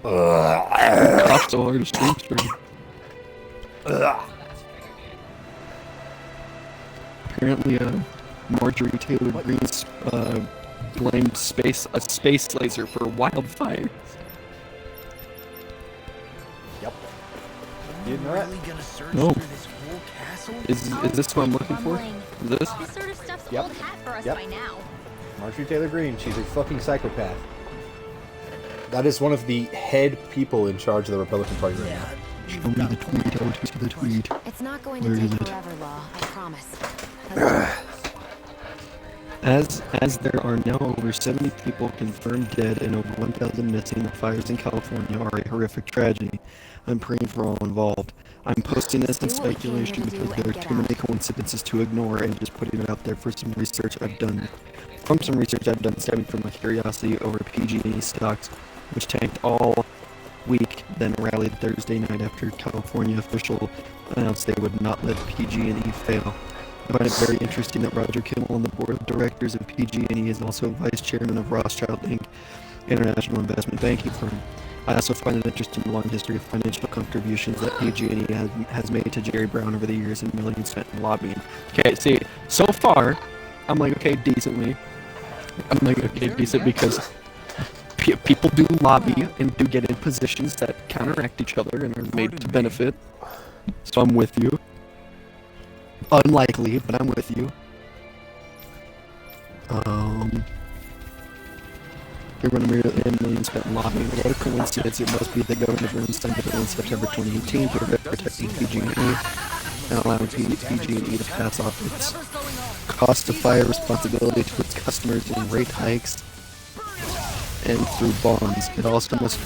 Coughed so hard, his stream started. Apparently, Marjorie Taylor Greene's blamed a space laser for wildfire. Yep. You didn't know that? No. Is this what I'm looking for? Is this? This sort of stuff's Yep. old hat for us Yep. by now. Marjorie Taylor Greene, she's a fucking psychopath. That is one of the head people in charge of the Republican Party right now. Show me the tweet. I want to see the tweet. It's not going Where to is take it? forever, Law. I promise. As there are now over 70 people confirmed dead and over 1,000 missing, the fires in California are a horrific tragedy. I'm praying for all involved. I'm posting this in speculation because there are too many coincidences to ignore and just putting it out there for some research I've done. From some research I've done stemming from my curiosity over PG&E stocks, which tanked all week, then rallied Thursday night after California officials announced they would not let PG&E fail. I find it very interesting that Roger Kimmel on the board of directors of PG&E is also vice chairman of Rothschild Inc., international investment banking firm. I also find it interesting the long history of financial contributions that PG&E has made to Jerry Brown over the years and millions spent in lobbying. Okay, see, so far, I'm like, okay, decently. I'm like, okay, decent because people do lobby and do get in positions that counteract each other and are made to benefit. So I'm with you. Unlikely, but I'm with you. You're going to merely millions spent in lobbying. What a coincidence it must be that Governor Brown signed the bill in September 2018 protecting PG&E and allowing PG&E to pass off its cost of fire responsibility to its customers in rate hikes and through bonds. It also must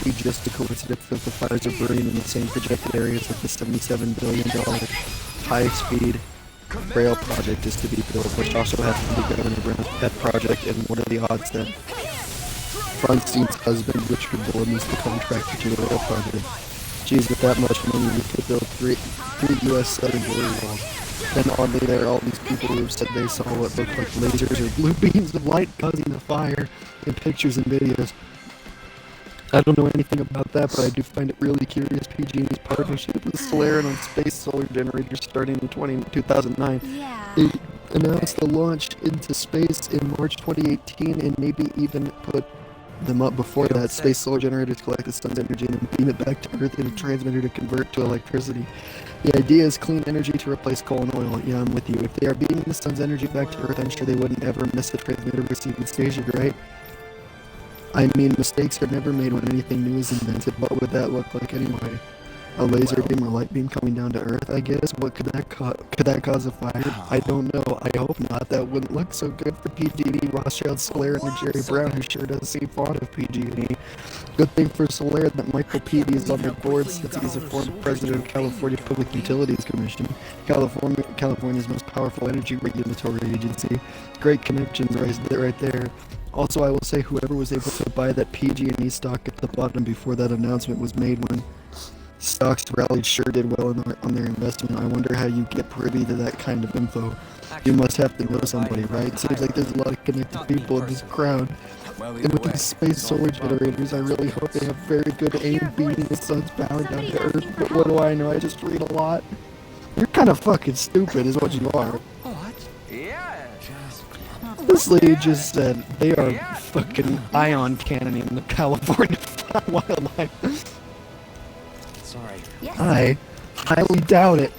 be just a coincidence that the fires are burning in the same projected areas that the $77 billion high-speed rail project is to be built, which also happens to be Governor Brown's pet project, and what are the odds that Feinstein's husband, Richard Bullen, is the contractor to the rail project? Geez, with that much money, we could build three U.S. southern border walls. Then oddly, there are all these people who have said they saw what looked like lasers or blue beams of light causing the fire in pictures and videos. I don't know anything about that, but I do find it really curious. PG&E's partnership with Solaris on space solar generators starting in 2009. Yeah. They announced the launch into space in March 2018 and maybe even put them up before that. Space solar generators collect the sun's energy and then beam it back to Earth in a transmitter to convert to electricity. The idea is clean energy to replace coal and oil. Yeah, I'm with you. If they are beaming the sun's energy back to Earth, I'm sure they wouldn't ever miss a transmitter receiving station, right? I mean, mistakes are never made when anything new is invented. What would that look like anyway? A laser beam or light beam coming down to Earth, I guess? What could that cause a fire? I don't know. I hope not. That wouldn't look so good for PG&E, Rothschild, Solaris, and Jerry Brown, who sure does seem fond of PG&E. Good thing for Solaris that Michael Peavy is on their board since he's a former president of California Public Utilities Commission, California's most powerful energy regulatory agency. Great connections right there. Also, I will say whoever was able to buy that PG&E stock at the bottom before that announcement was made when stocks rallied sure did well on their investment. I wonder how you get privy to that kind of info. You must have to know somebody, right? Seems like there's a lot of connected people in this crowd. And with these space solar generators, I really hope they have very good aim beating the sun's power down to Earth. But what do I know? I just read a lot. You're kind of fucking stupid is what you are. This lady just said they are fucking ion cannoning the California wildlife. Sorry. I highly doubt it.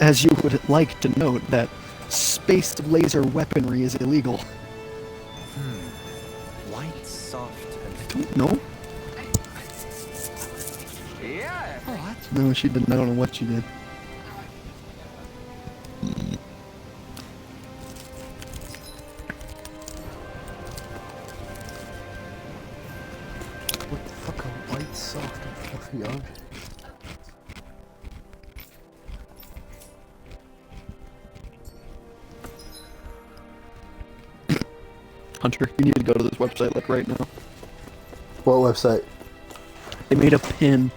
As you would like to note that space laser weaponry is illegal. White, soft, and... Don't know. Yeah. What? No, she didn't. I don't know what she did. What the fuck are white, soft, and fluffy objects? Hunter, you need to go to this website like right now. What website? They made a pin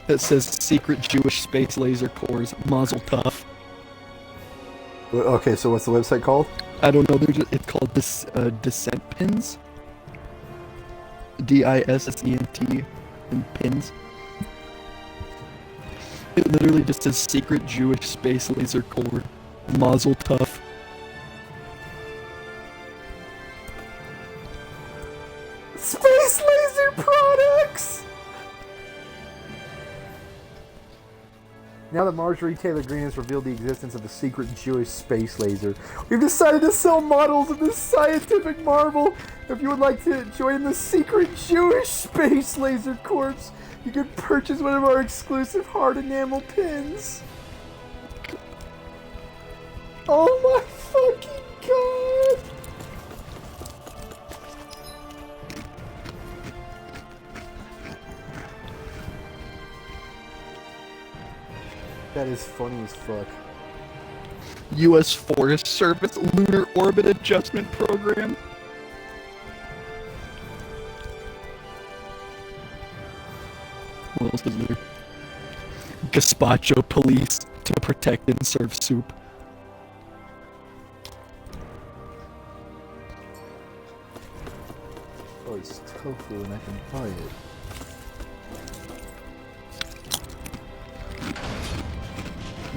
that says secret Jewish space laser cores, Mazel Tov. Okay, so what's the website called? I don't know. It's called Dissent Pins. DISSENT and pins. It literally just says secret Jewish space laser core. Mazel tov. Space laser products! Now that Marjorie Taylor Greene has revealed the existence of the secret Jewish space laser, we've decided to sell models of this scientific marvel. If you would like to join the secret Jewish space laser corps, you can purchase one of our exclusive hard enamel pins. Oh my fucking god! That is funny as fuck. U.S. Forest Service Lunar Orbit Adjustment Program. What else is there? Gazpacho police to protect and serve soup. Oh, it's tofu and I can buy it.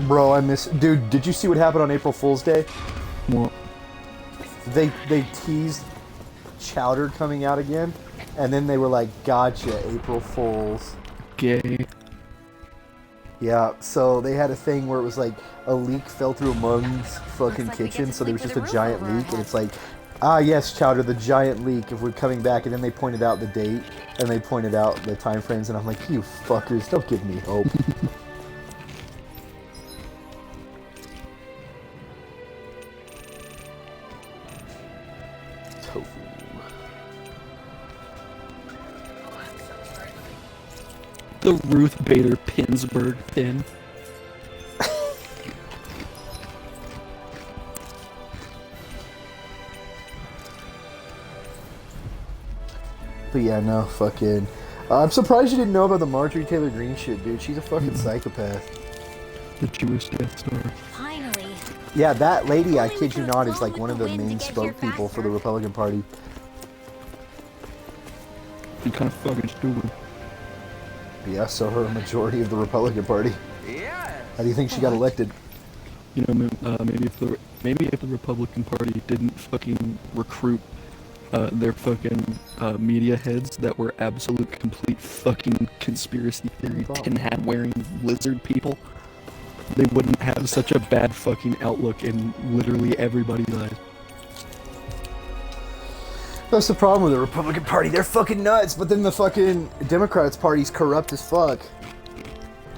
Bro, I miss... Dude, did you see what happened on April Fool's Day? What? They teased Chowder coming out again, and then they were like, gotcha, April Fools. Gay. Yeah, so they had a thing where it was like a leak fell through Mung's fucking Looks like we get kitchen, to so there was sleep just with a a giant roof over leak, our and it's like, ah yes, Chowder, the giant leak, if we're coming back, and then they pointed out the date, and they pointed out the time frames, and I'm like, you fuckers, don't give me hope. Tofu. The Ruth Bader Pinsburg pin. But yeah, no, fucking... I'm surprised you didn't know about the Marjorie Taylor Greene shit, dude. She's a fucking psychopath. The Jewish Death Star. Finally. Yeah, that lady, I kid you not, is like one of the main spokespeople for the Republican Party. You kind of fucking stupid. Yeah, so her a majority of the Republican Party. How do you think she got elected? You know, maybe if the Republican Party didn't fucking recruit their fucking media heads that were absolute complete fucking conspiracy theory tin hat wearing lizard people, they wouldn't have such a bad fucking outlook in literally everybody's eyes. That's the problem with the Republican Party. They're fucking nuts, but then the fucking Democrats Party's corrupt as fuck.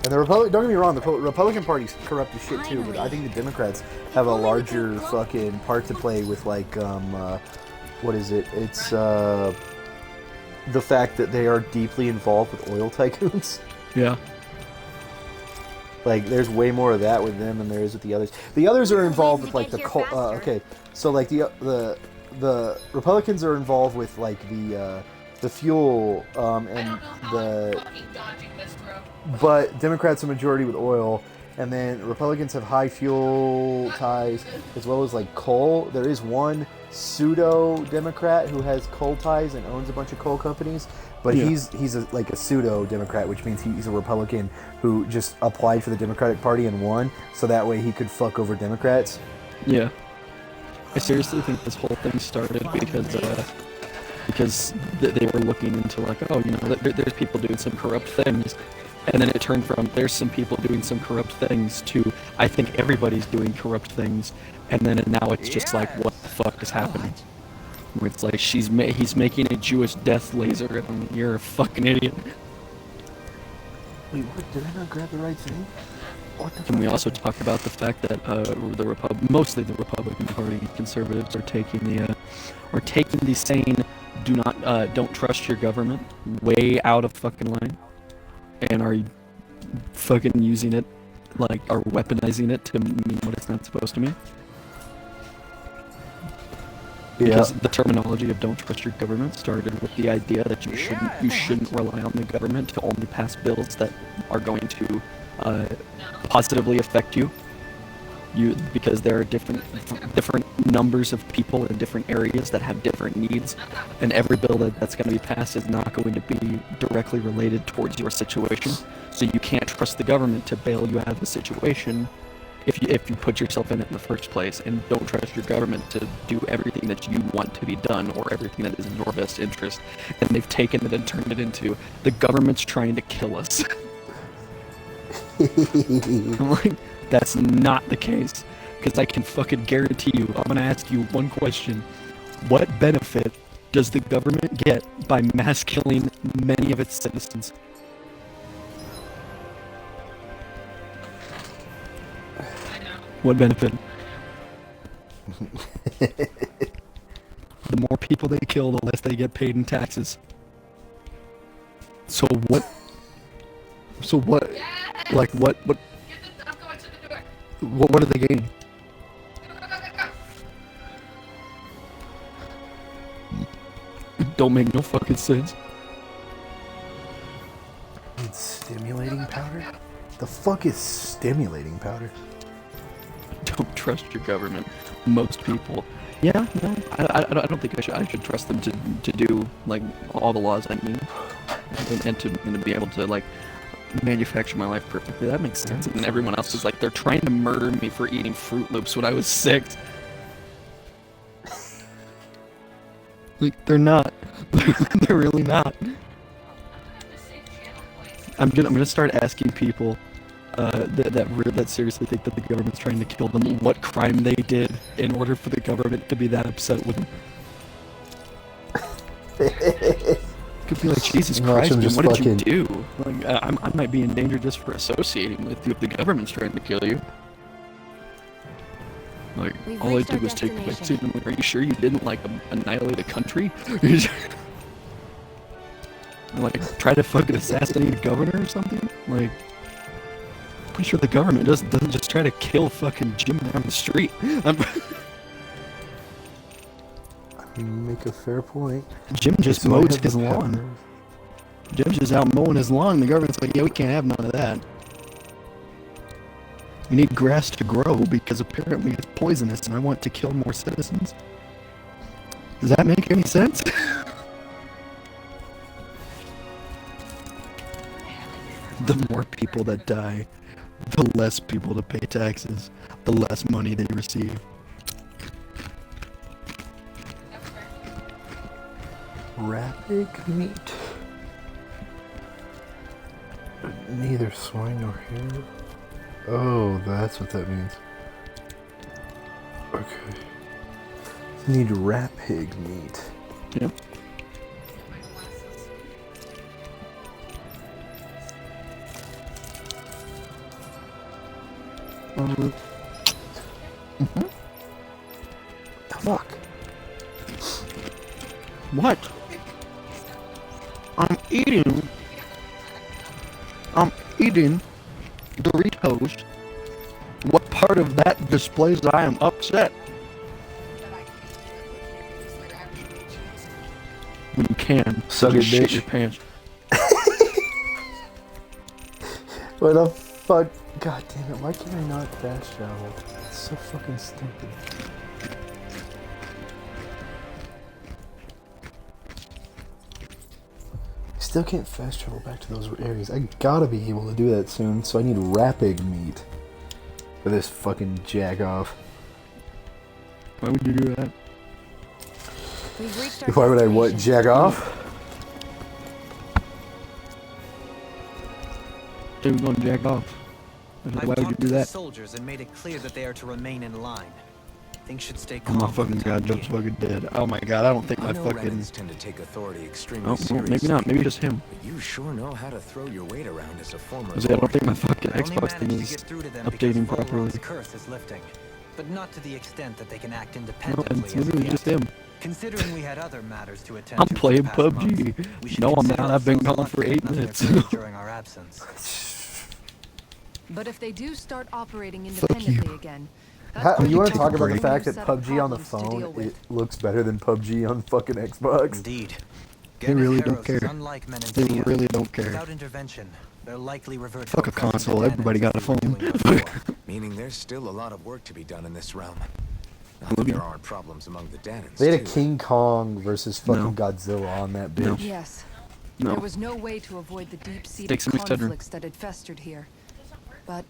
And the don't get me wrong, the Republican Party's corrupt as shit too, but I think the Democrats have a larger fucking part to play with, like, what is it? It's, the fact that they are deeply involved with oil tycoons. Yeah. Like, there's way more of that with them than there is with the others. The others are involved with, like, the coal, okay, so, like, the Republicans are involved with, like, the fuel, and the... But Democrats are majority with oil, and then Republicans have high fuel ties, as well as, like, coal. There is one pseudo-Democrat who has coal ties and owns a bunch of coal companies, but Yeah. he's like a pseudo-Democrat, which means he's a Republican who just applied for the Democratic Party and won, so that way he could fuck over Democrats. Yeah. I seriously think this whole thing started because they were looking into, like, oh, you know, there's people doing some corrupt things. And then it turned from, there's some people doing some corrupt things, to, I think everybody's doing corrupt things. And then now it's just like, what the fuck is happening? Where it's like, he's making a Jewish death laser, and you're a fucking idiot. Wait, what? Did I not grab the right thing? What the Can we also talk about the fact that mostly the Republican Party conservatives are taking the saying, don't trust your government way out of fucking line, and are fucking using it, like, are weaponizing it to mean what it's not supposed to mean? Because the terminology of "don't trust your government" started with the idea that you shouldn't rely on the government to only pass bills that are going to positively affect you. because there are different numbers of people in different areas that have different needs, and every bill that's going to be passed is not going to be directly related towards your situation. So you can't trust the government to bail you out of the situation if you put yourself in it in the first place, and don't trust your government to do everything that you want to be done or everything that is in your best interest. And they've taken it and turned it into the government's trying to kill us. I'm like, that's not the case, because I can fucking guarantee you, I'm gonna ask you one question. What benefit does the government get by mass killing many of its citizens? What benefit? The more people they kill, the less they get paid in taxes. So what? Like what are they gaining? Don't make no fucking sense. It's stimulating powder? The fuck is stimulating powder? Don't trust your government. Most people. Yeah, no, I don't think I should trust them to do like all the laws I need, and to be able to like manufacture my life perfectly. That makes sense. And then everyone else is like, they're trying to murder me for eating Fruit Loops when I was 6. Like, they're not. They're really not. I'm gonna start asking people that seriously think that the government's trying to kill them what crime they did in order for the government to be that upset with them. Could be like, Jesus Christ, man, what did you do? Like, I might be in danger just for associating with you if the government's trying to kill you. Like, all I did was take a vaccine. I'm like, are you sure you didn't, like, annihilate a country? Like, try to fucking assassinate a governor or something? Like, pretty sure the government doesn't just try to kill fucking Jim down the street. You make a fair point. Jim just mows his lawn. Jim's just out mowing his lawn. The government's like, yeah, we can't have none of that. We need grass to grow because apparently it's poisonous and I want to kill more citizens. Does that make any sense? The more people that die, the less people to pay taxes, the less money they receive. Rapid meat. Neither swine nor hare. Oh, that's what that means. Okay. Need rat pig meat. Yep. The fuck? What? I'm eating Doritos. What part of that displays that I am upset? When you can, Suck just it, shit bitch. your pants. What the fuck? God damn it, why can I not fast travel? It's so fucking stupid. I still can't fast travel back to those areas. I gotta be able to do that soon, so I need rapid meat for this fucking jack off. Why would you do that? We've reached our Why would I what, destination. jack off? They were going to jack off. Why would you talked do to the that? soldiers and made it clear that they are to remain in line. Things should stay Oh calm. my for the fucking time god, Joe's being. fucking dead. Oh my god, I don't think I my know fucking... Renans tend to take authority extremely Oh, well, seriously. maybe not. Maybe just him. But you sure know how to throw your weight around as a former. I don't think my fucking I only Xbox thing managed to is get through to them because updating Volron's properly. curse is lifting, but not to the extent that they can act No, independently. it's as of literally yet. just him. Considering we had other matters to attend I'm to for the playing past PUBG. month, we should No, I'm consider not. I've been ourselves gone for lucky 8 that nothing minutes. occurred during our absence. But if they do start operating Fuck you. independently again, that's How, going you want take to a talk about the break. fact that Set of PUBG on the problems to deal phone it with. looks better than PUBG on fucking Xbox? Indeed. They really don't Gareth Harros is care. unlike They Menancia. really don't care. Without intervention, They'll likely revert. Fuck to a console, oppressing everybody got a Danans as we were phone. doing before. Meaning there's still a lot of work to be done in this realm. Not Look that at- there aren't problems among the Danans, They had a too. King Kong versus fucking No. Godzilla on that No. bitch. Yes. No. There was no way to avoid the deep-seated Sticks in my bedroom. conflicts that had festered here. But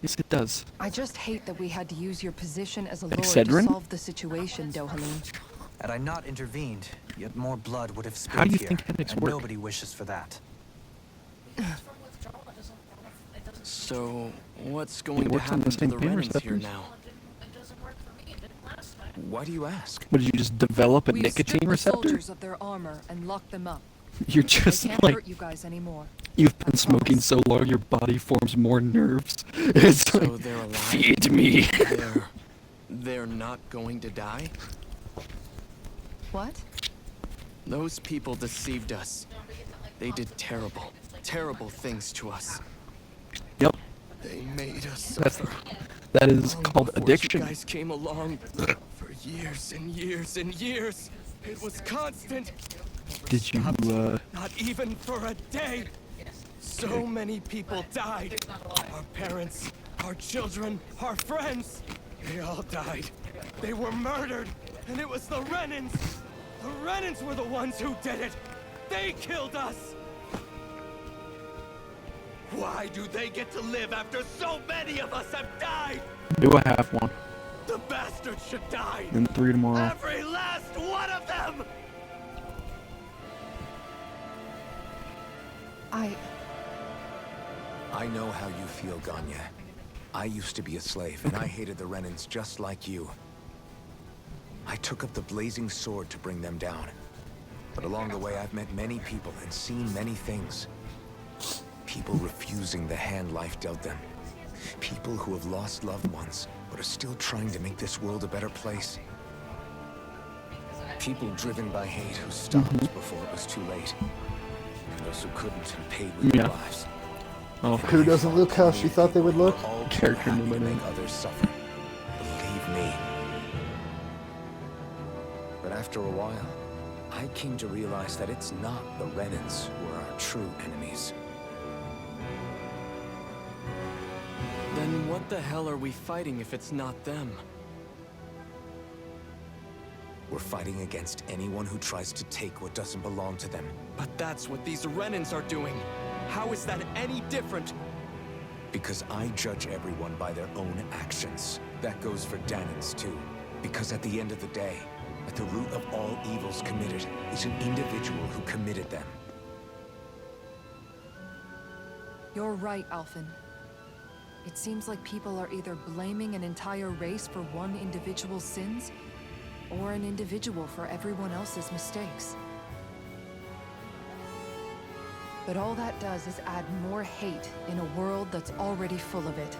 Yes, it does. I just hate that we had to use your position as a lord to Excedrin? solve the situation, Dohalim. Had I not intervened, yet more blood would have spilled How do you here, think headaches and work? nobody wishes for that. So, what's It going to works on happen the to same the pain Renans here receptors. now? Why do you ask? What, did you just develop a We've nicotine stripped the receptor? soldiers of their armor and locked them up. You're They just can't like, hurt you guys anymore. you've been I smoking promise. so long your body forms more nerves. It's So like, they're alive? feed me. They're not going to die? What? Those people deceived us. They did terrible, terrible things to us. Yep, They made us that's suffer. that is Long called before addiction. You guys came along for years and years and years. It was constant. Did you Not even for a day. So many people died. Our parents, our children, our friends. They all died. They were murdered. And it was the Renans. The Renans were the ones who did it. They killed us. Why do they get to live after so many of us have died? do I have one? The bastards should die. And 3 tomorrow. Every last one of them. I know how you feel, Ganya. I used to be a slave, and I hated the Renans just like you. I took up the blazing sword to bring them down. But along the way, I've met many people and seen many things. People refusing the hand life dealt them. People who have lost loved ones, but are still trying to make this world a better place. People driven by hate who stopped before it was too late. And those who couldn't and paid with their Yeah. lives. Oh, Who doesn't look how she thought they would look? We're all too Character happy to nobody. make others suffer. Believe me. But after a while, I came to realize that it's not the Renans who are our true enemies. Then what the hell are we fighting if it's not them? We're fighting against anyone who tries to take what doesn't belong to them. But that's what these Renans are doing. How is that any different? Because I judge everyone by their own actions. That goes for Danans too. Because at the end of the day, at the root of all evils committed is an individual who committed them. You're right, Alphen. It seems like people are either blaming an entire race for one individual's sins, or an individual for everyone else's mistakes. But all that does is add more hate in a world that's already full of it.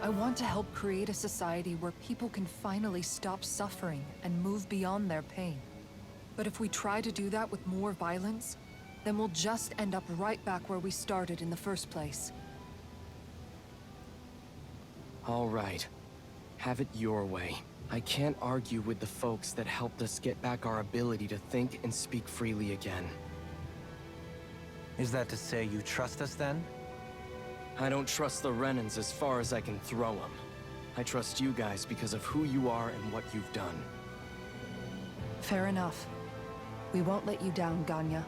I want to help create a society where people can finally stop suffering and move beyond their pain. But if we try to do that with more violence, then we'll just end up right back where we started in the first place. All right. Have it your way. I can't argue with the folks that helped us get back our ability to think and speak freely again. Is that to say you trust us then? I don't trust the Renans as far as I can throw them. I trust you guys because of who you are and what you've done. Fair enough. We won't let you down, Ganya.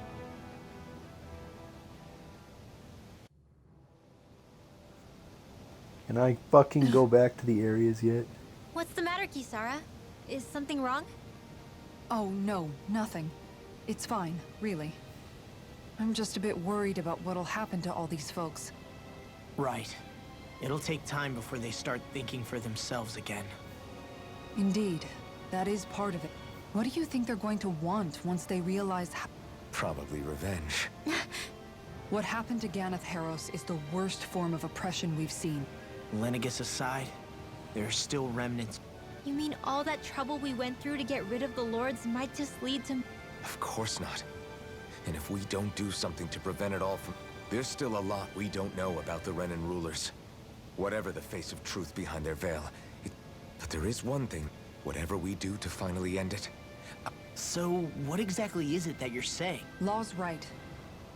Can I fucking go back to the areas yet? What's the matter, Kisara? Is something wrong? Oh, no, nothing. It's fine, really. I'm just a bit worried about what'll happen to all these folks. Right. It'll take time before they start thinking for themselves again. Indeed, that is part of it. What do you think they're going to want once they realize Probably revenge. what happened to Ganath Haros is the worst form of oppression we've seen? Lenegus aside, there are still remnants. You mean all that trouble we went through to get rid of the Lords might just lead to... Of course not. And if we don't do something to prevent it all from... There's still a lot we don't know about the Renan rulers. Whatever the face of truth behind their veil. But there is one thing. Whatever we do to finally end it... So, what exactly is it that you're saying? Law's right.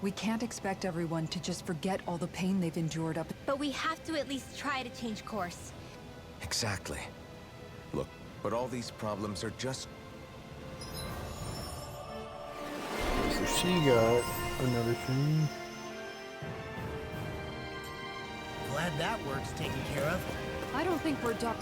We can't expect everyone to just forget all the pain they've endured up. But we have to at least try to change course. Exactly. Look, but all these problems are just... So she got another thing. Glad that work's taken care of. I don't think we're done.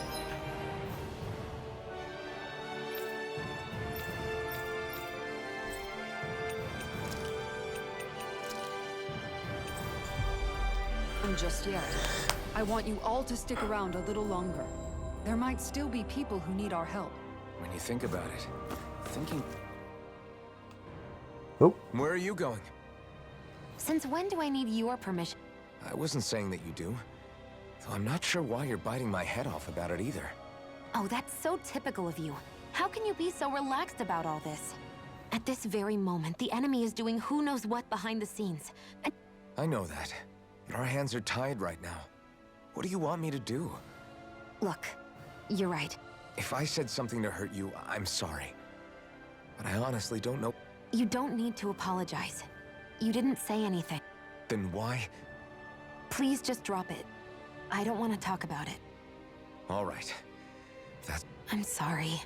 Just yet. I want you all to stick around a little longer. There might still be people who need our help. When you think about it, thinking... Oh. Where are you going? Since when do I need your permission? I wasn't saying that you do. Though I'm not sure why you're biting my head off about it either. Oh, that's so typical of you. How can you be so relaxed about all this? At this very moment, the enemy is doing who knows what behind the scenes. And I know that. But our hands are tied right now. What do you want me to do? look, you're right. If I said something to hurt you, I'm sorry. But I honestly don't know. You don't need to apologize. You didn't say anything. Then why? Please just drop it. I don't want to talk about it. All right. That's... I'm sorry.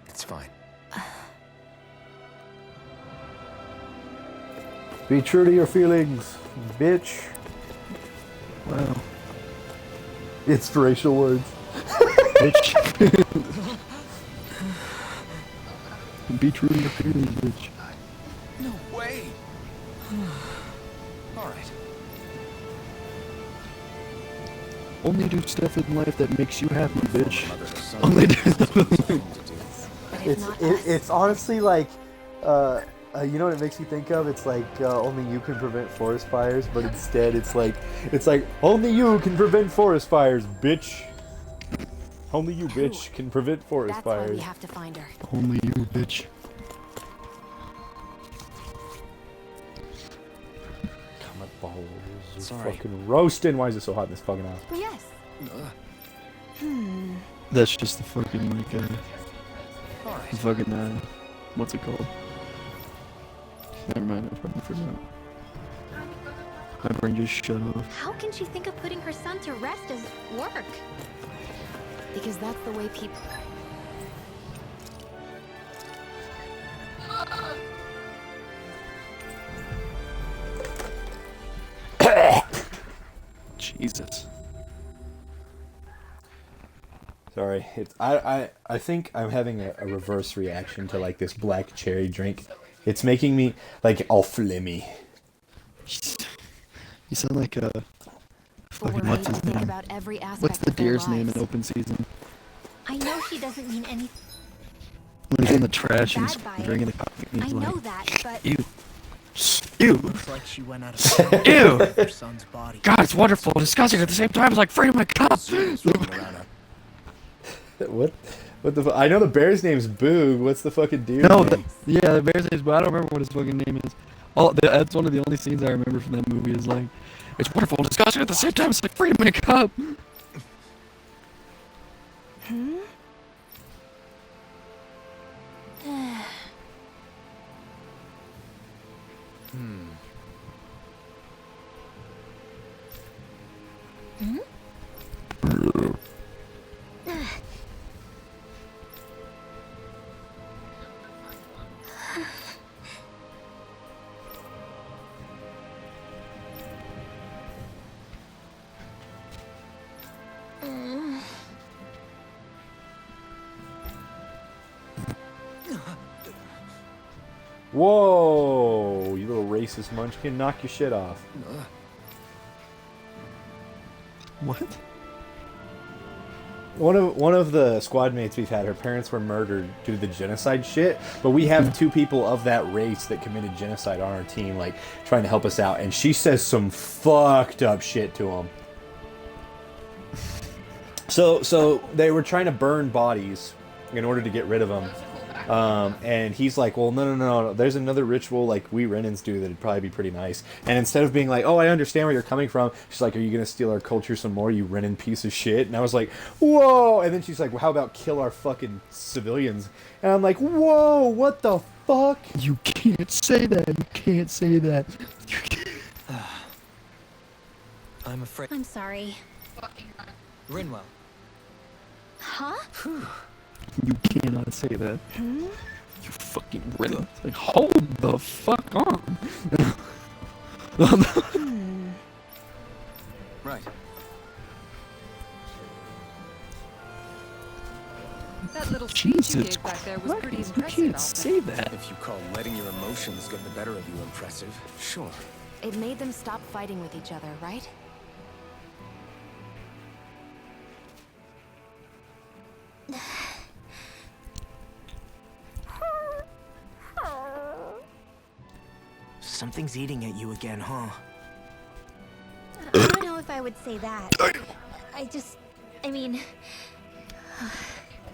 It's fine. Be true to your feelings, bitch. Wow. Inspirational words. Bitch. Be true to your feelings, bitch. No way! Alright. Only do stuff in life that makes you happy, bitch. Mother and son Only do have something to do. But it's not It's honestly like, you know what it makes me think of? It's like only you can prevent forest fires, but instead it's like only you can prevent forest fires, bitch. Only you, bitch, can prevent forest That's why fires. we have to find her. Only you, bitch. My balls are Sorry. fucking roasting. Why is it so hot in this fucking house? Yes. That's just the fucking, like, Alright. fucking, what's it called? Never mind, I probably forgot. My brain just shut off. How can she think of putting her son to rest as work? Because that's the way people... Jesus. Sorry, it's I think I'm having a reverse reaction to like this black cherry drink. It's making me like all flimmy. You sound like But we're fucking made what's to his think name? about every aspect What's the of their deer's name lives. in open season? I know she doesn't mean anything When he's in the trash and he's bad by drinking it. the coffee and I he's know like, that, but ew. Ew. Looks like she went out of control Ew. with her son's body. God, it's wonderful and disgusting at the same time. It's like freedom my cup. What? What the? I know the bear's name's Boog. What's the fucking deer? No, name? yeah, the bear's name, but I don't remember what his fucking name is. That's one of the only scenes I remember from that movie is like, it's wonderful and disgusting at the same time. It's like freedom in a cup. Whoa! You little racist munchkin, knock your shit off. What? One of the squad mates we've had, her parents were murdered due to the genocide shit, but we have two people of that race that committed genocide on our team, like, trying to help us out, and she says some fucked up shit to them. So they were trying to burn bodies in order to get rid of them. And he's like, well, no. There's another ritual like we Renans do that'd probably be pretty nice. And instead of being like, oh, I understand where you're coming from, she's like, are you gonna steal our culture some more, you Renan piece of shit? And I was like, whoa. And then she's like, well, how about kill our fucking civilians? And I'm like, whoa, what the fuck? You can't say that. You can't say that. I'm afraid. I'm sorry. Rinwell. Huh? You cannot say that. You fucking Renan. Like, hold the fuck on. Right. That little speech you Jesus gave back there was pretty Christ, you impressive, can't Alpha. say that. If you call letting your emotions get the better of you impressive, sure. It made them stop fighting with each other, right? Something's eating at you again, huh? I don't know if I would say that. I mean...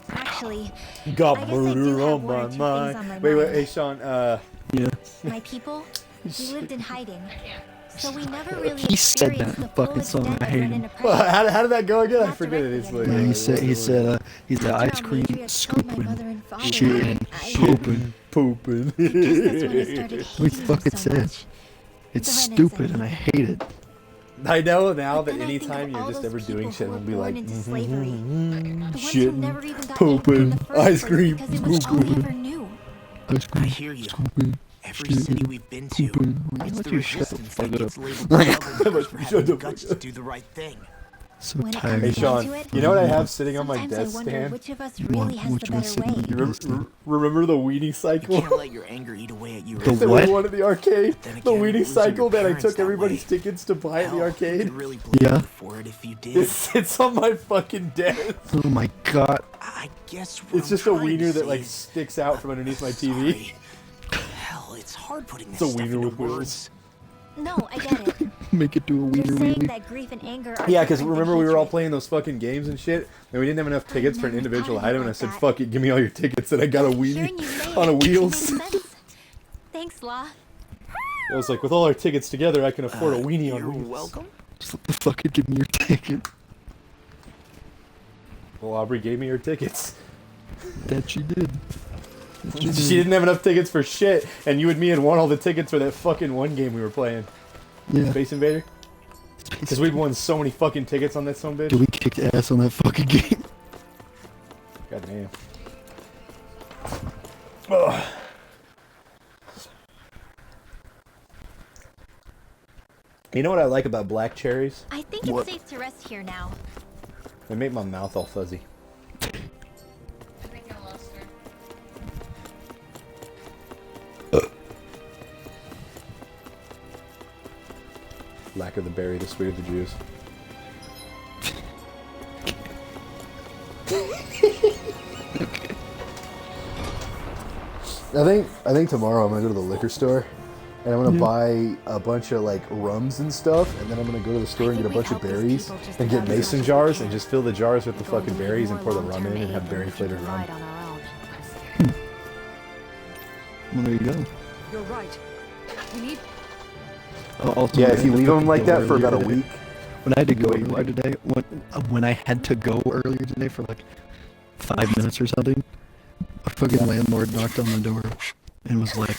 Actually, Got I guess I do murder have on one or my two things mind. on my Wait, mind. hey, Sean, Yeah. my people, we lived in hiding. So we never really He said that experienced in the the fucking full song, extent I of hate Renan him. oppression. how did that go again? I Not forget it. It's directly like, anyway. Yeah, he said he's the After ice our cream matriarch killed my scooping, mother and father, shitting, I pooping. pooping. guess that's when I started What he hating fucking him so said. much. It's The Renans stupid and and I hate it. I know now But that then I think of anytime you're all just those ever doing people shit, who we'll were be born like, into slavery. The ones who shitting, never even got pooping, angry in the first ice place cream, because it was all they scooping. ever knew. Ice I cream, hear you. scooping, Every city we've been to, pooping. Why it's don't the you shut the resistance fuck that up? gets labeled troublemakers for Shut having the the guts fuck to up. do the right thing. So When it tired. Hey, comes down Sean, to it, you know what I have sitting on my sometimes I desk wonder stand? which of us What- really has what the you was better sitting way. on You your desk stand? remember the weenie You cycle? can't let your anger eat away at you. The That what? we won at the arcade? Then The again, weenie losing cycle your that I parents took that everybody's way. tickets to buy at the Hell, arcade? you could really blame Yeah. you for it if you did. It sits on my fucking desk. Oh my god. I guess It's just a wiener that like sticks out from underneath my TV. Hell, it's hard putting It's this a stuff wiener into with wheels. words. No, I get it. Make it do a You're wiener saying wheelie. that grief and anger are Yeah, because different than remember we were all hatred. playing those fucking games and shit, and we didn't have enough tickets for an never individual thought of it item, and I like said, that. "Fuck it, give me all your tickets." And I got a Hearing weenie you say on a it, wheels. it makes sense. Thanks, La. I was like, with all our tickets together, I can afford a weenie on You're wheels. welcome. Just let the fucking give me your ticket. Well, Aubrey gave me her tickets. That she did. That she She didn't have enough tickets for shit, and you and me had won all the tickets for that fucking one game we were playing, Yeah. Space Invader. Because we'd won so many fucking tickets on that son bitch. Dude, we kicked ass on that fucking game. God damn. Ugh. You know what I like about black cherries? I think What? it's safe to rest here now. They make my mouth all fuzzy. Blacker the berry, the sweeter the juice. I think tomorrow I'm gonna go to the liquor store and I'm gonna buy a bunch of like rums and stuff, and then I'm gonna go to the store and get a bunch of berries and get mason jars and just fill the jars with the fucking berries and pour the rum in and have berry flavored rum. On our own. Well, there you go. You're right. We need Also, Yeah, I if you had to leave them fucking like go that for about a earlier week. today. When I had to go earlier today, when I had to go earlier today for like 5 minutes or something, a fucking landlord knocked on the door and was like,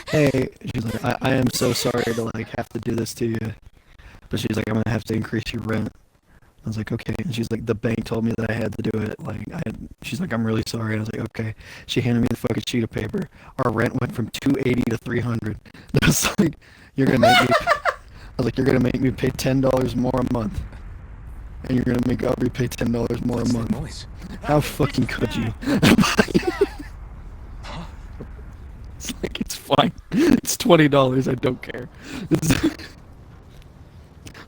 "Hey," she's like, I am so sorry to like have to do this to you, but she's like, "I'm gonna have to increase your rent." I was like, "Okay," and she's like, "The bank told me that I had to do it." Like, she's like, "I'm really sorry." And I was like, "Okay." She handed me the fucking sheet of paper. Our rent went from $280 to $300. I was like, "You're gonna make me." I was like, "You're gonna make me pay $10 more a month, and you're gonna make Aubrey pay $10 more a What's that month. noise? How fucking could you?" It's like, it's fine. It's $20. I don't care.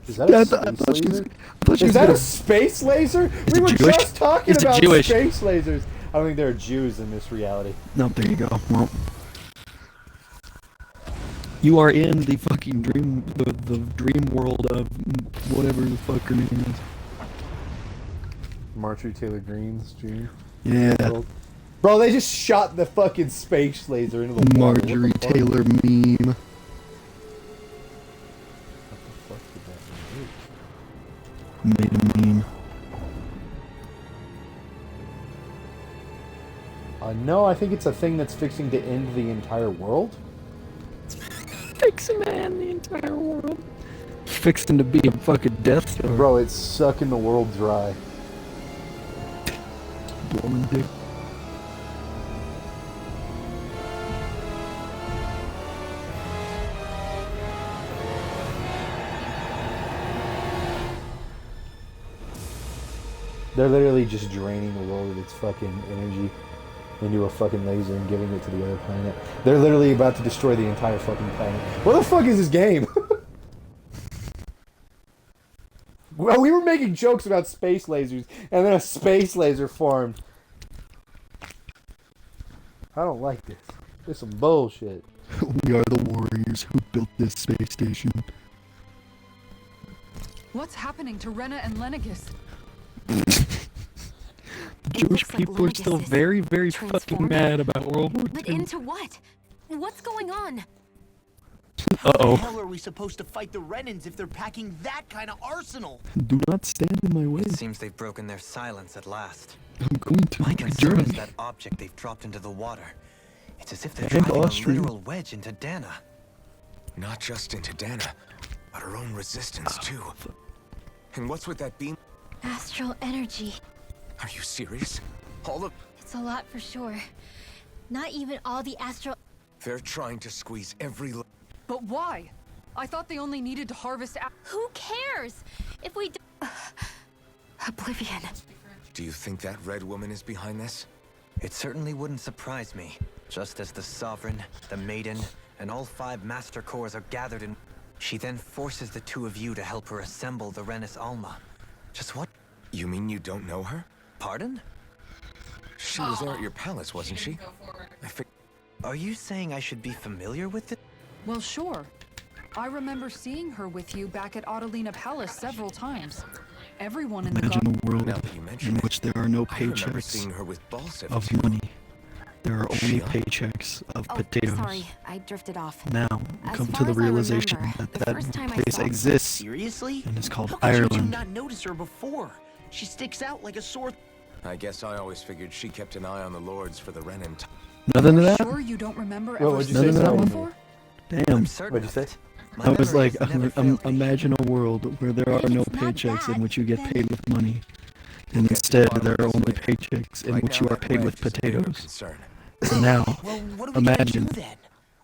Is that a I space thought she was, laser? I thought she Is was that gonna, a space laser? Is We it were Jewish? just talking Is it about Jewish? space lasers. I don't think there are Jews in this reality. No, there you go. Well, you are in the fucking dream, the dream world of whatever the fuck her name is. Marjorie Taylor Greene's dream. Yeah. world. Bro, they just shot the fucking space laser into the water. Marjorie Taylor meme. What the fuck did that Made a meme. No, I think it's a thing that's fixing to end the entire world. Fixing to end the entire world. Fixing to be a fucking Death Star. Bro, it's sucking the world dry. Woman, dude. They're literally just draining the world of its fucking energy into a fucking laser and giving it to the other planet. They're literally about to destroy the entire fucking planet. What the fuck is this game? Well, we were making jokes about space lasers, and then a space laser formed. I don't like this. This is some bullshit. We are the warriors who built this space station. What's happening to Rena and Lenegis? Jewish looks like people are still Lenegis is very, very fucking transforming. mad about World War But II. into what? What's going on? How the Uh-oh. hell are we supposed to fight the Renans if they're packing that kind of arsenal? Do not stand in my way. It seems they've broken their silence at last. I'm going to My concern is Germany. that object they've dropped into the water. It's as if they're And driving Austria. a literal wedge into Dana. Not just into Dana, but her own resistance too. And what's with that beam? Astral energy. Are you serious? All of It's a lot for sure. Not even all the astral... they're trying to squeeze every. But why? I thought they only needed to harvest. Who cares? If we... Oblivion. Do you think that red woman is behind this? It certainly wouldn't surprise me. Just as the Sovereign, the Maiden, and all 5 Master Cores are gathered in... She then forces the 2 of you to help her assemble the Renis Alma. Just what? You mean you don't know her? Pardon? She was there at your palace, wasn't she? Are you saying I should be familiar with it? Well, sure. I remember seeing her with you back at Adelina Palace several times. Everyone in the Imagine a world Now that you mention in it, which there are no I remember paychecks seeing her with Balsev of too. money. There are only Sheila? paychecks of Oh, potatoes. sorry, I drifted off. Now, As come far to the as I realization remember, that the that first time I place saw her- exists Seriously? and is called How could you Ireland. not notice her before? She sticks out like a sore... I guess I always figured she kept an eye on the lords for the Renan. Nothing to that? Sure you don't remember Well, ever what'd you seeing say, her Simon? before? Damn. I'm certain What'd you of say? it. My I was memory like, has never failed me. imagine a world where there are no It's not paychecks in that, which you get then- paid with money. We'll And get to the instead, bottom there of are this only later. paychecks in Right which now, you are that paid with wedge is a bigger potatoes. concern. So now, Well, what are we gonna imagine do then?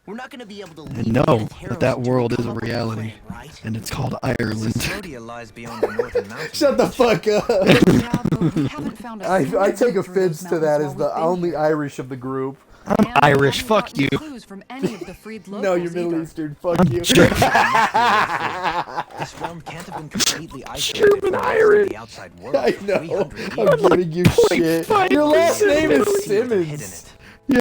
We're not gonna be able to and leave know Edith that that Harrows world to is a come up with reality, plan, right? and it's called Ireland. Custodial lies beyond the northern mountains. Shut the fuck up! Yeah, but we haven't found a I single take route through offense those to that mountains as while the we've been only here. Irish of the group. I'm And we Irish, haven't fuck gotten you. clues from any of the freed No, locals you're Middle either. Eastern. Fuck I'm you. German. This realm can't have been completely isolated German from the rest of Irish. the outside world I for know. 300 years. I'm giving you shit. 0.5 Your last name is Hidden Simmons. it.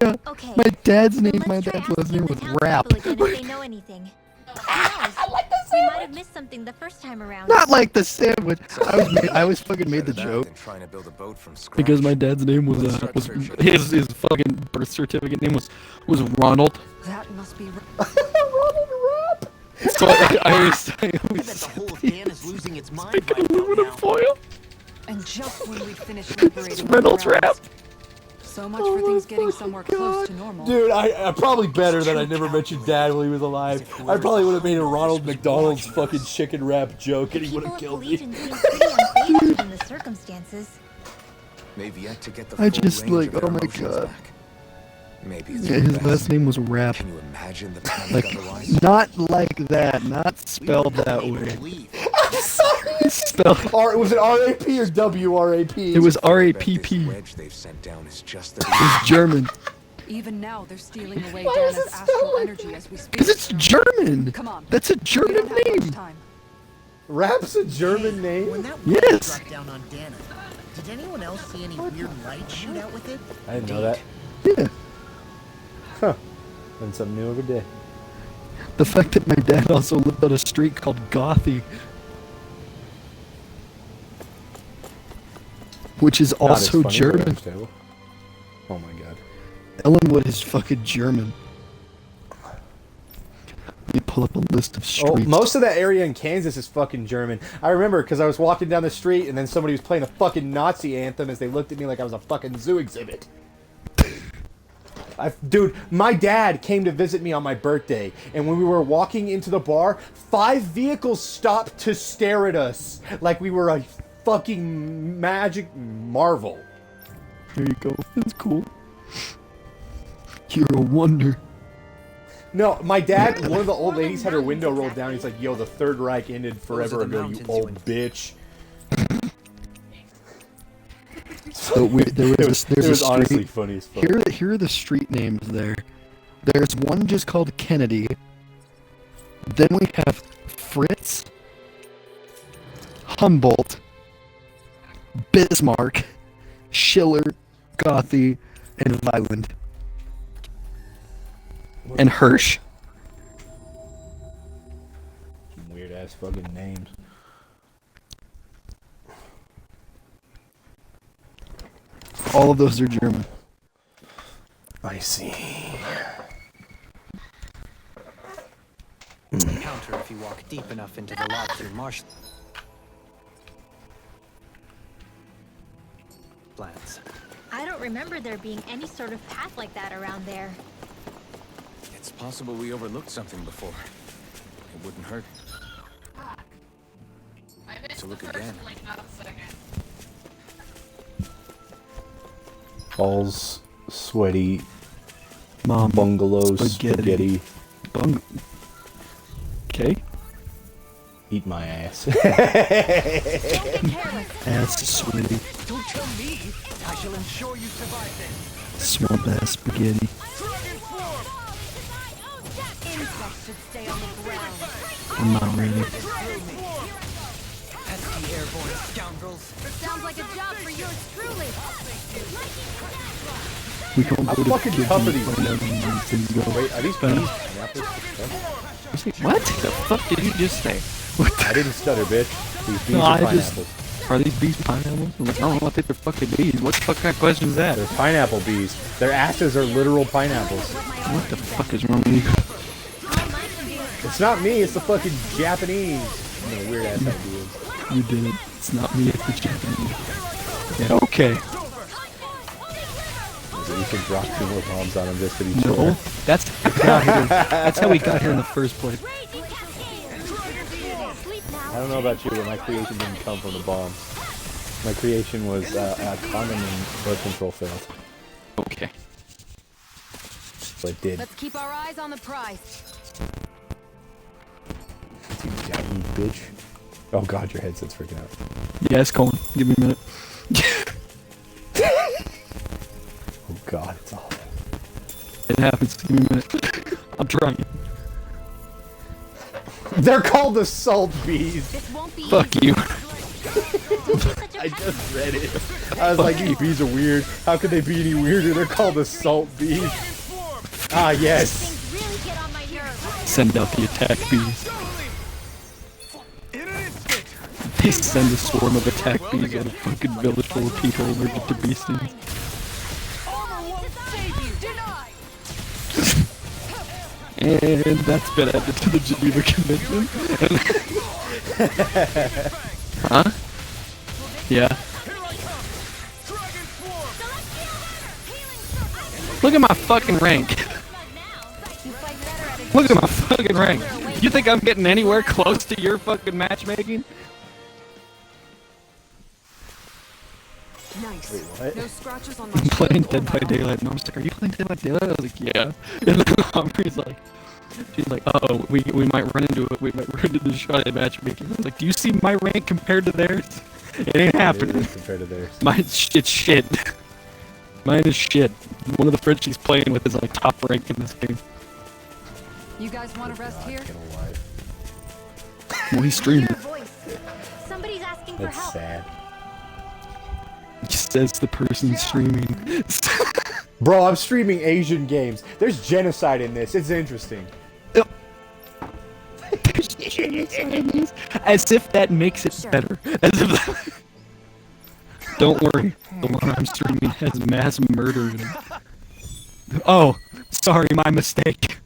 Yeah. Okay. My dad's so name, let's my try dad's last asking name the was townspeople Rap. again if they know anything. Who knows? We might have missed something the first time around. Not like the sandwich. I was fucking made the Better that joke than trying to build a boat from scratch. because my dad's name was his fucking birth certificate name was Ronald. That must be. So I always I bet the whole of Dan is losing its mind right about aluminum now. foil. And just when we finished liberating the Reynolds grounds. Wrap. So much for things getting somewhere close to normal. Dude, I probably better that I never mentioned Dad when he was alive. I probably would have made a Ronald McDonald's fucking chicken wrap joke and he would People have of killed me. Legion seem pretty unfazed given the circumstances. They've yet to get the I full just, range like, of their oh my emotions God. back. Maybe it's Yeah, for the his best. last name was Rap. Can you imagine the panic Like, otherwise? not like that, not spelled that way. Spelled. Was it R-A-P or W-R-A-p? It was Bet this R-A-P-P. wedge they've sent down is just the It's German. Even now, they're stealing away Why does Dana's it spell astral like energy as we speak. Because it's German. Come on. That's a We German don't have much name. time. Rap's a German name? When that Yes. wedge dropped down on Dana, did anyone else see any weird light shoot out with it? I didn't know that. Yeah. Huh. Learn something new every day. The fact that my dad also lived on a street called Gothy, which is Not as also funny, but German. understandable. Oh my god. Ellenwood is fucking German. Let me pull up a list of Oh, streets. most of that area in Kansas is fucking German. I remember because I was walking down the street and then somebody was playing a fucking Nazi anthem as they looked at me like I was a fucking zoo exhibit. Dude, my dad came to visit me on my birthday, and when we were walking into the bar, 5 vehicles stopped to stare at us like we were a fucking magic marvel. There you go. That's cool. You're a wonder. No, my dad, one of the old ladies had her window rolled down. He's like, yo, the Third Reich ended forever ago, you old bitch. So there's it was a honestly street. funny as fuck. Here are the street names there. There's one just called Kennedy. Then we have Fritz, Humboldt, Bismarck, Schiller, Gothy, and Weiland. And Hirsch. Some weird ass fucking names. All of those are German. I see. Encounter if you walk deep enough into the lobster marsh lands. I don't remember there being any sort of path like that around there. It's possible we overlooked something before. It wouldn't hurt to look again. Balls, sweaty, Mom. bungalows, spaghetti. Okay. Eat my ass. Ass sweaty. Don't kill me! I shall ensure you survive this. Swamp ass spaghetti. Insects should stay on the ground. I'm not ready. Pesky airborne scoundrels. Sounds like a job for yours truly. We can't How go to fucking kids tough and are these find out when things go. Wait, are these bees? Pineapples? What the fuck did you just say? I didn't stutter, bitch. These bees No, are I just- pineapples. Are these bees pineapples? I'm like, I don't know. I think they're fucking bees. What the fuck kind of question is that? They're pineapple bees. Their asses are literal pineapples. What the fuck is wrong with you? It's not me, it's the fucking Japanese. No, weird ass ideas. You did it. It's not me. It's the Japanese. Yeah. Okay. We should drop 2 more bombs on them just to be No, sure. that's how we got here. That's how we got here in the first place. I don't know about you, but my creation didn't come from the bombs. My creation was a condom and birth control failed. Okay. So it did. Let's keep our eyes on the prize. You Japanese bitch. Oh god, your headset's freaking out. Yeah, it's Colin. Give me a minute. Oh god, it's awful. It happens. Give me a minute. I'm trying. They're called the salt bees. This won't be Fuck easy. you. I just read it. I was like, these bees are weird. How could they be any weirder? They're called the salt bees. Ah, yes. Things really get on my nerves. Send out the attack bees. They send a swarm of attack bees at a fucking village full of people allergic to bee stings. And that's been added to the Geneva Convention. Huh? Yeah. Look at my fucking rank. Look at my fucking rank. You think I'm getting anywhere close to your fucking matchmaking? Nice. Wait, what? No scratches on my I'm playing shirt or Dead my by arm. Daylight. And I'm like, are you playing Dead by Daylight? I was like, yeah. And then Humber's like, she's like, oh, we might run into it. We might run into the shot at matchmaking. I was like, do you see my rank compared to theirs? It ain't happening. Compared to theirs. Mine's shit. Mine is shit. One of the friends she's playing with is like top rank in this game. You guys want to rest here? Get alive. Well, he's streaming. Your voice. Somebody's asking for That's help. sad. Says the person streaming. Bro, I'm streaming Asian games. There's genocide in this. It's interesting. As if that makes it better. As if Don't worry, the one I'm streaming has mass murder in it. Oh, sorry, my mistake.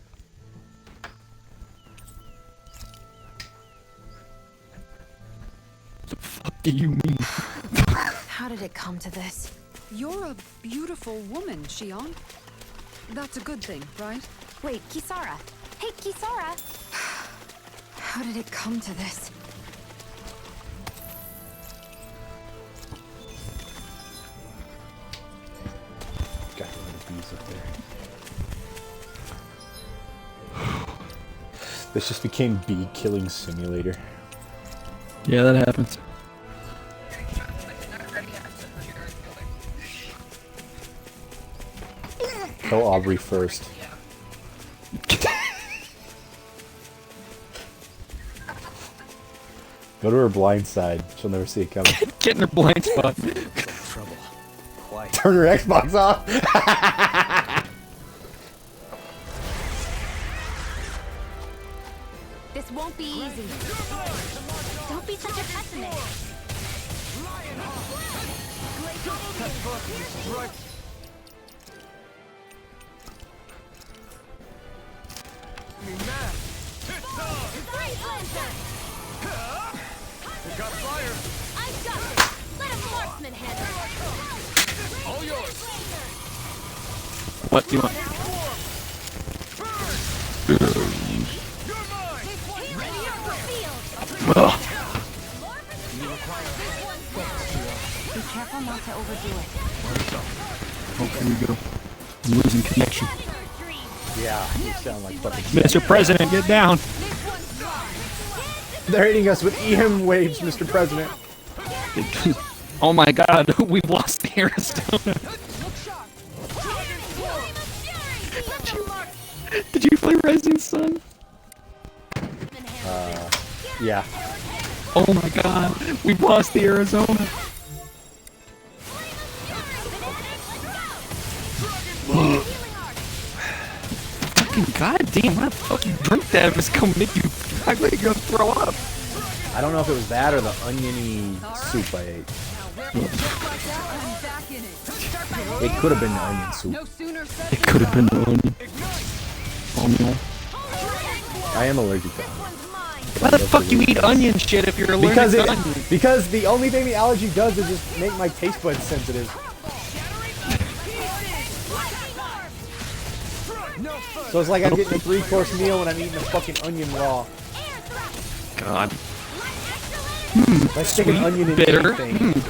The fuck do you mean? How did it come to this? You're a beautiful woman, Shion. That's a good thing, right? Wait, Kisara. Hey, Kisara! How did it come to this? Got the little bees up there. This just became bee killing simulator. Yeah, that happens. Tell Aubrey first. Go to her blind side. She'll never see it coming. Get in her blind spot. Trouble. Quiet. Turn her Xbox off. This won't be easy. Don't be such a pessimist. What do you want? Ugh. Be careful not to overdo it. Oh, here we go. I'm losing connection. Yeah, you sound like fucking. Mr. President, get down. They're hitting us with EM waves, Mr. President. Oh my god, we've lost the Arizona. Did you play Rising Sun? Yeah. Oh my god, we've lost the Arizona. Fucking goddamn, what the fuck you drink that if it's gonna make you act like you're gonna throw up? I don't know if it was that or the oniony soup I ate. It could have been the onion soup. It could have been the onion. Oh no. I am allergic to onion. Why the fuck you eat onion shit if you're allergic to onion? Because the only thing the allergy does is just make my taste buds sensitive. So it's like I'm getting a 3-course meal when I'm eating a fucking onion raw. God. Like sticking onion in Bitter. anything.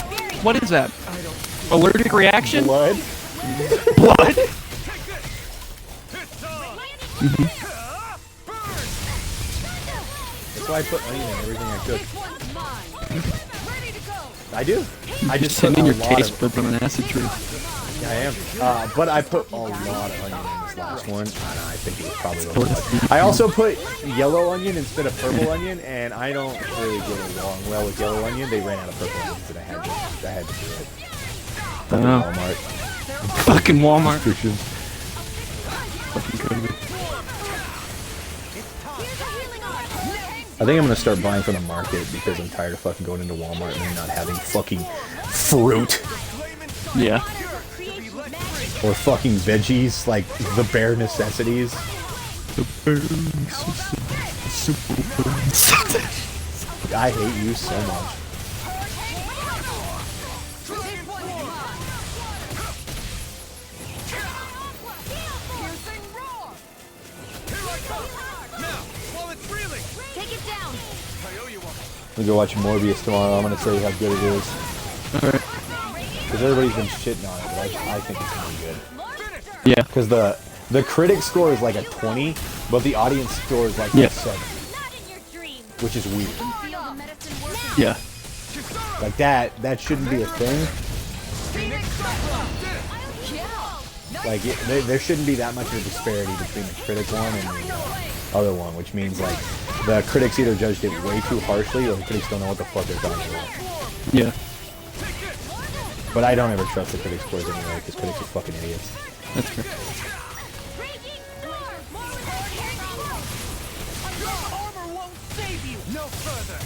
What is that? Allergic reaction? Blood. Blood? That's why I put onion in everything I cook. I do. I just put sending a your lot taste of. bud on an acid trip. Yeah, I am. But I put a lot of onion in this last one. I think it was probably a little much. I also put yellow onion instead of purple onion, and I don't really get along well with yellow onion. They ran out of purple onions, and I had to do it. Oh. Walmart. Fucking Walmart. Subscription. Fucking crazy. I think I'm gonna start buying from the market because I'm tired of fucking going into Walmart and not having fucking fruit Yeah. or fucking veggies, like the bare necessities. I hate you so much. I'm gonna go watch Morbius tomorrow. I'm gonna say how good it is. Alright. Because everybody's been shitting on it, but I think it's gonna be good. Yeah. Because the critic score is like a 20, but the audience score is like a 7. Which is weird. Yeah. Like that shouldn't be a thing. Like there shouldn't be that much of a disparity between the critic one and the other one, which means like the critics either judged it way too harshly or the critics don't know what the fuck they're talking about. Yeah. But I don't ever trust the critics' scores anyway, because critics are fucking idiots. That's fair. Armor won't save you! No further!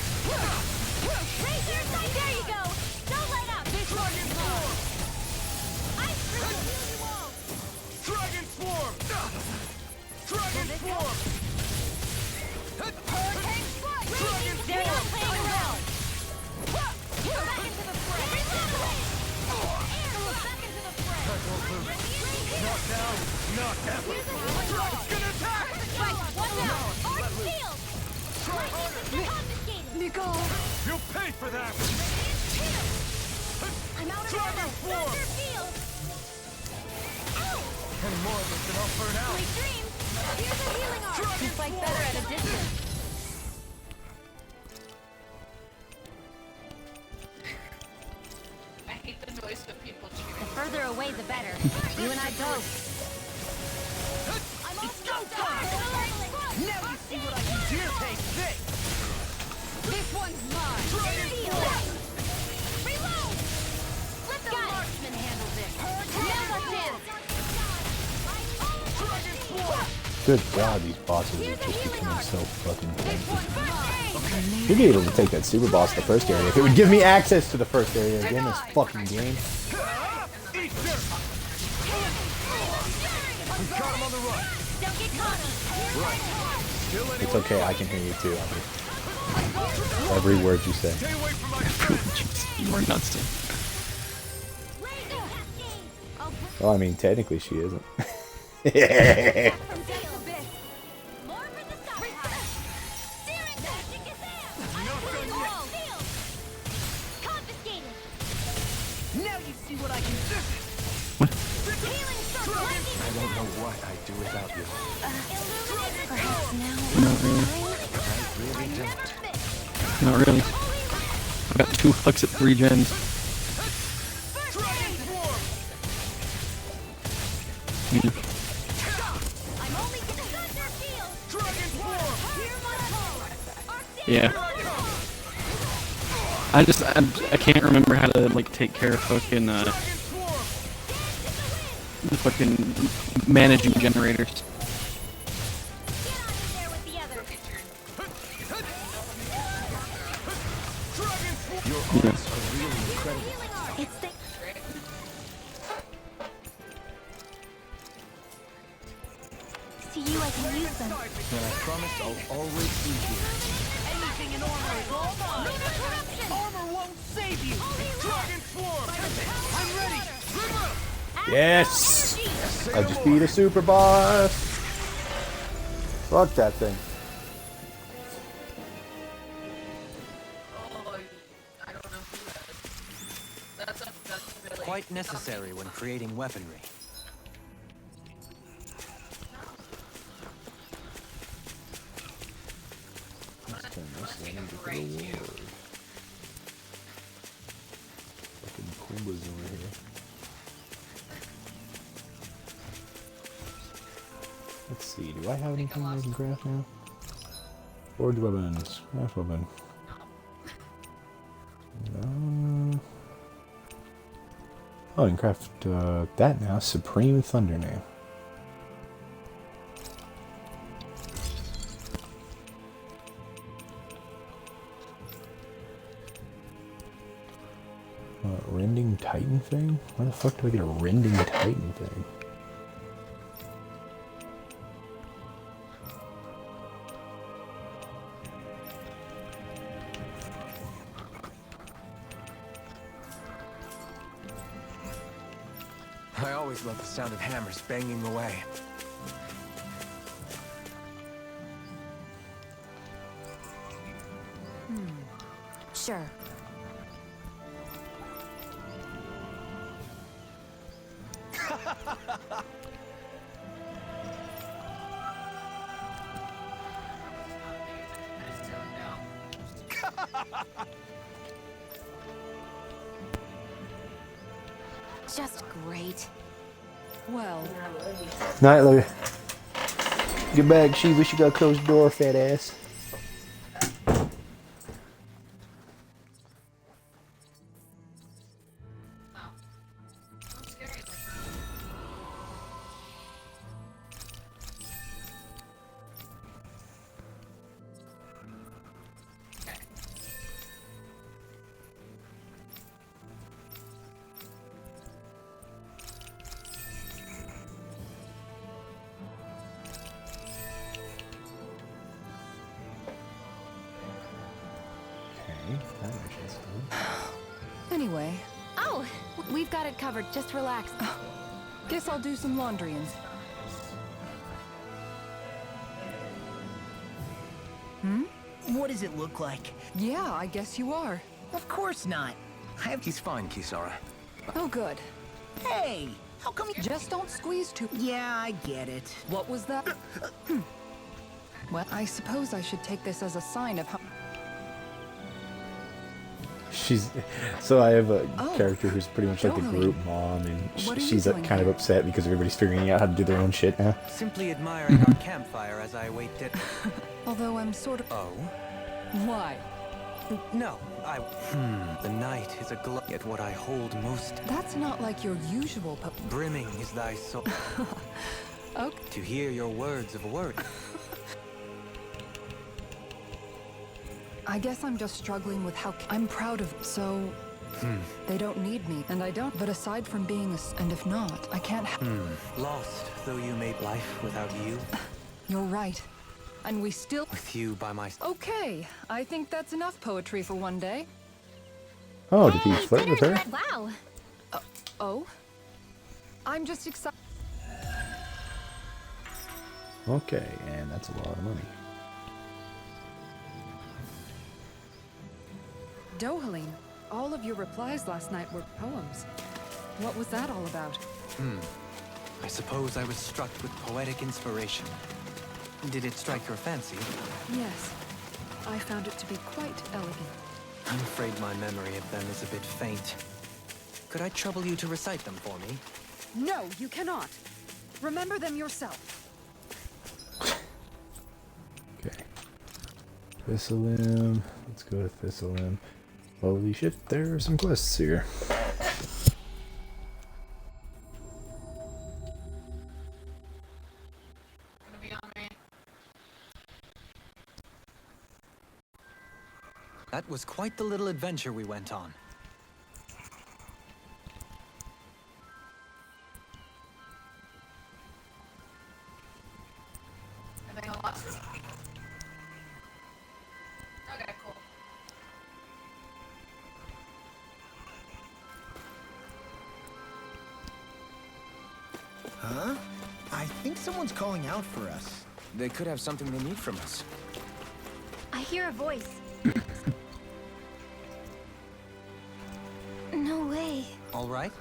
There you go! Don't let up! This one is Dragon form! Hurricane strike! Dragon They're not form! playing around! Back into the fray! Back into the fray! Not now, not ever! It's gonna attack! Right, watch out! Arc shield! Confiscated! Nico! You'll pay for that! I'm out of Dragon ammo! form! Thunder field! Ow! Any more of this and I'll burn out! Sweet dreams! Here's a healing arc! Dragon You fight form! better at a distance. I hate the noise of people cheering. The further away, the better. You and I both. I'm all go time! Now you see what I can do! Take this! This one's mine! Dragon form! Reload! Let the marksman handle this! Never chance! Dragon form! Good God, these bosses are just becoming so fucking This tanky. one's mine! We'd be able to take that super boss in the first area if it would give me access to the first area again this fucking game. Eat dirt! We got him on the run! Don't get caught! Still It's anyone? okay, I can hear you too. Albert. Every word you say. Stay away from my friends! You are nuts. Well, I mean, technically she isn't. From death's abyss! More for the stockpile! Searing magic is there! Not done yet! Shield! Confiscated! Now you see what I can do! Healing circle! Lightning I don't know what I'd do without you. illuminator! Perhaps now. Not really. I really Never don't. miss! Not really. Holy I've got 2 hooks at 3 gens. Dragon form! I'm only getting thunder field! Dragon form! Hear my call! Arc Yeah. I can't remember how to like take care of fucking Dragon form! the fucking managing generators. Get out of there with the others! Dragon form! Your Yeah. arms are really incredible. Healing arc! It's the... To you, I can use them. And I promise I'll always be here. Anything in armor is all mine! Lunar corruption! Armor won't save you! Dragon form! I'm ready! Trigger! Yes! I just beat a super boss! Fuck that thing. I don't know who that is. That's really Quite necessary when creating weaponry. Let's turn this thing into the war. Fucking Pumbaa's over here. Let's see, do I have anything I can craft now? Forge weapons. Craft weapon. Oh, I can craft that now. Supreme Thunder Name. Rending Titan thing? Where the fuck do I get a Rending Titan thing? I always love the sound of hammers banging away. Sure. Just great. Well, Night, Louie. Get back, Shiva. She gotta close the door, fat ass. that action's done. Anyway, Oh, we've got it covered. Just relax. guess I'll do some laundry and... What does it look like? Yeah, I guess you are. Of course not. He's fine, Kisara. Oh, good. Hey, how come you... Just don't squeeze too... Yeah, I get it. What was that? Well, I suppose I should take this as a sign of how... She's so I have a Oh, character who's pretty much like the Jolie. group mom, and What are you she's doing kind of here? upset because everybody's figuring out how to do their own shit now. Simply admiring our campfire as I await it. Although I'm sort of... Oh? Why? No, The night is aglow at what I hold most. That's not like your usual Brimming is thy soul. Okay. To hear your words of word. I guess I'm just struggling with how... I'm proud of... So... They don't need me, and I don't. But aside from being a... And if not, I can't... Lost, though you made life without you. You're right. And we still... With you by my... Okay, I think that's enough poetry for one day. Oh, did he flirt with her? Wow. Oh? I'm just excited. Okay, and that's a lot of money. Dohaline, all of your replies last night were poems. What was that all about? I suppose I was struck with poetic inspiration. Did it strike your fancy? Yes. I found it to be quite elegant. I'm afraid my memory of them is a bit faint. Could I trouble you to recite them for me? No, you cannot. Remember them yourself. Okay. Thistleim. Let's go to Thistleim. Holy shit, there are some quests here. Gonna be on me. That was quite the little adventure we went on. Anything else? Okay, cool. Huh? I think someone's calling out for us. They could have something they need from us. I hear a voice. No way. All right?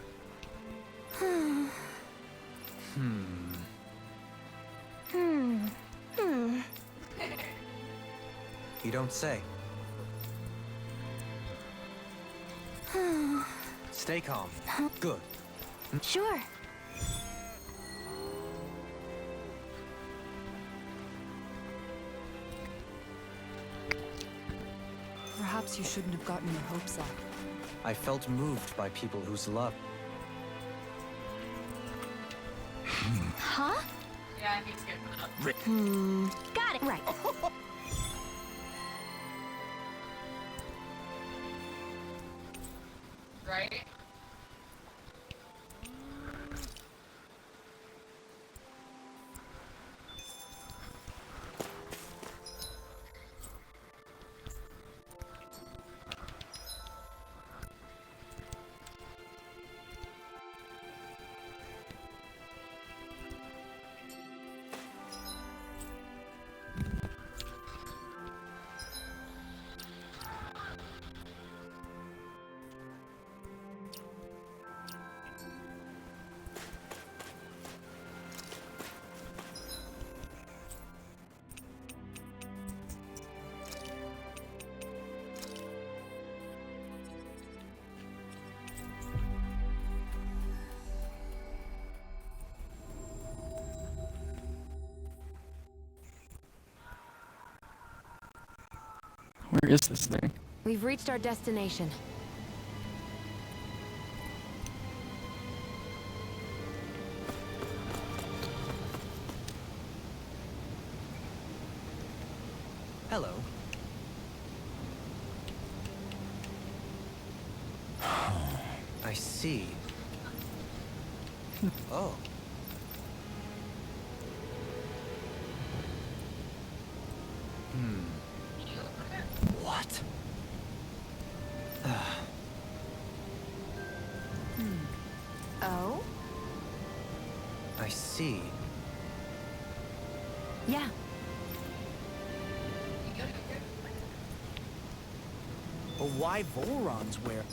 You don't say. Stay calm. Good. Sure. Perhaps you shouldn't have gotten your hopes up. I felt moved by people whose love. Huh? Yeah, he's giving up. Got it. Right. Right? Where is this thing? We've reached our destination. Hello. I see. Oh. What? see. Yeah. But why Volron's where?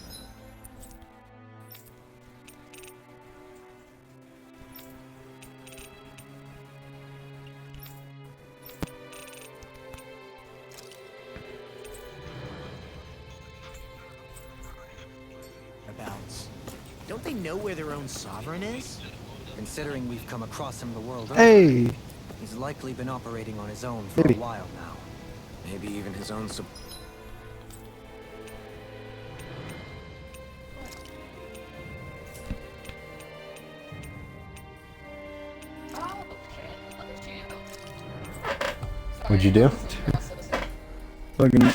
Abouts. Don't they know where their own sovereign is? Considering we've come across him the world over, Hey! he's likely been operating on his own for Maybe. a while now. Maybe even his own Oh, okay. Look at you. What'd you do? Fucking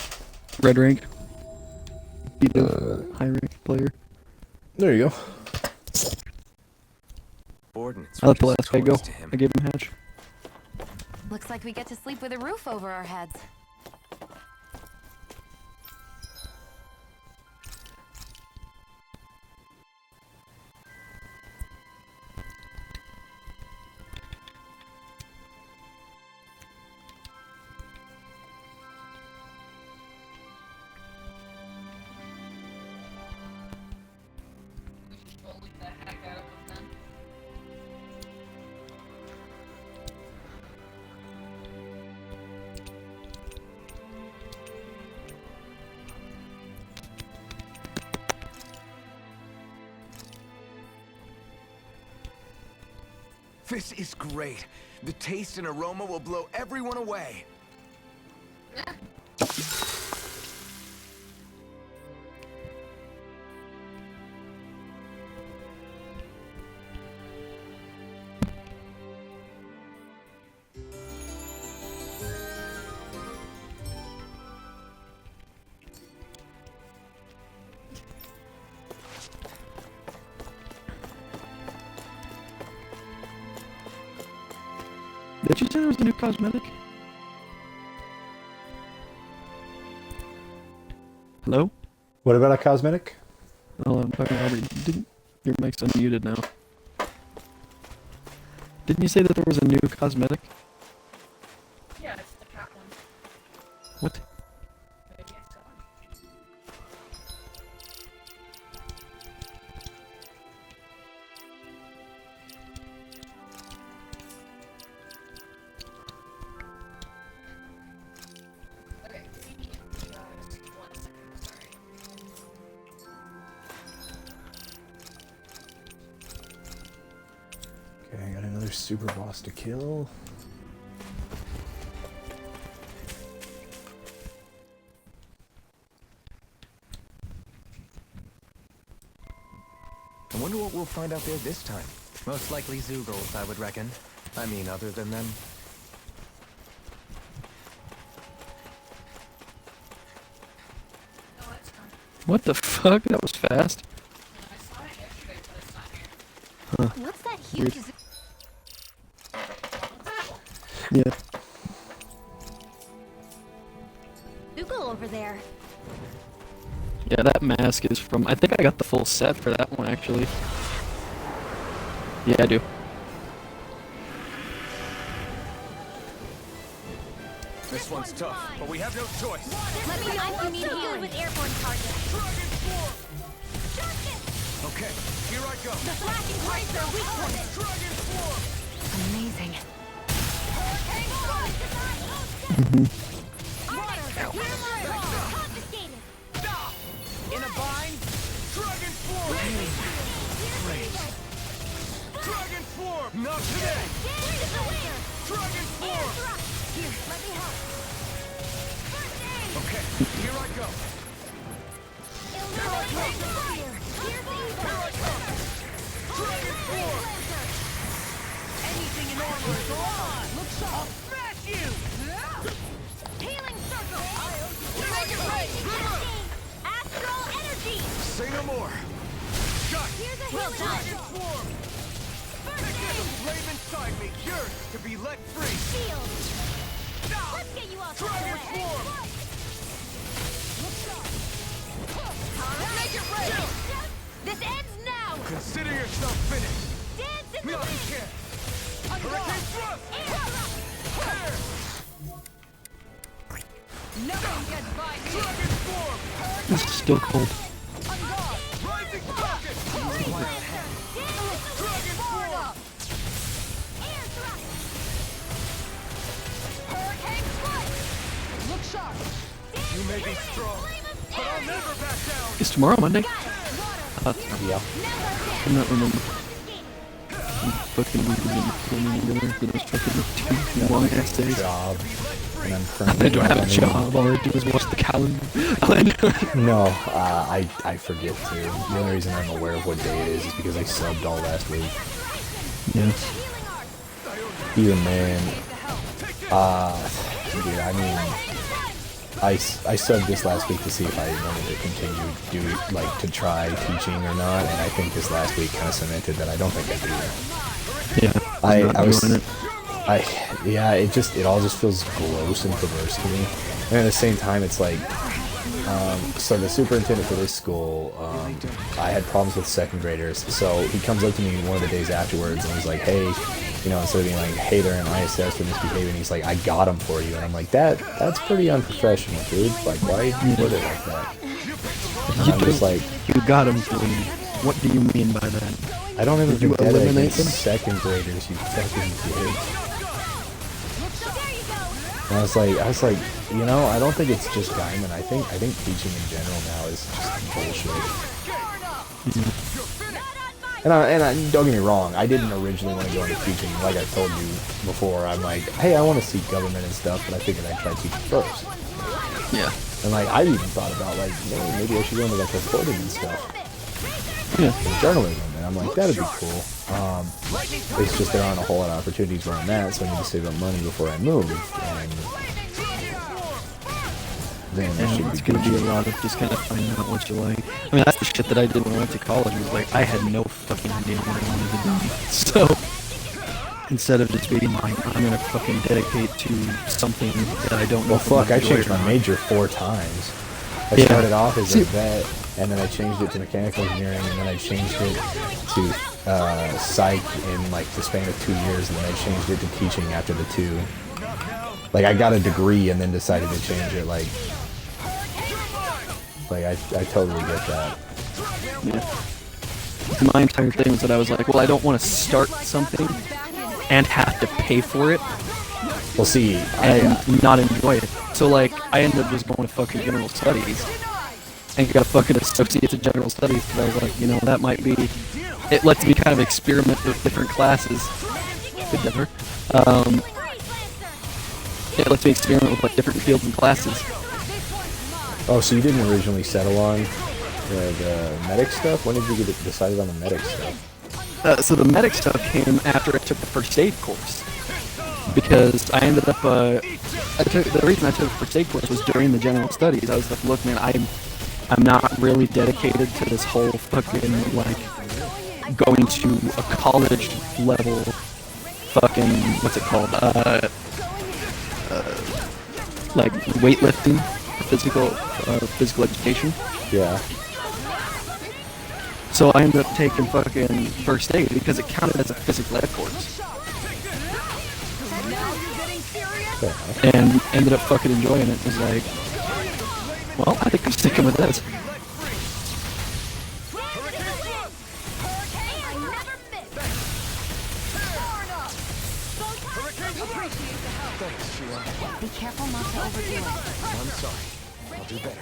red rank. Beat the high rank player. There you go. ordnance. I let the were last guy just go. toys to him. I gave him hatch. Looks like we get to sleep with a roof over our heads. Bully the heck out of him then. This is great. The taste and aroma will blow everyone away. Did you say there was a new cosmetic? Hello? What about a cosmetic? Oh, I'm talking to Aubrey. Didn't your mic's unmuted now? Didn't you say that there was a new cosmetic? Yeah, it's the cat one. What? Maybe it's gone. Okay, give me guys 1 second, sorry. Okay, I got another super boss to kill. I wonder what we'll find out there this time. Most likely Zoogles, I would reckon. I mean, other than them. No, it's gone. What the fuck? That was fast. I saw it yesterday, but it's not here. What's that huge? Yeah. Google over there. Yeah, that mask is from... I think I got the full set for that one, actually. Yeah, I do. This one's tough, but we have no choice. Let me know if you need healing. With airborne targets. Dragon Swarm! Okay, here I go. The flashing lights are weak points. Dragon Swarm! Amazing. In a bind? Dragon Swarm! Great. Dragon Swarm! Not today! Dragon Swarm! Here, let me help. Okay, here I go. Dragon Swarm! Anything in armor is on. Look sharp. I'll smash you. Healing circle. Make it right. Astral energy. Say no more. Got it. Here's a Dragon healing Swarm! Flame inside me, yours to be let free. shield. Now! Let's get you off Dragon Swarm! Make it rain. This ends now. Consider yourself finished. Dance in the Not wind. again. It's still cold. You may be strong, but I'll never back down. Is tomorrow Monday? Yeah. I'm not remember. I'm fucking together for those fucking 2 long ass days. Job. And I'm I currently don't have a running- job. All I do is watch the calendar. No, I forget to. The only reason I'm aware of what day it is because I subbed all last week. Yeah. Even then, dude, I mean, I subbed this last week to see if I wanted to continue to try teaching or not, and I think this last week kind of cemented that I don't think I do. Yeah. I was, doing it. it all just feels gross and perverse to me. And at the same time, it's like, so the superintendent for this school, I had problems with second graders, so he comes up to me one of the days afterwards and he's like, hey, you know, instead of being like, hey, they're in ISS for misbehaving, he's like, I got them for you. And I'm like, that's pretty unprofessional, dude. Like, why you put it like that? And I'm just like, You got him for me. What do you mean by that? I don't ever Did you forget it eliminate against them? second graders, you fucking kids. And I was like, you know, I don't think it's just Gaiman. I think teaching in general now is just bullshit. And I don't get me wrong, I didn't originally want to go into teaching. Like I told you before, I'm like, hey, I want to see government and stuff, but I figured I'd try teaching first. Yeah. And like, I even thought about like, maybe I should go into like reporting and stuff. Yeah. And journalism, and I'm like, that'd be cool. It's just there aren't a whole lot of opportunities where I'm at, so I need to save up money before I move. And then it should And it's be gonna be a good. lot of just kind of finding out what you like. I mean, that's the shit that I did when I went to college. Was like, I had no fucking idea what I wanted to do. So instead of just being like, I'm gonna fucking dedicate to something that I don't know. Well, if I'm fuck, I gonna enjoy changed or my not. major 4 times. I Yeah. started off as See- a vet, and then I changed it to mechanical engineering, and then I changed it to psych in like the span of 2 years, and then I changed it to teaching after the 2. Like, I got a degree and then decided to change it, like I totally get that. Yeah. My entire thing was that I was like, well, I don't want to start something and have to pay for it Well, see, and not enjoy it. So like, I ended up just going to fucking general studies and got a fucking associates in general studies because I was like, you know, that might be. It lets me kind of experiment with different classes. Good Denver. It lets me experiment with like different fields and classes. oh, so you didn't originally settle on the medic stuff? When did you get decided on the medic stuff? So the medic stuff came after I took the first aid course. Because I ended up, the reason I took the first aid course was during the general studies. I was like, look, man, I'm not really dedicated to this whole fucking, like, going to a college level fucking, what's it called, like, weightlifting, physical education. Yeah. So I ended up taking fucking first aid because it counted as a physical ed course. Fair enough. And ended up fucking enjoying it. It was like, well, I think I'm sticking with this. Be careful not to overdo it. I'm sorry. I'll do better.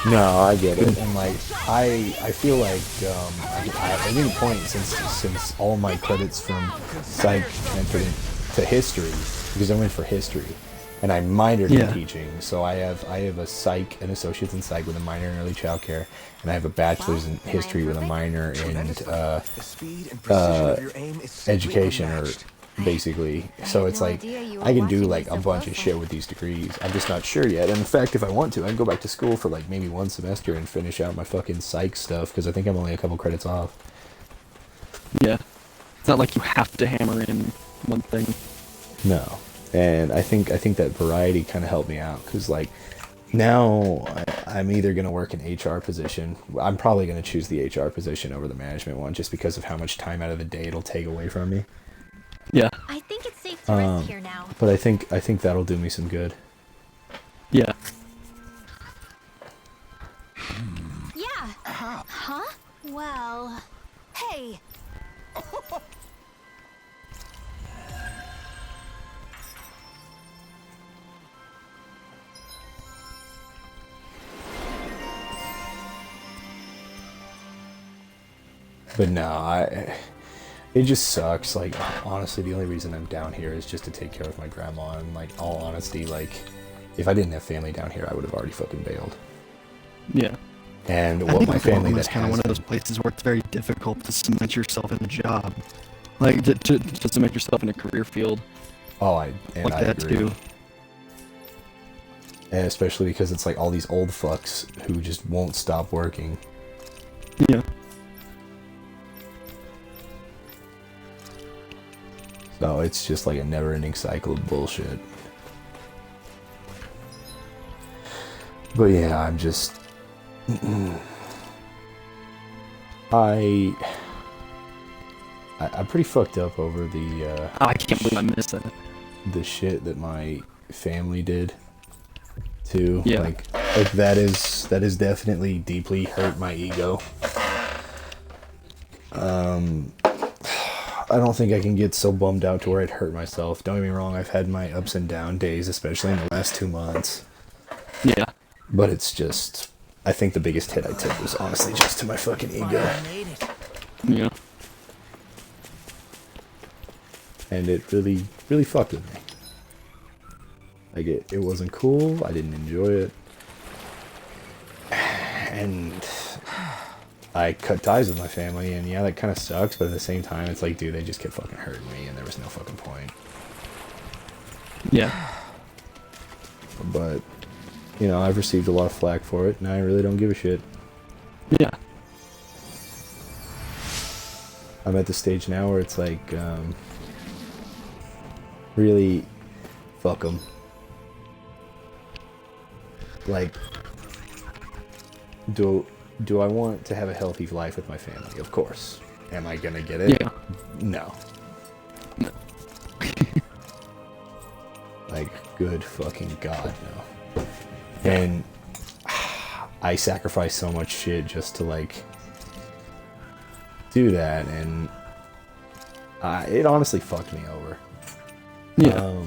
No, I get it, and like I feel like at any point since all my credits from psych entered into history, because I went for history, and I minored in Yeah. teaching, so I have a psych, an associate's in psych with a minor in early childcare, and I have a bachelor's in history with a minor in The speed and precision of your aim is simply education, or unmatched. basically. So it's like I can do like a bunch of shit with these degrees. I'm just not sure yet. And in fact, if I want to, I can go back to school for like maybe 1 semester and finish out my fucking psych stuff, because I think I'm only a couple credits off. Yeah. It's not like you have to hammer in one thing. No. And I think that variety kind of helped me out, because like Now I'm either going to work an HR position. I'm probably going to choose the HR position over the management one just because of how much time out of the day it'll take away from me. Yeah. I think it's safe to rest here now. But I think that'll do me some good. Yeah. Yeah. Huh? Well... Hey! But no, it just sucks. Like, honestly, the only reason I'm down here is just to take care of my grandma. And, like, all honesty, like, if I didn't have family down here, I would have already fucking bailed. Yeah. And I what think my family is that kind of one of those places where it's very difficult to cement yourself in a job, like to cement yourself in a career field. Oh, I that agree. too. And especially because it's like all these old fucks who just won't stop working. Yeah. So it's just like a never-ending cycle of bullshit. But yeah, I'm just... I'm pretty fucked up over the I can't believe I missed that. the shit that my family did too. Yeah. Like that is definitely deeply hurt my ego. I don't think I can get so bummed out to where I'd hurt myself. Don't get me wrong, I've had my ups and down days, especially in the last 2 months. Yeah. But it's just, I think the biggest hit I took was honestly just to my fucking ego. Yeah. And it really, really fucked with me. Like, it wasn't cool, I didn't enjoy it. And I cut ties with my family, and yeah, that kind of sucks, but at the same time, it's like, dude, they just kept fucking hurting me, and there was no fucking point. Yeah. But, you know, I've received a lot of flack for it, and I really don't give a shit. Yeah. I'm at the stage now where it's like, really, fuck them. Like, do I want to have a healthy life with my family? Of course. Am I gonna get it? Yeah. No. No. Like, good fucking God, no. And I sacrifice so much shit just to, like, do that, and it honestly fucked me over. Yeah.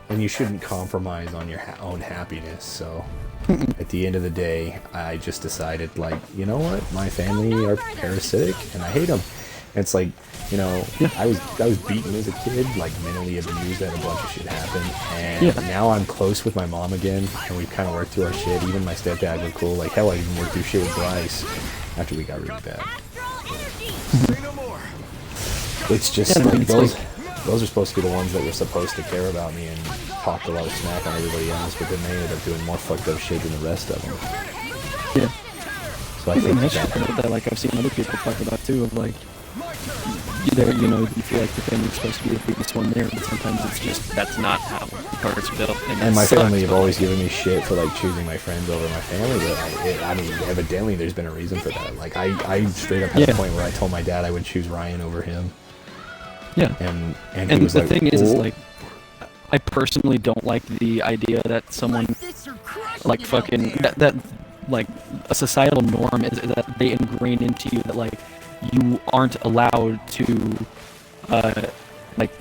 And you shouldn't compromise on your own happiness, so at the end of the day, I just decided, like, you know what? My family are parasitic, and I hate them. And it's like, you know, I was beaten as a kid, like mentally abused, had a bunch of shit happen, and now I'm close with my mom again, and we've kind of worked through our shit. Even my stepdad was cool. Like, hell, I even worked through shit with Bryce after we got really bad. It's just like those are supposed to be the ones that were supposed to care about me and talked a lot of smack on everybody else, but then they ended up doing more fucked up shit than the rest of them. Yeah. So I think that, like, I've seen other people talk about too, of like, either, you know, you feel like the family's supposed to be the biggest one there, but sometimes it's just, that's not how the cards are built. And my family have always given me shit for, like, choosing my friends over my family, but I mean, evidently there's been a reason for that. Like, I straight up had a point where I told my dad I would choose Ryan over him. Yeah. And he was the like, thing is, like, I personally don't like the idea that someone, like, fucking, that like, a societal norm is that they ingrain into you that, like, you aren't allowed to, like,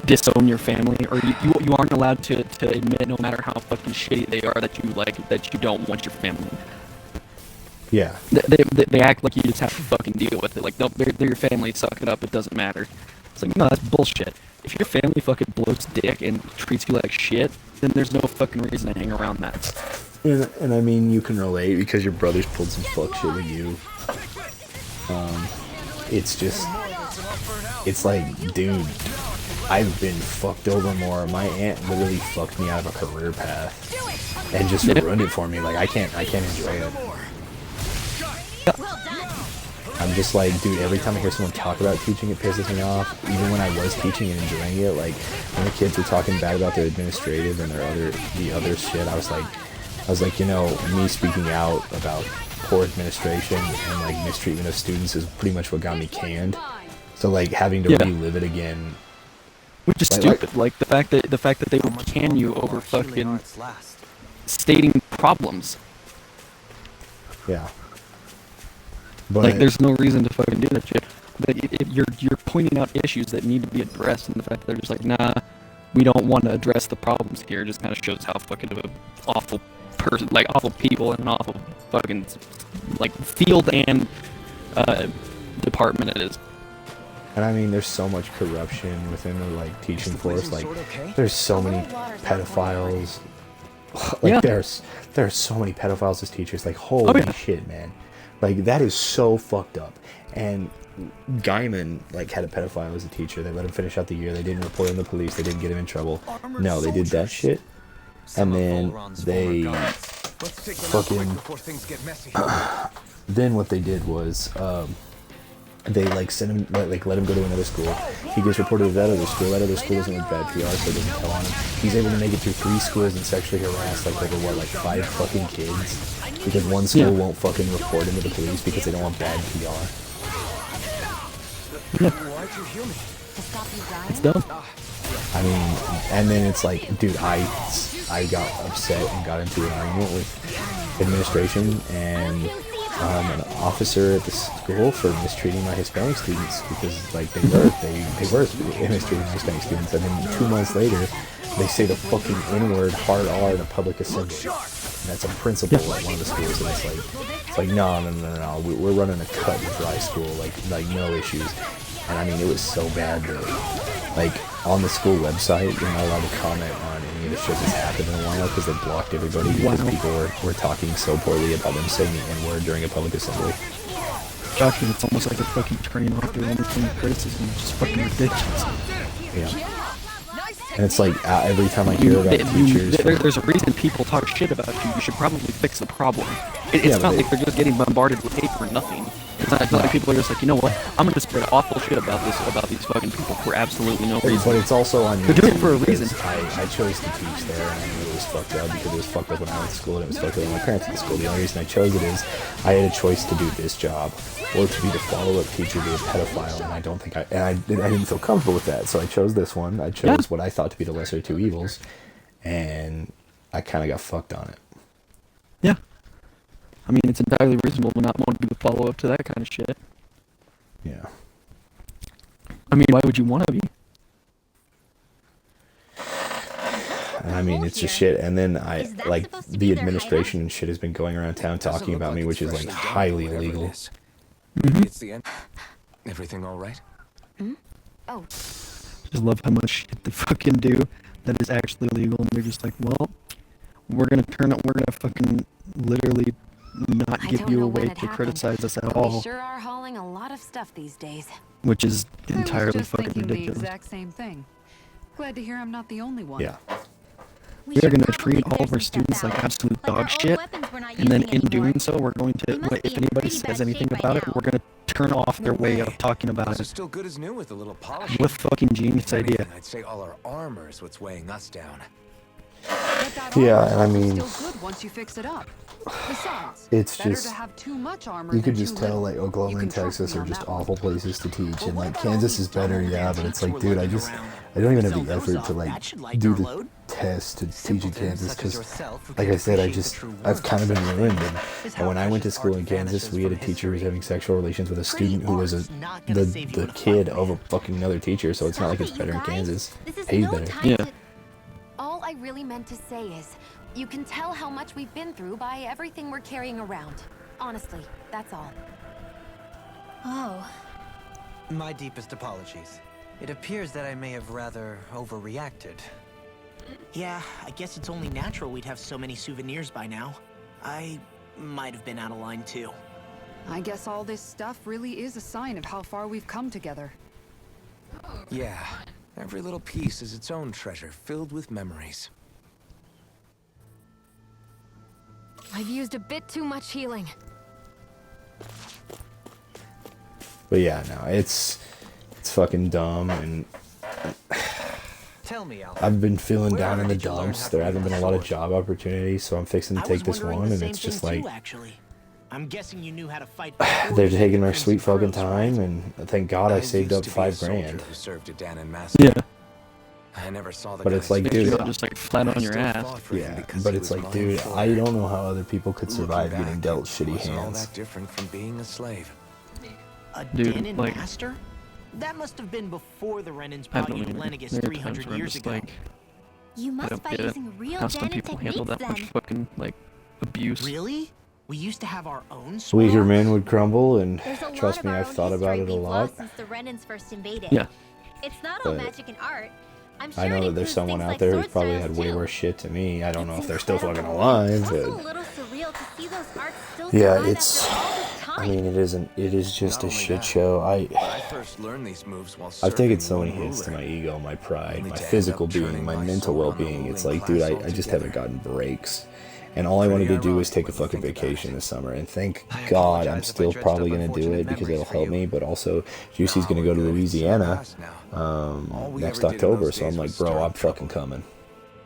disown your family, or you aren't allowed to admit, no matter how fucking shitty they are, that you, like, that you don't want your family. Yeah. They act like you just have to fucking deal with it. Like, no, they're your family, suck it up, it doesn't matter. It's like, no, that's bullshit. If your family fucking blows dick and treats you like shit, then there's no fucking reason to hang around that. And I mean, you can relate because your brother's pulled some fuck shit with you. It's just, it's like, dude, I've been fucked over more. My aunt literally fucked me out of a career path and just ruined it for me. Like, I can't enjoy it. I I'm just like, dude, every time I hear someone talk about teaching, it pisses me off. Even when I was teaching and enjoying it, like when the kids were talking bad about their administrative and the other shit, I was like, you know, me speaking out about poor administration and like mistreatment of students is pretty much what got me canned. So like having to relive it again, which is stupid. Like the fact that they would can you over fucking stating problems. Yeah. But like, there's no reason to fucking do that shit. But you're pointing out issues that need to be addressed, and the fact that they're just like, nah, we don't want to address the problems here, just kind of shows how fucking of an awful person, like awful people, and an awful fucking like field and department it is. And I mean, there's so much corruption within the like teaching force. Like, there's so many pedophiles. Like, there's so many pedophiles as teachers. Like, holy shit, man. Like, that is so fucked up. And Gaiman, like, had a pedophile as a teacher. They let him finish out the year. They didn't report him to police. They didn't get him in trouble. No, they did that shit. And then they fucking... then what they did was, they, like, sent him, like, let him go to another school. He gets reported to that other school. That other school doesn't have bad PR, so it doesn't tell on him. He's able to make it through 3 schools and sexually harass, like, over, what, like, 5 fucking kids? Because one school won't fucking report him to the police because they don't want bad PR. It's dumb. I mean, and then it's like, dude, I got upset and got into an argument with administration and an officer at the school for mistreating my Hispanic students because, like, they were mistreating my Hispanic students, and then 2 months later, they say the fucking N-word hard R in a public assembly. And that's a principal at one of the schools, and it's like no, we're running a cut and dry school, like no issues. And I mean, it was so bad that, like, on the school website, you're not allowed to comment on any of the shit that's happened in a while because they blocked everybody because people were talking so poorly about them saying the N-word during a public assembly. Shocking, it's almost like a fucking train off their own criticism, which is fucking ridiculous. Yeah. And it's like, every time I hear about teachers... There's a reason people talk shit about you. You should probably fix the problem. It's not like they're just getting bombarded with hate for nothing. It's not like people are just like, you know what, I'm going to spread awful shit about these fucking people for absolutely no reason. But it's also on They're doing it for a reason. I chose to teach there, and I knew it was fucked up because it was fucked up when I went to school, and it was fucked up when my parents went to school. The only reason I chose it is I had a choice to do this job or to be the follow-up teacher to a pedophile, and I don't think I didn't feel comfortable with that, so I chose this one. I chose what I thought to be the lesser of two evils, and I kind of got fucked on it. Yeah. I mean, it's entirely reasonable to not want to be the follow-up to that kind of shit. Yeah. I mean, why would you want to be? I mean, it's just shit. And then the administration and shit has been going around town talking about me, which is, like, highly illegal. It's the end. Everything all right? Oh. Just love how much shit they fucking do that is actually illegal, and they're just like, well, we're gonna fucking literally not give you a way to criticize us at all. We sure are hauling a lot of stuff these days. Which is entirely fucking ridiculous. The exact same thing. Glad to hear I'm not the only one. Yeah. We are going to treat all of our students like absolute dog shit, and then in doing so, we're going to, if anybody says anything about it, we're going to turn off their way of talking about it. Still good as new with a little polish. What a fucking genius idea. I'd say all our armor is what's weighing us down. Yeah, and I mean, still good once you fix it up. Besides, it's better just, to have too much armor you than could just too tell, little. like, Oklahoma and Texas are just awful places to teach, and, like, Kansas is better, yeah, but it's like, dude, I don't even have the effort to, like, do the test to teach in Kansas, because, like I said, I've kind of been ruined, and when I went to school in Kansas, we had a teacher who was having sexual relations with a student who was the kid of a fucking another teacher, so it's not like it's better in Kansas. Pays better. Yeah. All I really meant to say is, you can tell how much we've been through by everything we're carrying around. Honestly, that's all. Oh. My deepest apologies. It appears that I may have rather overreacted. Yeah, I guess it's only natural we'd have so many souvenirs by now. I might have been out of line too. I guess all this stuff really is a sign of how far we've come together. Yeah, every little piece is its own treasure filled with memories. I've used a bit too much healing. But yeah, no, it's fucking dumb, and Tell me, Al. I've been feeling Where down in the did you learn dumps. how to There haven't wield been a a lot of sword? job opportunities, so I'm fixing to I take was this wondering one, the and same it's just thing like too, actually. I'm guessing you knew how to fight. they're before taking you their became sweet fucking pros, right? time, and thank God I saved used up to be a $5 soldier grand. who served at Danon Massacre. Yeah. I never saw the But it's guy's like, face. dude, You're just like flat I on your still ass. fought for him Yeah, because but he it's was like, my dude, employer. I don't know how other people could Looking survive back, getting dealt it shitty wasn't all hands. that different from being a slave. A Dude, Danon like- master? That must have been before the Renans I brought don't you to even. Lenegus There are 300 times where I'm years just ago. like, You I must don't by get it. using real How some Danon people handle techniques that much then. fucking like abuse. Really? We used to have our own sword Weaker arts? men would crumble, and There's a trust lot me, of our I've own thought about history it a we've lot. lost since the Renans first invaded. Yeah. It's not all But magic and art. I'm sure I know it that there's includes someone things out like there who's sword probably styles, had way too. worse shit to me. I don't know It's if they're still fucking incredible. alive, It's also a but little surreal to see those arts still yeah, survive it's. after all this time. I mean, it is just Not a only shit that, show. When I first learned these moves while I've taken serving so many one hits to ruler. my ego, my pride, Only my to end physical up being, turning my my mental sword on the well-being. It's ruling like, dude, class I just haven't altogether. gotten breaks. And all I want to Pretty do is ironic take a when you fucking think about vacation it. this summer, and thank I God I'm apologize if I still dredged probably up going to do unfortunate it because memories it'll for help you. me, but also Juicy's Nah, going to go we're to good. It's in the Louisiana past now. All we next ever did in October, those so I'm days like, was bro, stir I'm up trouble. fucking coming.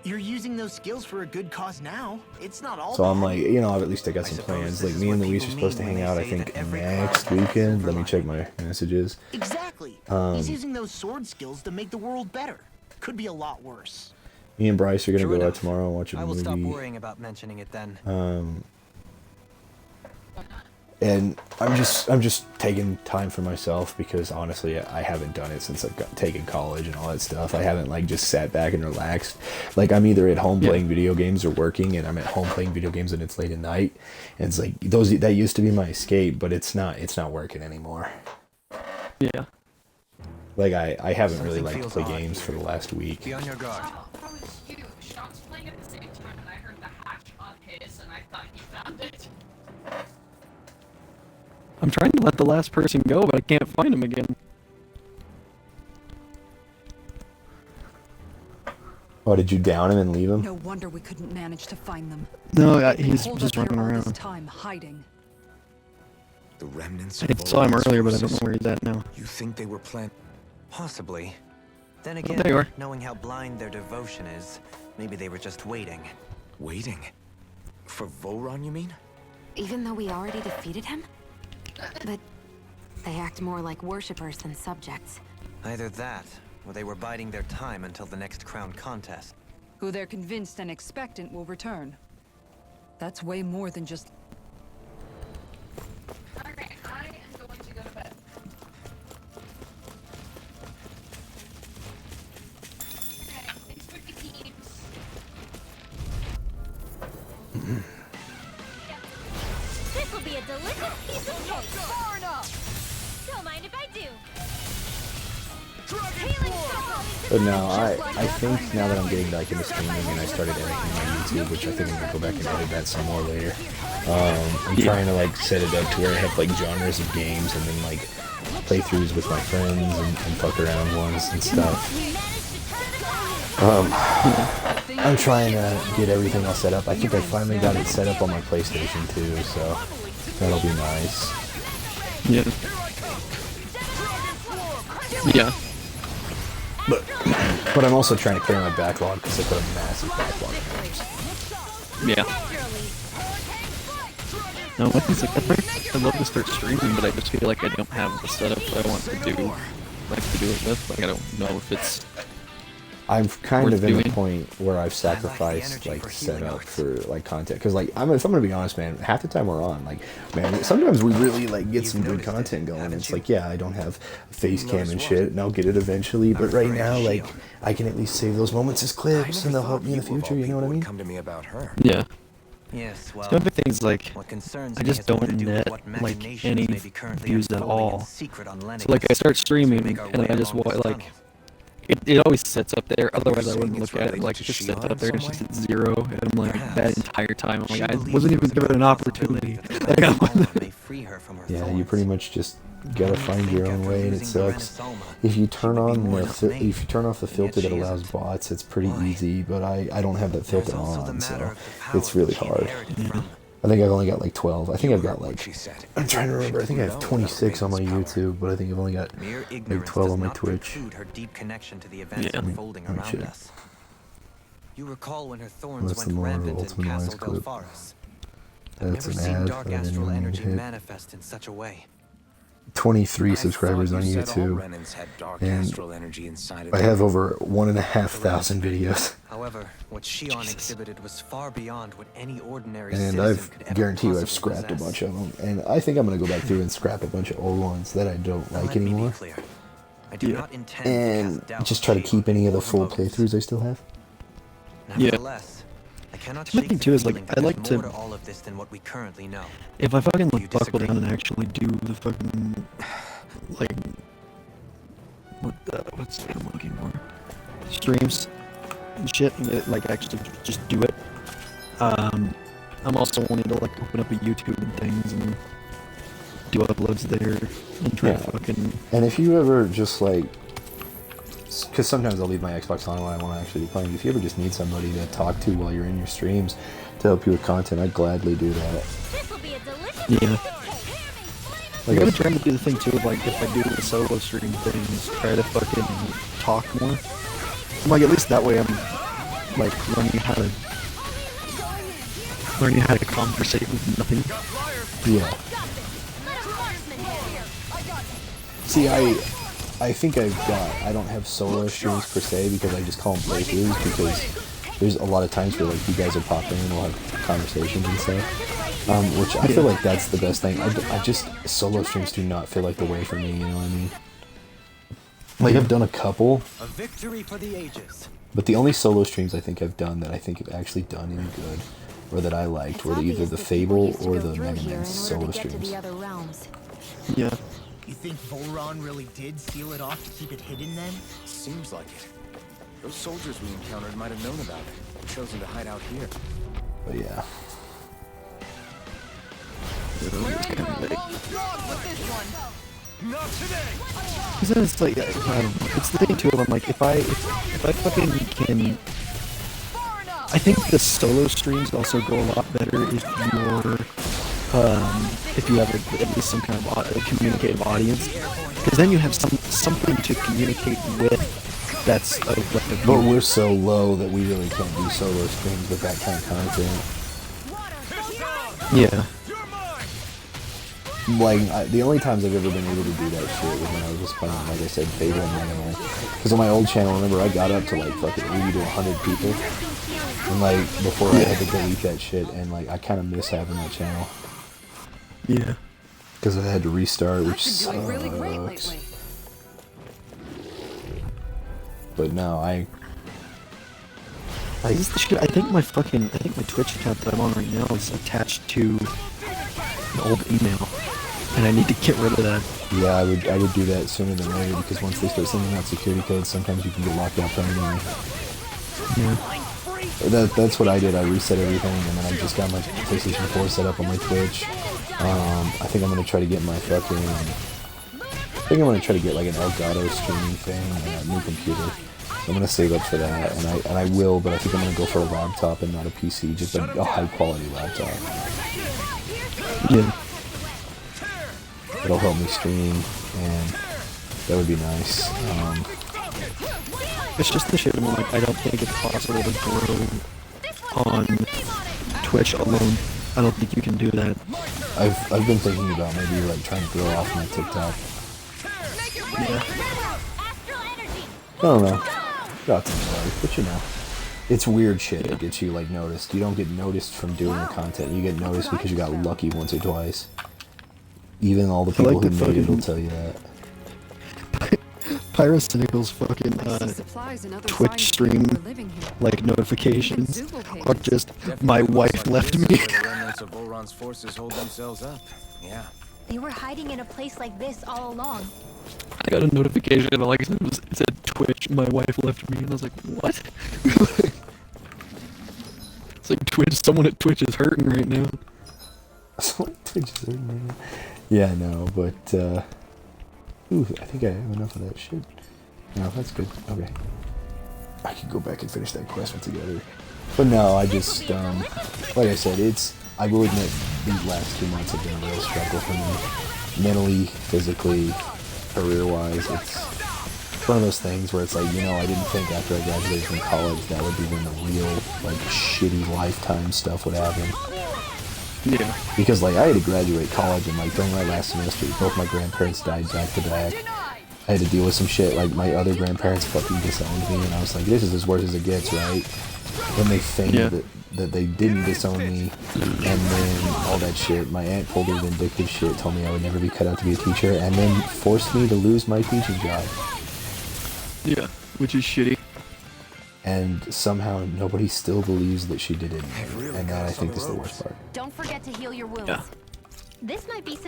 You're using those skills for a good cause now. It's not all So I'm bad. like, you know, at least I got I some suppose plans. this Like, is me and what Luis are people supposed to mean hang when out, they I say think, that every next cloud has a weekend. silver Let me check lining. my messages. Exactly. He's using those sword skills to make the world better. Could be a lot worse. Me and Bryce are going to True go out enough. tomorrow and watch a I will stop movie. worrying about mentioning it then. And I'm just taking time for myself because honestly I haven't done it since I've taken college and all that stuff. I haven't like just sat back and relaxed. Like I'm either at home playing video games or working, and I'm at home playing video games and it's late at night. And it's like that used to be my escape, but it's not working anymore. Yeah. Like I haven't really Something liked to feels play odd games here. for the last week. Be on your guard. Oh, that was you. Sean was playing at the same time, and I heard the hatch on his, and I thought he found it. I'm trying to let the last person go, but I can't find him again. Oh, did you down him and leave him? No wonder we couldn't manage to find them. No, They've been he's holed just up here running all this around. time, hiding. The remnants I of saw him Voron's earlier, but I don't forces? know where he's at now. You think they were planned? Possibly. Then there again, you are. knowing how blind their devotion is, maybe they were just waiting. Waiting? For Voron, you mean? Even though we already defeated him? But they act more like worshippers than subjects. Either that, or they were biding their time until the next crown contest. Who they're convinced and expectant will return. That's way more than just... Okay, I am going to go to bed. Okay, thanks for the games. This will be a delicious piece of cake. Far enough. Don't mind if I do. Healing circle into But the no, I think now that I'm getting back into streaming and I started editing my YouTube, which I think I'm gonna go back and edit that some more later. I'm trying to like set it up to where I have like genres of games and then like playthroughs with my friends and fuck around ones and stuff. I'm trying to get everything all set up. I think I finally got it set up on my PlayStation too, so that'll be nice. Yeah. Yeah. But I'm also trying to clear my backlog because I put a massive backlog. Yeah. No, like it's like I'd love to start streaming, but I just feel like I don't have the setup that I want to do, like to do it with. Like I don't know if it's. I'm kind worth of in a doing. point where I've sacrificed like setup for like content because like if I'm gonna be honest, man, half the time we're on like, man, sometimes we really like get some good content going. It's like, yeah, I don't have a face cam and shit, and I'll get it eventually. But right now, like, I can at least save those moments as clips, and they'll help me in the future. You know what I mean? Come to me about her. Yeah. Yes, well, The other thing is like, what concerns I me just has more don't to do with net what like machinations any may be currently views at unfolding in all. secret on So Lennox like I start as we streaming make our and way I just along this like. tunnel. It always sits up there, otherwise I saying wouldn't it's look at it. related Like to it just Shion sits up in there, it's some just way? at 0, and I'm like that Perhaps. entire time. I'm She like I believes wasn't even there's a given an great possibility opportunity. that Like, I Alma wasn't- may free her from her Yeah, you thorns. pretty much just gotta find your own way, and it Using the sucks. Renis Alma, If you she turn would be on more the enough made, if you turn off the and filter yet that she allows isn't. bots, it's pretty Why? easy. But I don't have that There's filter also the on, matter so of the power it's really she hard. inherited from I think I've only got like 12. I think I've got What like, she said. I'm trying to remember. I think I have 26 on my YouTube, but I think I've only got Mere like ignorance 12 does on my not Twitch. preclude her deep connection to the events Yeah. unfolding Let me around check. us. You recall when her thorns That's went the more rampant in Ultimate Alliance Castle Del clip. Faris. I've That's never an seen ad dark that I didn't astral even energy hit. manifest in such a way. 23 I subscribers thought on you said all YouTube, Renans had dark and astral energy inside of I them. have over 1,500 videos, However, what Shion exhibited was far beyond what any ordinary and citizen I've could ever guarantee you I've possibly scrapped a possess. bunch of them, and I think I'm gonna go back through and scrap a bunch of old ones that I don't Now, like let me be anymore, clear. I do Yeah. not intend to and cast doubt just try to on keep any of the Shion or full her motives. playthroughs I still have. Nevertheless, I cannot My shake thing the too is, like, feeling I that like there's to- more to all of this than what we currently know. If I fucking You like buckle disagree? down and actually do the fucking like what's the I'm looking for? Streams and shit, and like actually just do it. I'm also wanting to like open up a YouTube and things and do uploads there and try to Yeah. fucking And if you ever just like, because sometimes I'll leave my Xbox on when I want to actually be playing. If you ever just need somebody to talk to while you're in your streams to help you with content, I'd gladly do that. This will be a delicious Yeah. meal. I'm Like gonna I, try to do the thing too of like if I do the solo stream things, try to fucking talk more. Like at least that way I'm like learning how to conversate with nothing. yeah. See, I think I don't have solo streams per se because I just call them playthroughs because there's a lot of times where like you guys are popping and we'll have conversations and stuff, which I feel like that's the best thing. I just, solo streams do not feel like the way for me, you know what I mean? Like I've done a couple, A victory for the ages. but the only solo streams I think I've done that I think have actually done any good or that I liked were either the Fable or the Mega Man solo streams. Yeah. You think Volron really did seal it off to keep it hidden then? Seems like it. Those soldiers we encountered might have known about it and chosen to hide out here. But yeah. Cause then it's like, I don't know, it's the thing too of I'm like, if I fucking can, I think the solo streams also go a lot better if you have at least some kind of a communicative audience, because then you have something to communicate with that's like a But we're so low that we really can't do solo streams with that kind of content. yeah. Like, the only times I've ever been able to do that shit was when I was just playing, like I said, Fable and Mega Man. Because on my old channel, remember, I got up to like fucking 80 to 100 people. And like, before I had to delete that shit, and like, I kind of miss having that channel. Yeah. Because I had to restart, which I've been doing really great sucks. lately. But no, Like, this is the shit. I think my Twitch account that I'm on right now is attached to an old email, and I need to get rid of that. yeah, I would do that sooner than later, because once they start sending out security codes, sometimes you can get locked out permanently. Yeah. That's what I did. I reset everything, and then I just got my PlayStation 4 set up on my Twitch. I think I'm gonna try to get my fucking. I think I'm gonna try to get like an Elgato streaming thing and a new computer. So I'm gonna save up for that, and I will, but I think I'm gonna go for a laptop and not a PC, just a high quality laptop. Yeah. It'll help me stream, and that would be nice. It's just the shit. I'm like, I don't think it's possible to grow on Twitch alone. I don't think you can do that. I've been thinking about maybe like trying to grow off my TikTok. I don't know. Got some stuff, but you know, it's weird shit that gets you like noticed. You don't get noticed from doing the content. You get noticed because you got lucky once or twice. Even all the people like who the made it will fucking- tell you that. Pyrocynical's fucking Twitch stream like notifications are just my wife left me. The remnants of Volron's forces hold themselves up. Yeah. They were hiding in a place like this all along. I got a notification and like it said Twitch, my wife left me, and I was like, what? It's like Twitch, someone at Twitch is hurting right now. Yeah, no, but ooh, I think I have enough of that shit. No, that's good. Okay. I could go back and finish that quest together. But no, I just like I said, it's I will admit these last 2 months have been a real struggle for me. Mentally, physically, career-wise. It's one of those things where it's like, you know, I didn't think after I graduated from college that would be when the real, like, shitty lifetime stuff would happen. Yeah. Because, like, I had to graduate college, and, like, during my last semester, both my grandparents died back to back. I had to deal with some shit, like, my other grandparents fucking disowned me, and I was like, this is as worse as it gets, right? Then they feigned that they didn't disown me, and then all that shit. My aunt pulled her vindictive shit, told me I would never be cut out to be a teacher, and then forced me to lose my teaching job. Yeah, which is shitty. And somehow nobody still believes that she did it, and that I think is the worst part. Don't forget to heal your wounds. Yeah. This might be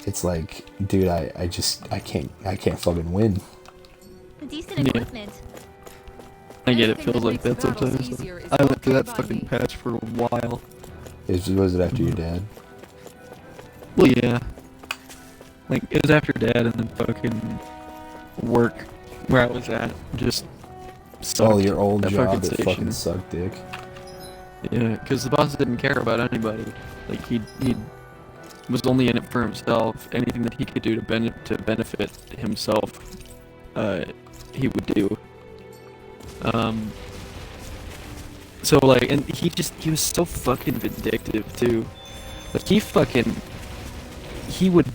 It's like, dude, I can't fucking win. decent Yeah. equipment. I get it feels like that sometimes. I went through that fucking patch for a while. Was it after your dad? Well, yeah. Like, it was after dad and then fucking work where I was at. Just sucked. Oh, your old that job that station. fucking sucked dick. Yeah, because the boss didn't care about anybody. Like, he was only in it for himself. Anything that he could do to benefit himself, he would do. So, like, and he was so fucking vindictive, too. Like, he would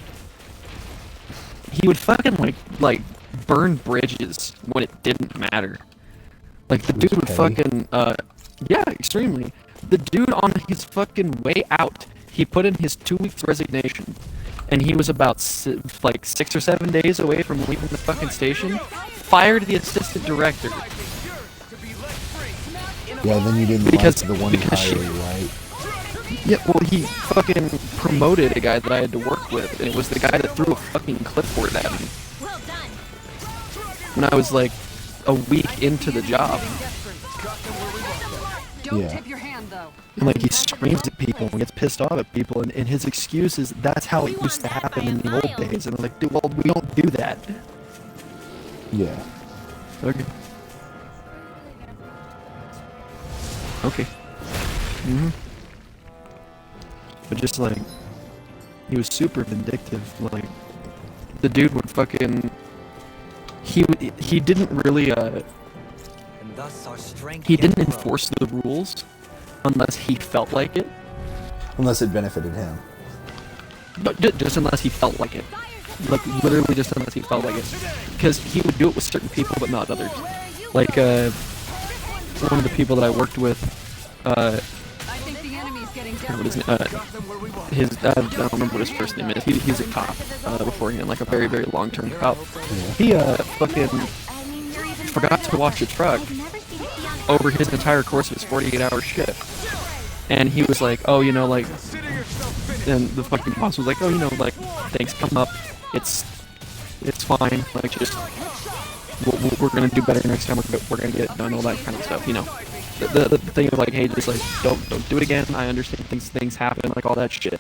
fucking, like, burn bridges when it didn't matter. Like, the dude would fucking, yeah, extremely. The dude on his fucking way out, he put in his 2 weeks resignation, and he was about, like, 6 or 7 days away from leaving the fucking station, fired the assistant director. Yeah, then you didn't like the one who hired you, right? Yeah, well, he fucking promoted a guy that I had to work with, and it was the guy that threw a fucking clipboard at me. When I was, like, a week into the job. Don't tip your hand, though. And, like, he screams at people and gets pissed off at people, and his excuse is that's how it used to happen in the old days. And I'm like, dude, well, we don't do that. Yeah. Okay. Okay. But just, like, he was super vindictive. Like, the dude would fucking... He didn't really, he didn't enforce the rules unless he felt like it. Unless it benefited him. But just unless he felt like it. Like, literally just unless he felt like it. Because he would do it with certain people, but not others. Like, one of the people that I worked with, I don't remember what his first name is. He's a cop beforehand, like a very, very long-term cop. He fucking forgot to wash a truck over his entire course of his 48-hour shift. And he was like, oh, you know, like, and the fucking boss was like, oh, you know, like, things come up, it's fine, like, just, we're gonna do better next time, we're gonna get it done, all that kind of stuff, you know. The thing of, like, hey, just, like, don't do it again, I understand things happen, like, all that shit.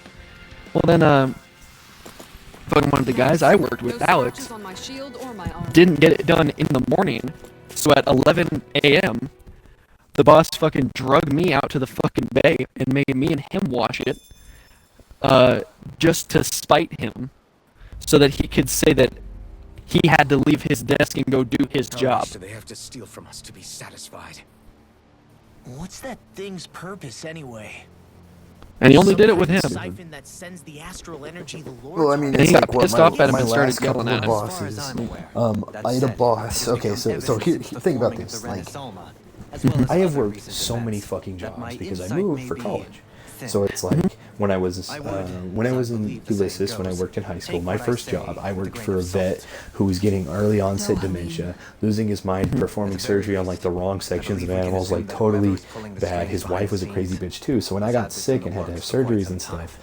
Well, then, fucking one of the guys I worked with, Alex, didn't get it done in the morning, so at 11 a.m., the boss fucking drugged me out to the fucking bay and made me and him wash it, just to spite him, so that he could say that he had to leave his desk and go do his job. How much do they have to steal from us to be satisfied? What's that thing's purpose anyway? And he only did it with him. Siphon that sends the astral energy the Lord. Well, I mean, And it's he like got what pissed off at him my and started last couple yelling of at him. bosses. I had a boss. Okay, so think about this. Like, I have worked so many fucking jobs because I moved for college. So it's like when I was in Ulysses, when I worked in high school, my first job, I worked for a vet who was getting early onset dementia, losing his mind, performing surgery on like the wrong sections of animals, like totally bad. His wife was a crazy bitch too. So when I got sick and had to have surgeries and stuff,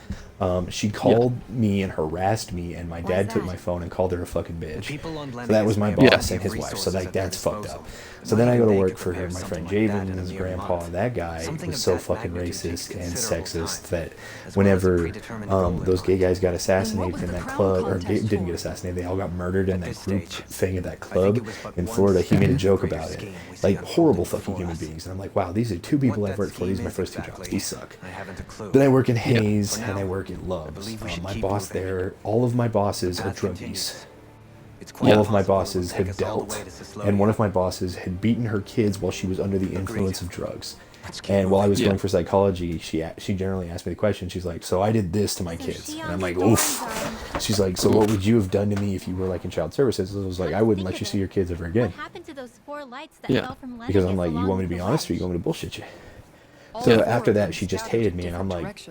she called me and harassed me, and my dad took my phone and called her a fucking bitch. So that was my boss and his wife. So like that's fucked up. So then I go to work for my friend Javen and his grandpa, and that guy was so fucking racist and sexist that whenever those gay guys got assassinated in that club, or didn't get assassinated, they all got murdered in that group thing at that club in Florida. He made a joke about it, like horrible fucking human beings. And I'm like, wow, these are 2 people I've worked for. These are my first 2 jobs. These suck. Then I work in Hayes and I work at Love's. My boss there, all of my bosses are druggies. All of my bosses had dealt, and one of my bosses had beaten her kids while she was under the influence of drugs. And while I was going for psychology, she generally asked me the question. She's like, "So I did this to my kids," and I'm like, "Oof." She's like, "So what would you have done to me if you were like in child services?" I was like, "I wouldn't let you see your kids ever again." Because I'm like, "You want me to be honest, or you want me to bullshit you?" So after that, she just hated me, and I'm like,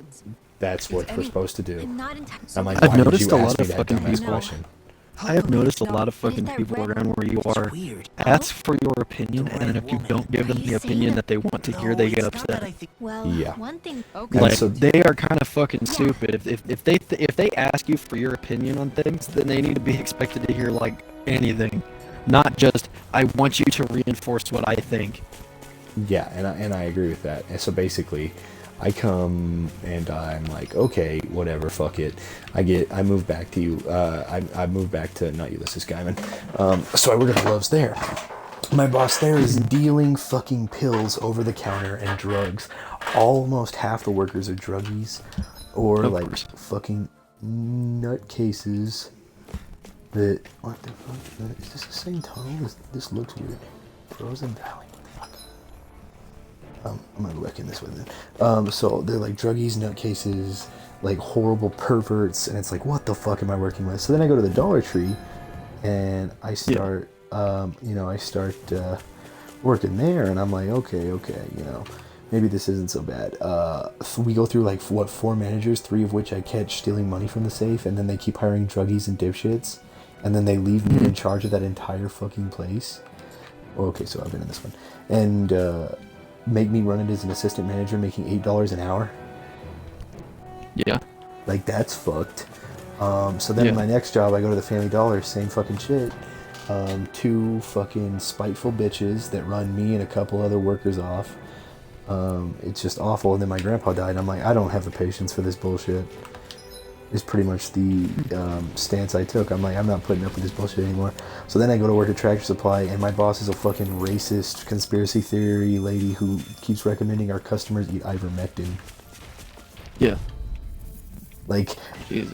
"That's what we're supposed to do." I'm like, "Why did you ask me that dumbass question?" I have noticed a lot of fucking people around where you are ask for your opinion, and then if you don't give them the opinion that they want to hear, they get upset. Yeah. Like, so they are kind of fucking stupid. If they ask you for your opinion on things, then they need to be expected to hear like anything, not just I want you to reinforce what I think. Yeah, and I agree with that. And so basically, I come and I'm like, okay, whatever, fuck it. I move back to you. I moved back to not Ulysses Guyman. So I work at Love's there. My boss there is dealing fucking pills over the counter and drugs. Almost half the workers are druggies or like fucking nutcases. That what the fuck? Is this the same tunnel? This looks weird. Frozen Valley. I'm gonna look in this with it. So they're like druggies, nutcases, like horrible perverts, and it's like, what the fuck am I working with? So then I go to the Dollar Tree, and I start, working there, and I'm like, okay, maybe this isn't so bad. We go through like 4 managers, 3 of which I catch stealing money from the safe, and then they keep hiring druggies and dipshits, and then they leave me in charge of that entire fucking place. Okay, so I've been in this one, and make me run it as an assistant manager making $8 an hour. Yeah. Like, that's fucked. So then in my next job, I go to the Family Dollar, same fucking shit. 2 fucking spiteful bitches that run me and a couple other workers off. It's just awful. And then my grandpa died, and I'm like, I don't have the patience for this bullshit. Is pretty much the stance I took. I'm like, I'm not putting up with this bullshit anymore. So then I go to work at Tractor Supply, and my boss is a fucking racist conspiracy theory lady who keeps recommending our customers eat ivermectin. Yeah. Like,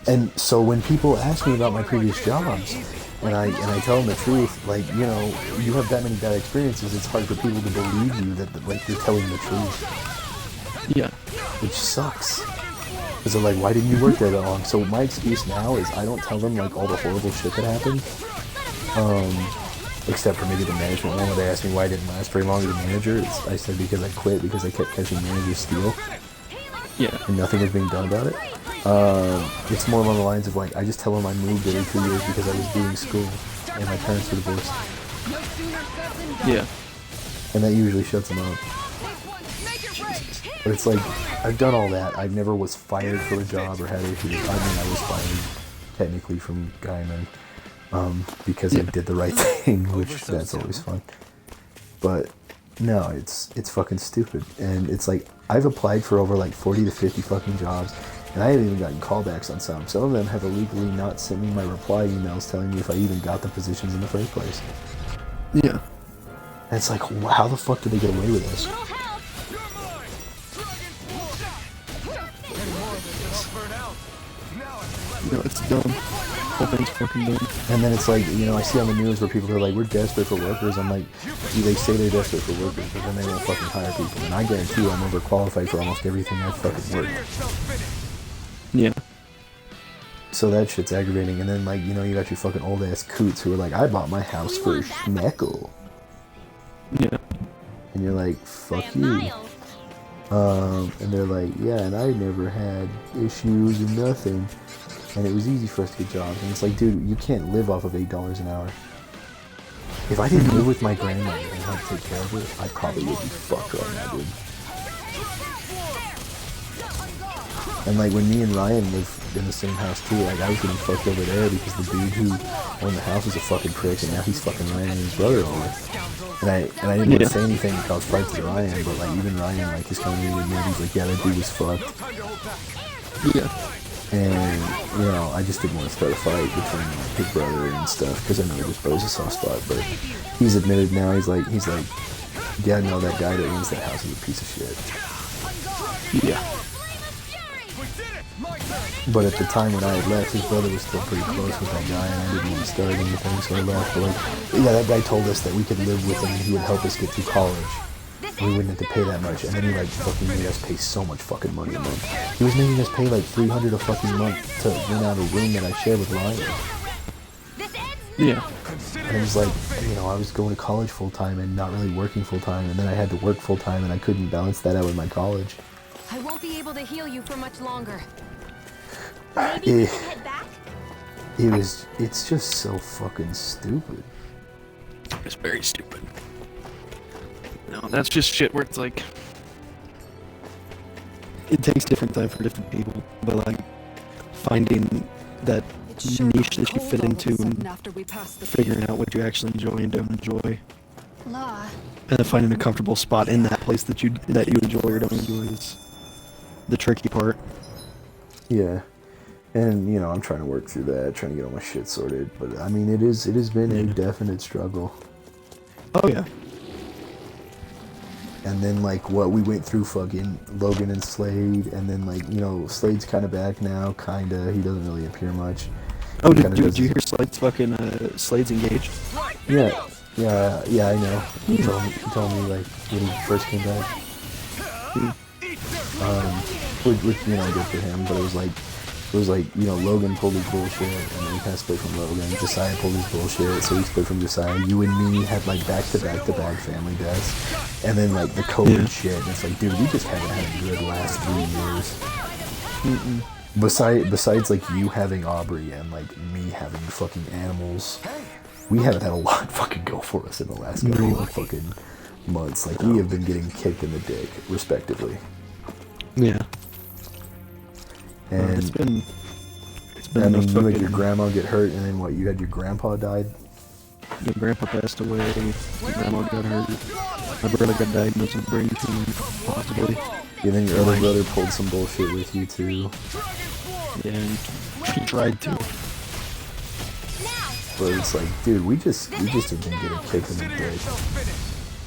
and so when people ask me about my previous jobs, and I tell them the truth, like, you know, you have that many bad experiences, it's hard for people to believe you that like you're telling the truth. Yeah. Which sucks. Because they're like, why didn't you work there that long? So my excuse now is I don't tell them like all the horrible shit that happened. Except for maybe the management one where they asked me why I didn't last very long as a manager. I said because I quit because I kept catching managers steal. Yeah. And nothing was being done about it. It's more along the lines of like, I just tell them I moved every 2 years because I was doing school and my parents were divorced. Yeah. And that usually shuts them up. But it's like, I've done all that. I never was fired for a job or had issues. I mean, I was fired technically from Guyman because I did the right thing, which that's always fun. But no, it's fucking stupid. And it's like, I've applied for over like 40 to 50 fucking jobs, and I haven't even gotten callbacks on some. Some of them have illegally not sent me my reply emails telling me if I even got the positions in the first place. Yeah. And it's like, how the fuck did they get away with this? No, it's dumb. Whole thing's fucking dumb. And then it's like, you know, I see on the news where people are like, we're desperate for workers. I'm like, they say they're desperate for workers, but then they won't fucking hire people. And I guarantee you I'm overqualified for almost everything I fucking work. Yeah. So that shit's aggravating. And then, like, you know, you got your fucking old ass coots who are like, I bought my house for a schmeckle. Yeah. And you're like, fuck you. And they're like, yeah, and I never had issues or nothing. And it was easy for us to get jobs. And it's like, dude, you can't live off of $8 an hour. If I didn't live with my grandmother and had to take care of her, I probably would be fucked right now, dude. And like when me and Ryan lived in the same house too, like I was getting fucked over there because the dude who owned the house was a fucking prick, and now he's fucking Ryan and his brother over. And I didn't want to say anything because fights to Ryan, but like even Ryan, like his community admitted, he's like, yeah, that dude was fucked. Yeah. And, you know, I just didn't want to start a fight between his brother and stuff, because I know his brother's a soft spot, but he's admitted now, he's like, yeah, no, that guy that owns that house is a piece of shit. Yeah. But at the time when I had left, his brother was still pretty close with that guy, and I didn't want to start anything, so I left. But like, yeah, that guy told us that we could live with him and he would help us get through college. We wouldn't have to pay that much, and then he like fucking made us pay so much fucking money a month. He was making us pay like $300 a fucking month to rent out a room that I shared with Ryan. Yeah. And it was like, you know, I was going to college full time and not really working full time, and then I had to work full time, and I couldn't balance that out with my college. I won't be able to heal you for much longer. It's just so fucking stupid. It's very stupid. No, that's just shit where it's like, it takes different time for different people, but like finding that niche that you fit into and figuring out what you actually enjoy and don't enjoy, La. and then finding a comfortable spot in that place that you enjoy or don't enjoy is the tricky part. Yeah. And, you know, I'm trying to work through that, trying to get all my shit sorted. But, I mean, it has been a definite struggle. Oh, yeah. And then, like, what we went through fucking Logan and Slade, and then, like, you know, Slade's kind of back now, kind of. He doesn't really appear much. Oh, did you hear Slade's engaged? Yeah, I know. He told me, like, when he first came back. Which, you know, good for him, but it was like, you know, Logan pulled his bullshit, and then we kind of split from Logan. Josiah pulled his bullshit, so we split from Josiah. You and me had, like, back-to-back family deaths. And then, like, the COVID shit, and it's like, dude, we just haven't had a good last 3 years. Besides, like, you having Aubrey and, like, me having fucking animals, we haven't had a lot fucking go for us in the last couple of fucking months. Like, we have been getting kicked in the dick, respectively. Yeah. And it's been I mean, you had your grandma get hurt, and then what? You had your grandpa died. Your grandpa passed away. Your grandma got hurt. My brother got diagnosed with brain tumor, possibly. Yeah, then your other brother pulled some bullshit with you too. Yeah, and he tried to. But it's like, dude, we just have been getting kicked in the dick.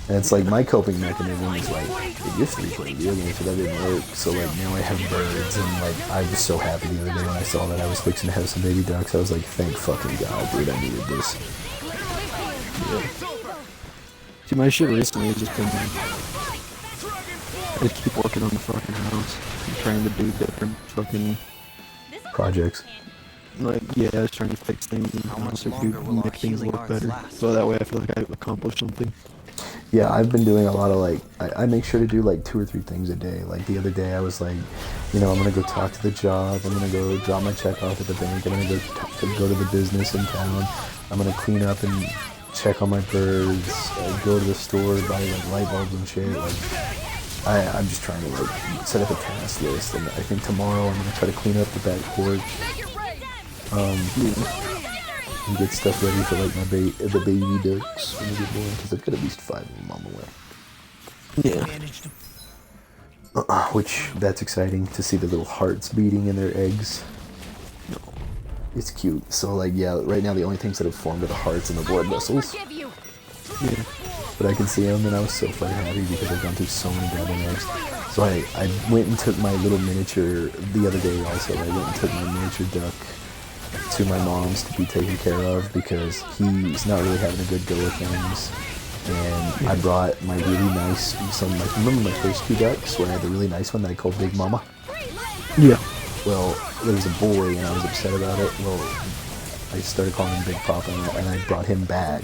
And it's like, my coping mechanism is like, you used to be playing video games, but that didn't work. So like, now I have birds, and like, I was so happy the other day when I saw that I was fixing to have some baby ducks. I was like, thank fucking God, dude, I needed this. Yeah. See, my shit recently has just been like, I just keep working on the fucking house. I'm trying to do different fucking projects. Like, yeah, I was trying to fix things in the house or make things work better. So that way I feel like I've accomplished something. Yeah, I've been doing a lot of like, I make sure to do like 2 or 3 things a day. Like the other day I was like, you know, I'm going to go talk to the job, I'm going to go drop my check off at the bank, I'm going to go to the business in town, I'm going to clean up and check on my birds, go to the store, buy like light bulbs and shit. Like, I'm just trying to like set up a task list, and I think tomorrow I'm going to try to clean up the back porch. And get stuff ready for like the baby ducks when they get born, because I've got at least 5 of them on the way. Yeah. Which, that's exciting to see the little hearts beating in their eggs. It's cute. So like, yeah, right now the only things that have formed are the hearts and the blood vessels. Yeah. But I can see them, and I was so fucking happy because I've gone through so many goddamn eggs. So I went and took my little miniature the other day also. I went and took my miniature duck to my mom's to be taken care of because he's not really having a good go of things. And I brought my really nice, remember my first 2 ducks where I had the really nice one that I called Big Mama? Yeah. Well, it was a boy and I was upset about it. Well, I started calling him Big Papa, and I brought him back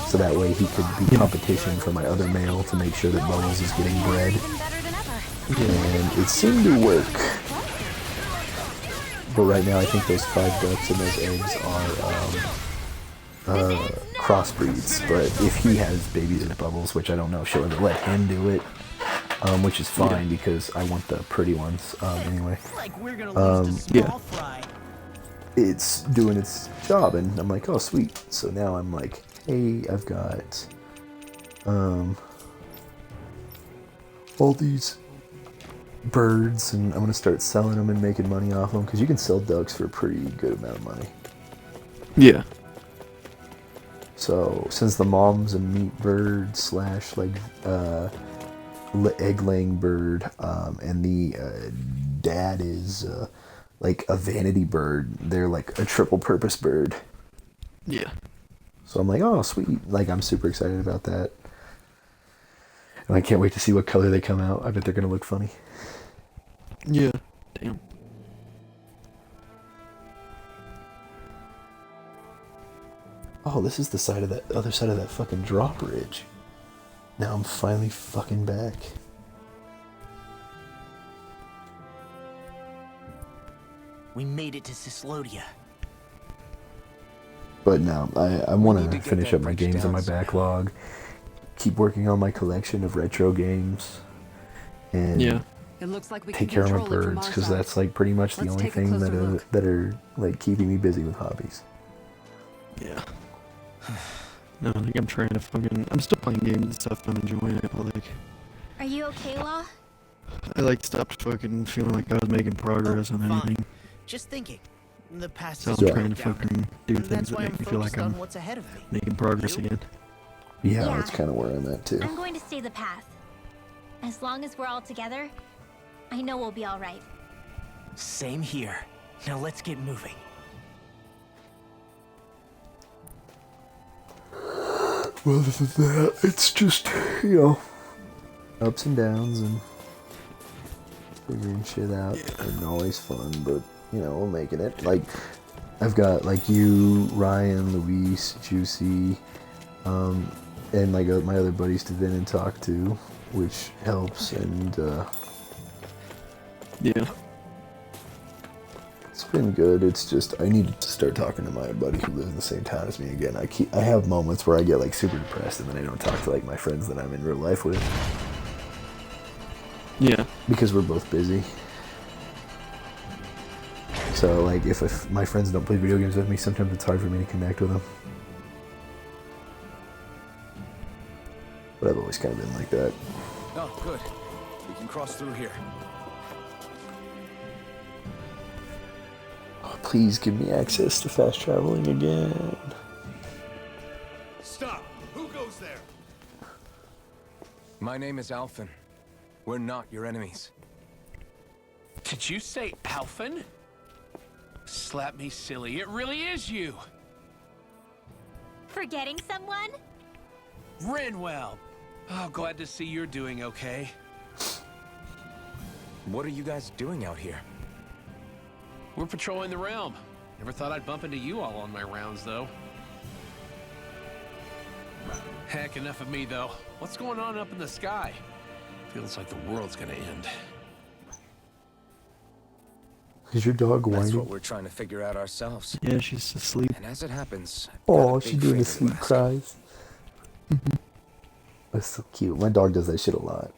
so that way he could be competition for my other male to make sure that Bubbles is getting bred. And it seemed to work. But right now I think those 5 ducks and those eggs are crossbreeds. But if he has babies with Bubbles, which I don't know, she'll ever let him do it. Which is fine because I want the pretty ones anyway. Yeah. It's doing its job, and I'm like, oh sweet. So now I'm like, hey, I've got all these birds, and I'm gonna start selling them and making money off them because you can sell ducks for a pretty good amount of money. Yeah. So since the mom's a meat bird slash like egg laying bird, and the dad is like a vanity bird, they're like a triple purpose bird. Yeah. So I'm like, oh sweet, like I'm super excited about that, and I can't wait to see what color they come out. I bet they're gonna look funny. Yeah. Damn. Oh, this is the side of that other side of that fucking drop ridge. Now I'm finally fucking back. We made it to Cyslodia. But no, I want need to to get finish that up my bridge games on down my somehow. backlog. Keep working on my collection of retro games. And Yeah. It looks like we take can care of my control it from birds our because side. that's like pretty much the Let's only take a thing closer that look. that are like keeping me busy with hobbies. Yeah. No, I think I'm trying to fucking. I'm still playing games and stuff. I'm enjoying it, but like, Are you okay, Law? I like stopped fucking feeling like I was making progress on fine. anything. Just thinking. The past So is I'm a trying to breakdowner, fucking do and things that's that why make I'm me feel like focused on I'm what's ahead of me. making progress You? again. Yeah, Yeah. that's kind of where I'm at too. I'm going to stay the path. As long as we're all together, I know we'll be all right. Same here. Now let's get moving. Well, other than that, it's just, you know, ups and downs and figuring shit out. And always fun, but, you know, we're making it. Like, I've got, like, you, Ryan, Luis, Juicy, and, like, my other buddies to vent and talk to, which helps, and, Yeah. it's been good. It's just I need to start talking to my buddy who lives in the same town as me again. I have moments where I get like super depressed and then I don't talk to like my friends that I'm in real life with Yeah. because we're both busy. So like if my friends don't play video games with me, sometimes it's hard for me to connect with them. But I've always kind of been like that. Oh, good. We can cross through here. Oh, please give me access to fast traveling again. Stop! Who goes there? My name is Alphen. We're not your enemies. Did you say Alphen? Slap me silly, it really is you! Forgetting someone? Rinwell! Oh, glad to see you're doing okay. What are you guys doing out here? We're patrolling the realm. Never thought I'd bump into you all on my rounds, though. Heck, enough of me, though. What's going on up in the sky? Feels like the world's gonna end. Is your dog That's whining? what we're trying to figure out ourselves. Yeah, she's asleep. And as it happens, I've got Oh, a she's big doing the favor to sleep ask. cries. That's so cute. My dog does that shit a lot.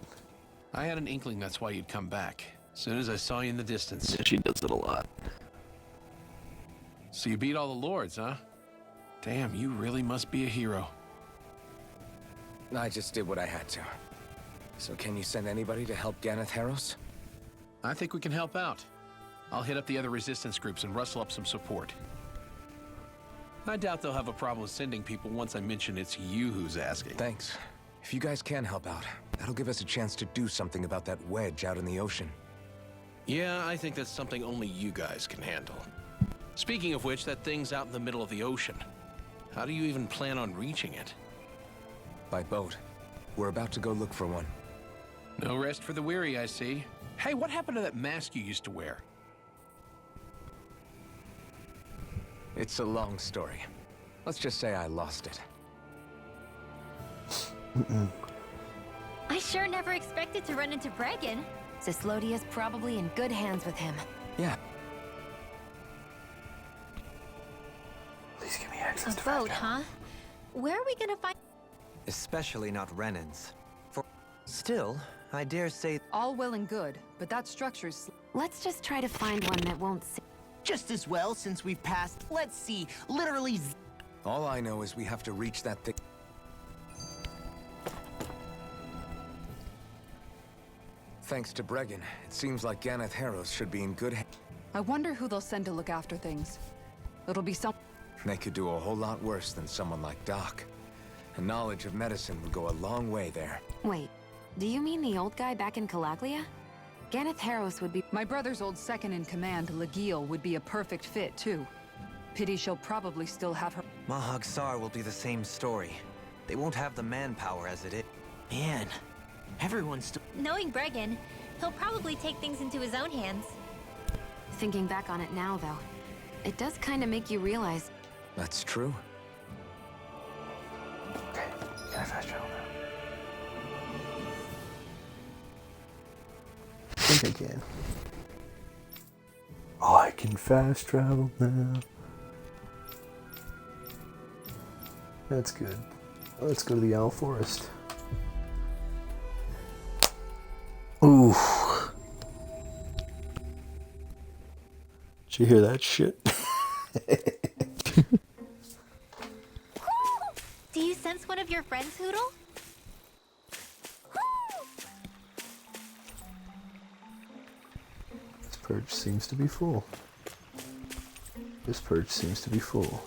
I had an inkling that's why you'd come back. As soon as I saw you in the distance. Yeah, she does it a lot. So you beat all the lords, huh? Damn, you really must be a hero. I just did what I had to. So can you send anybody to help Ganeth Harros? I think we can help out. I'll hit up the other resistance groups and rustle up some support. I doubt they'll have a problem with sending people once I mention it's you who's asking. Thanks. If you guys can help out, that'll give us a chance to do something about that wedge out in the ocean. Yeah, I think that's something only you guys can handle. Speaking of which, that thing's out in the middle of the ocean. How do you even plan on reaching it? By boat. We're about to go look for one. No rest for the weary, I see. Hey, what happened to that mask you used to wear? It's a long story. Let's just say I lost it. I sure never expected to run into Bregan. Cyslodia's probably in good hands with him. Yeah. Please give me A access to boat, huh? Where are we gonna find? Especially not Renan's. For still, I dare say All well and good, but that structure's... Let's just try to find one that won't see. Just as well, since we've passed, let's see, literally All I know is we have to reach that thing. Thanks to Bregan, it seems like Ganeth Harrows should be in good hands. I wonder who they'll send to look after things. It'll be some... They could do a whole lot worse than someone like Doc. A knowledge of medicine would go a long way there. Wait, do you mean the old guy back in Calaglia? Ganeth Harrows would be... My brother's old second-in-command, Legiel, would be a perfect fit, too. Pity she'll probably still have her... Mahag Sar will be the same story. They won't have the manpower as it is. Man, everyone's still... Knowing Bregan, he'll probably take things into his own hands. Thinking back on it now, though, it does kind of make you realize... That's true. Okay, can I fast travel now? I think I can. Oh, I can fast travel now. That's good. Let's go to the Owl Forest. Ooh. Did you hear that shit? Do you sense one of your friends, Hoodle? This perch seems to be full. This perch seems to be full.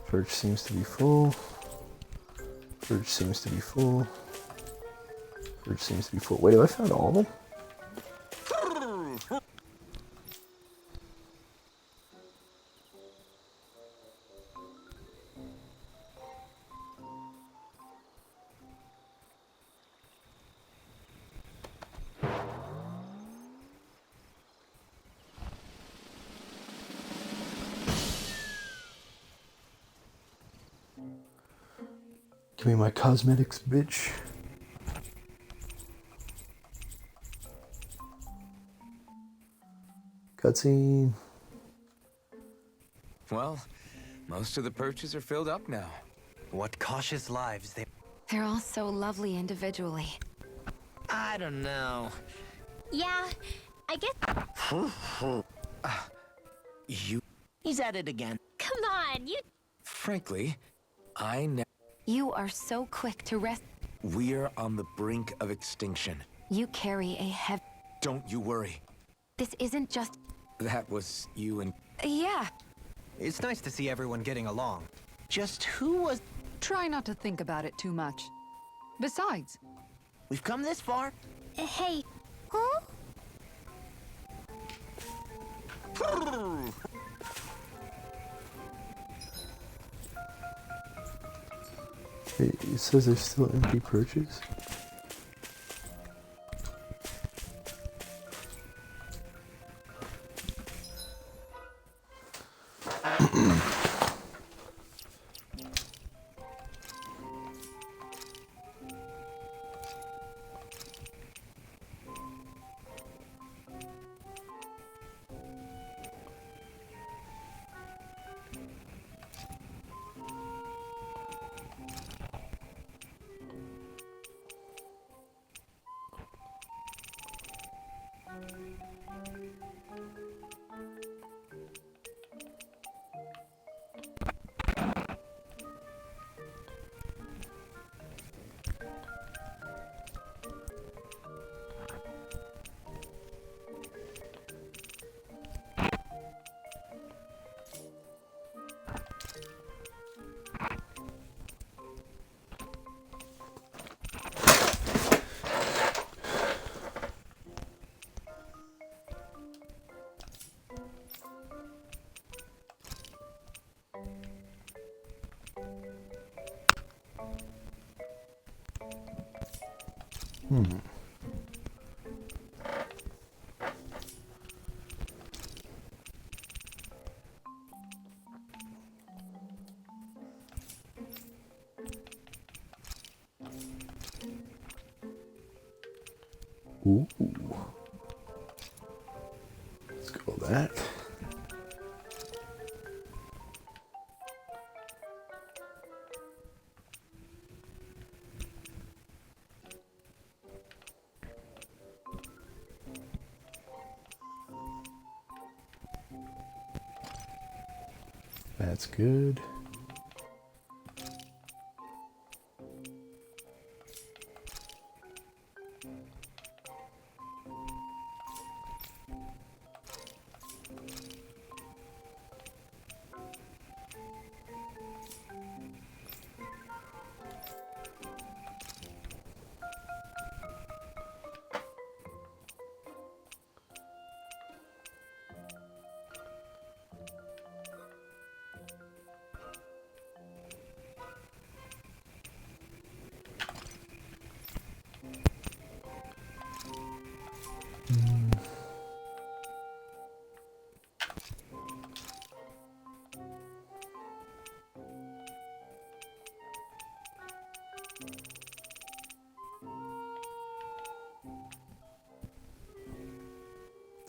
Perch seems to be full. Perch seems to be full. Perch seems to be full. Wait, have I found all of them? Give me my cosmetics, bitch. Cutscene. Well, most of the perches are filled up now. What cautious lives they... They're all so lovely individually. I don't know. Yeah, I guess... You... He's at it again. Come on, you... Frankly, I never... You are so quick to rest. We're on the brink of extinction. You carry a heavy... Don't you worry. This isn't just... That was you and... Yeah. It's nice to see everyone getting along. Just who was... Try not to think about it too much. Besides... We've come this far? Hey. Huh? It says there's still empty perches. Ooh. Let's go with that. That's good.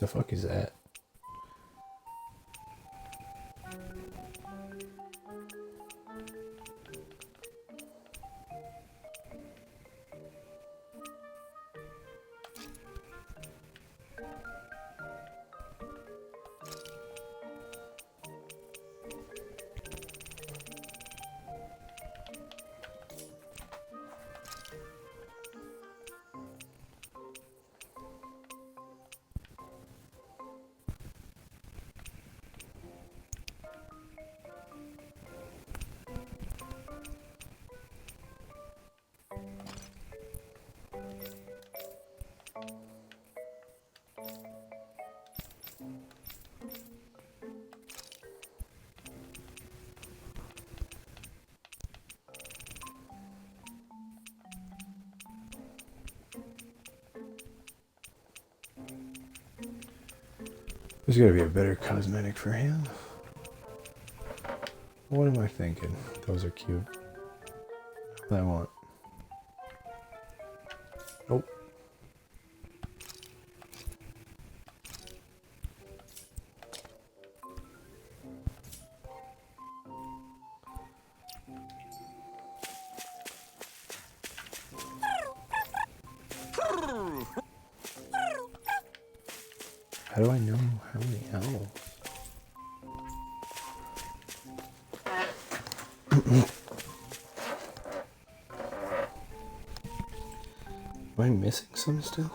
The fuck is that? There's gotta be a better cosmetic for him. What am I thinking? Those are cute. What I want. Nope. How do I know how many owls? Am I missing some still?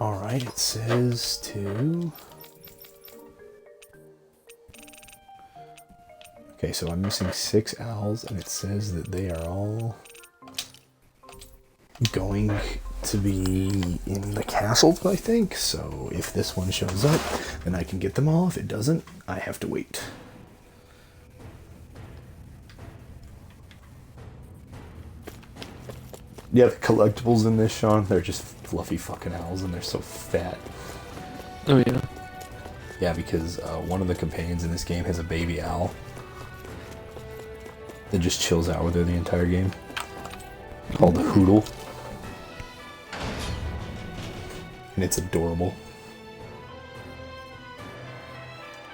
Alright, it says to... Okay, so I'm missing 6 owls, and it says that they are all going to be in the castle, I think. So if this one shows up, then I can get them all. If it doesn't, I have to wait. Yeah, the collectibles in this, Sean, they're just fluffy fucking owls, and they're so fat. Oh, yeah. Yeah, because one of the companions in this game has a baby owl that just chills out with her the entire game, called Hoodle. And it's adorable.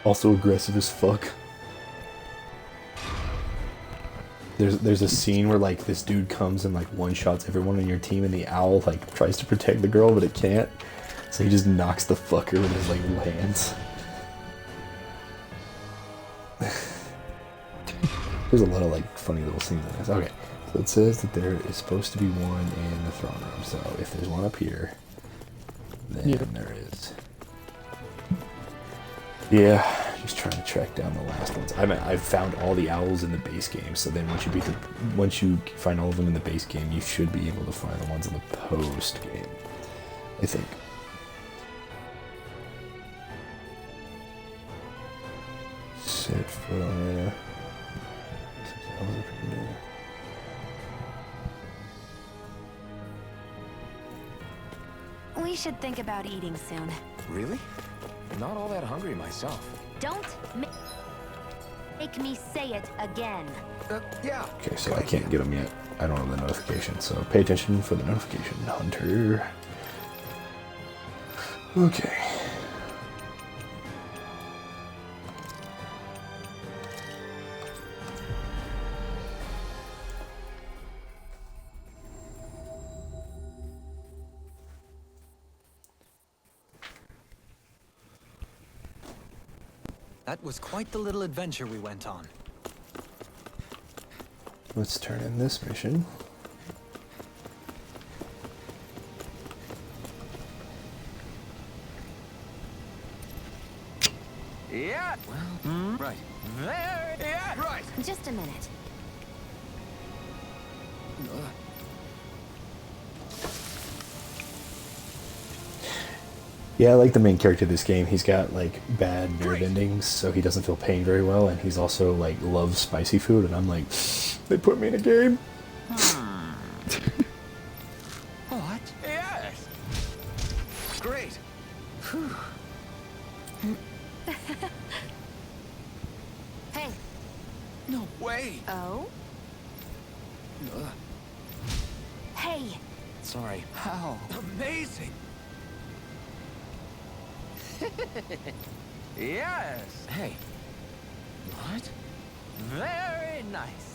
Also aggressive as fuck. There's a scene where like this dude comes and like one-shots everyone on your team, and the owl like tries to protect the girl, but it can't. So he just knocks the fucker with his like hands. There's a lot of like funny little scenes in this. Okay, so it says that there is supposed to be one in the throne room. So if there's one up here, then there is. Yeah. Just trying to track down the last ones. I mean, I've found all the owls in the base game, so then once you find all of them in the base game, you should be able to find the ones in the post game, I think. Set foot on there. 6 owls up in there. We should think about eating soon. Really? Not all that hungry myself. Don't make me say it again. Yeah. Okay, so I can't get them yet. I don't have the notification, so pay attention for the notification, Hunter. Okay. That was quite the little adventure we went on. Let's turn in this mission. Yeah. Well, right. There. Yeah. Right. Just a minute. Yeah, I like the main character of this game. He's got like bad nerve endings, so he doesn't feel pain very well, and he's also like loves spicy food. And I'm like, they put me in a game. What? Yes. Great. Whew. Hey. No way. Oh? Hey. Sorry. How? Amazing. Yes. Hey. What? Very nice.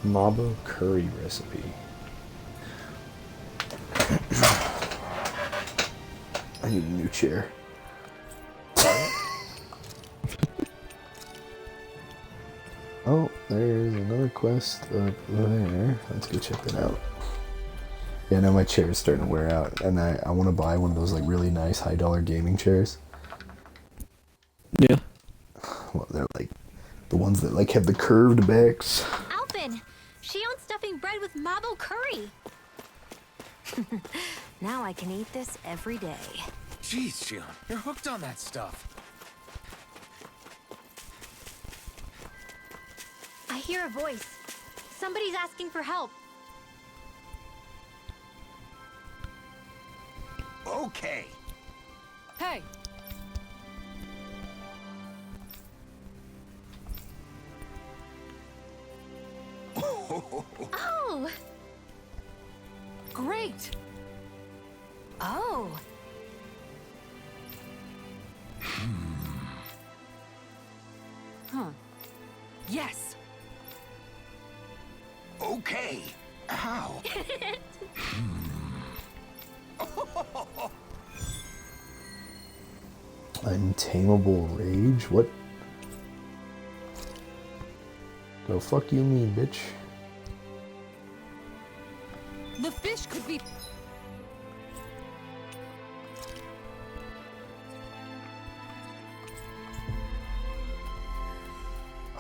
Mabo curry recipe. I need a new chair. Oh, there's another quest up there. Let's go check that out. Yeah, now my chair is starting to wear out, and I want to buy one of those like really nice high-dollar gaming chairs. Yeah. Well, they're like the ones that like have the curved backs. Alvin! She owns stuffing bread with Mabo curry! Now I can eat this every day. Jeez, Xion, you're hooked on that stuff. I hear a voice. Somebody's asking for help. Okay. Hey! Oh! Great! Oh! Huh. Yes! Okay. How? Untamable rage? What? The fuck you mean, bitch? The fish could be...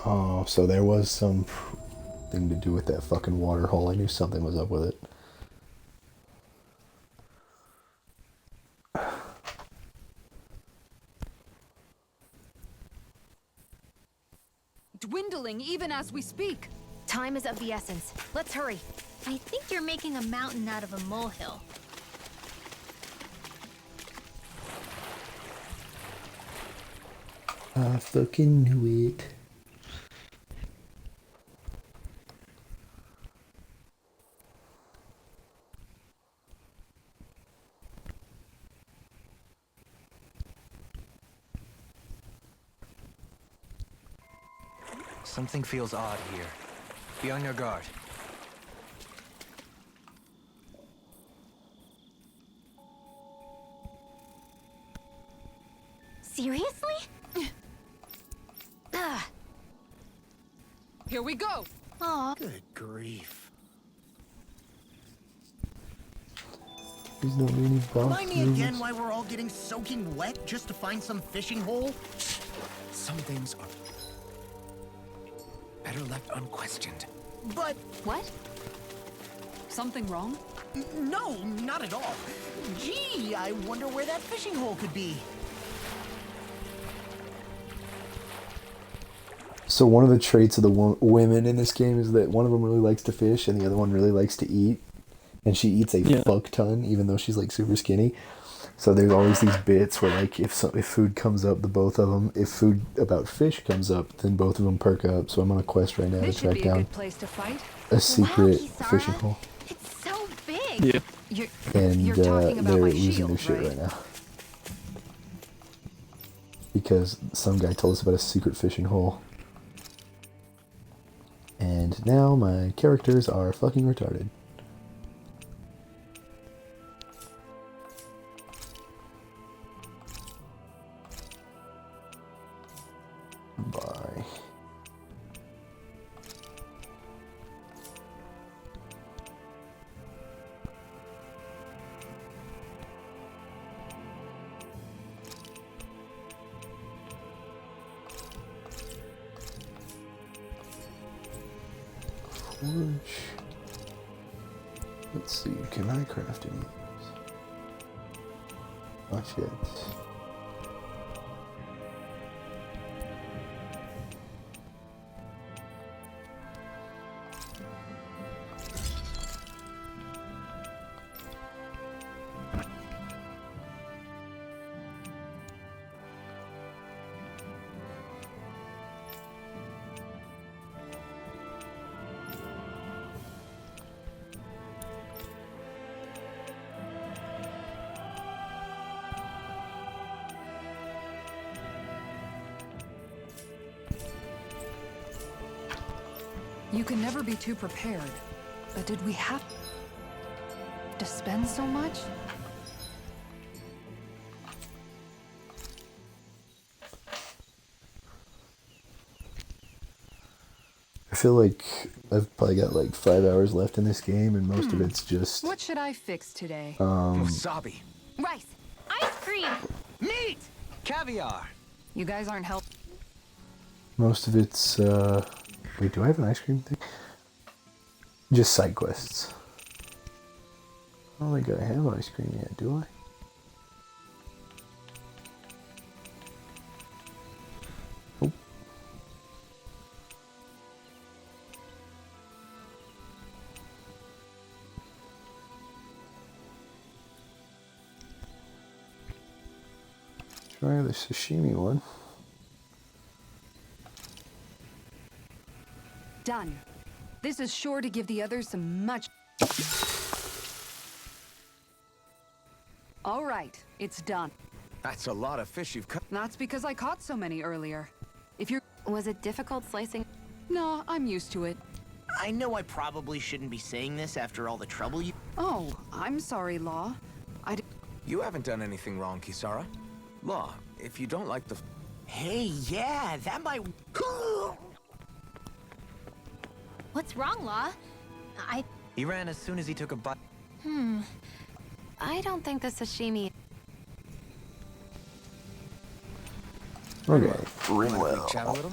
Oh, so there was some thing to do with that fucking water hole. I knew something was up with it. dwindling even as we speak. Time is of the essence. Let's hurry. I think you're making a mountain out of a molehill. I fucking knew it. Something feels odd here. Be on your guard. Seriously? Here we go. Aw. Good grief. There's no mini Remind me again why we're all getting soaking wet just to find some fishing hole? Some things are better left unquestioned. But... What? Something wrong? No, not at all. Gee, I wonder where that fishing hole could be. So one of the traits of the women in this game is that one of them really likes to fish and the other one really likes to eat. And she eats a fuck ton, even though she's like super skinny. So there's always these bits where like if food comes up, the both of them, if food about fish comes up, then both of them perk up. So I'm on a quest right now This to should track be a down good place to fight. a secret Kisara. fishing hole. It's so big. Yeah. And You're talking about they're my losing shield, their shit right? right now. Because some guy told us about a secret fishing hole. And now my characters are fucking retarded. Forge. Let's see, can I craft any of those? Not yet. You can never be too prepared. But did we have to spend so much? I feel like I've probably got like 5 hours left in this game, and most of it's just What should I fix today? Wasabi. Rice. Ice cream. Meat! Caviar! You guys aren't help. most of it's wait, do I have an ice cream thing? Just side quests. I don't think I have ice cream yet, do I? Nope. Try the sashimi one. Done. This is sure to give the others some much... All right, it's done. That's a lot of fish you've cut. That's because I caught so many earlier. If you're... Was it difficult slicing? No, I'm used to it. I know I probably shouldn't be saying this after all the trouble you... Oh, I'm sorry, Law. You haven't done anything wrong, Kisara. Law, if you don't like the... Hey, yeah, that might... What's wrong, Law? He ran as soon as he took a bite. I don't think the sashimi... Okay. Rinwell. Chat a little?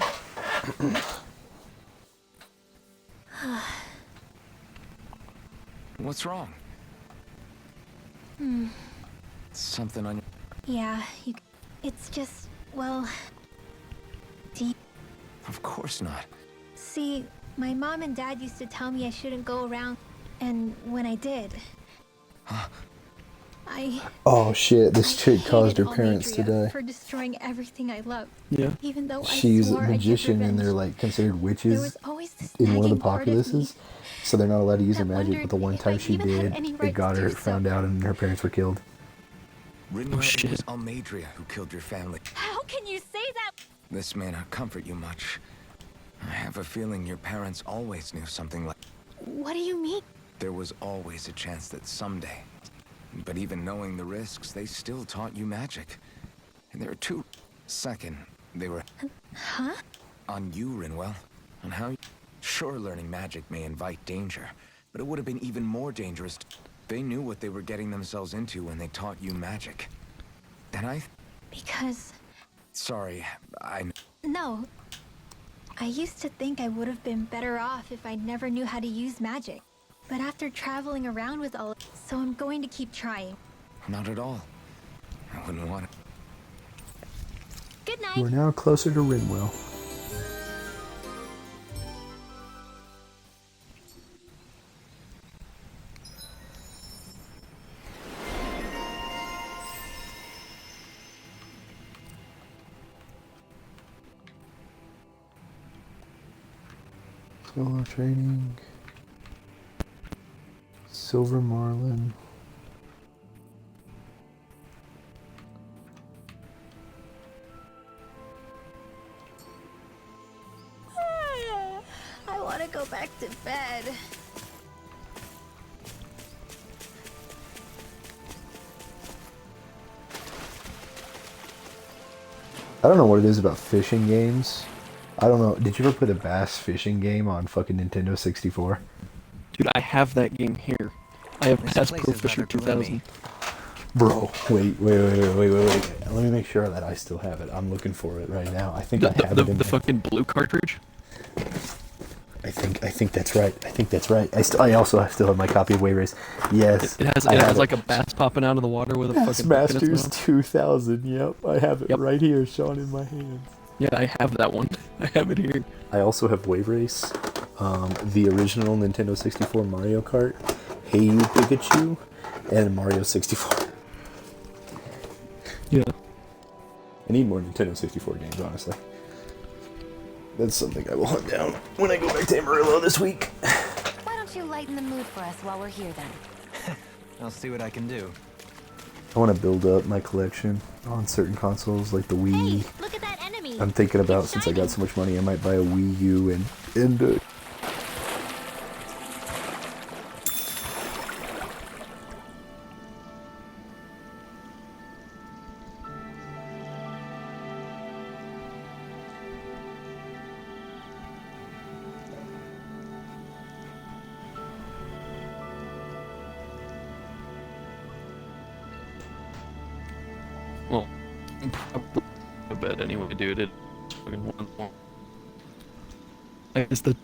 What's wrong? Something on your... Yeah, it's just, well... Of course not. See, my mom and dad used to tell me I shouldn't go around, and when I did... Oh shit, this chick caused her hated parents to Almadria die. for destroying everything I loved. Yeah. Even though She's I a swore I'd get magician and they're revenge. like considered There witches was always this in one of the nagging part of me populaces. So they're not allowed to use her that magic, wondered but the one if time I she even had did, any it right got to her do so. found out and her parents were killed. Rinwell, it shit. was Almadria who killed your family. How can you say that? This may not comfort you much. I have a feeling your parents always knew something like... What do you mean? There was always a chance that someday... But even knowing the risks, they still taught you magic. And there are two... Second, they were... Huh? On you, Rinwell. On how... Sure, learning magic may invite danger, but it would have been even more dangerous. They knew what they were getting themselves into when they taught you magic. And I... Because... Sorry, No. I used to think I would have been better off if I never knew how to use magic. But after traveling around with all... So I'm going to keep trying. Not at all. I wouldn't want it. Good night. We're now closer to Rinwell. Solo training. Silver Marlin. I want to go back to bed. I don't know what it is about fishing games. I don't know. Did you ever play the Bass fishing game on fucking Nintendo 64? Dude, I have that game here. I have This Bass place Pro is Fisher rather gloomy. 2000. Bro, wait. Let me make sure that I still have it. I'm looking for it right now. I think I have it in The there. fucking blue cartridge? I think that's right. I think that's right. I also still have my copy of Wave Race. Yes. It has like a bass popping out of the water with a Bass fucking hook in its Masters mouth. 2000. Yep, I have it right here, Sean, in my hands. Yeah, I have that one. I have it here. I also have Wave Race, the original Nintendo 64 Mario Kart, Hey You Pikachu, and Mario 64. Yeah. I need more Nintendo 64 games, honestly. That's something I will hunt down when I go back to Amarillo this week. Why don't you lighten the mood for us while we're here then? I'll see what I can do. I want to build up my collection on certain consoles, like the Wii. Look at that enemy. I'm thinking about, since I got so much money, I might buy a Wii U and Well, probably a bed anyway, dude. It fucking one more. I guess the.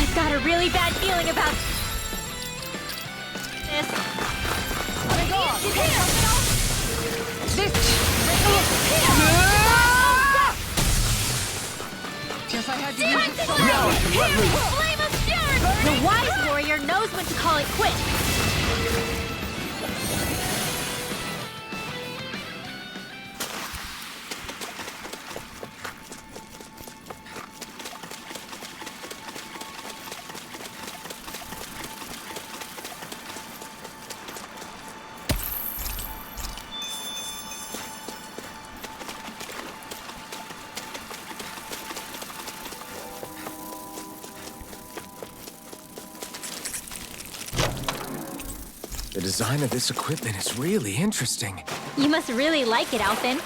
I've got a really bad feeling about this. Guess I had to use it Flame of Fury! The wise warrior knows when to call it quits. The design of this equipment is really interesting. You must really like it, Alphen.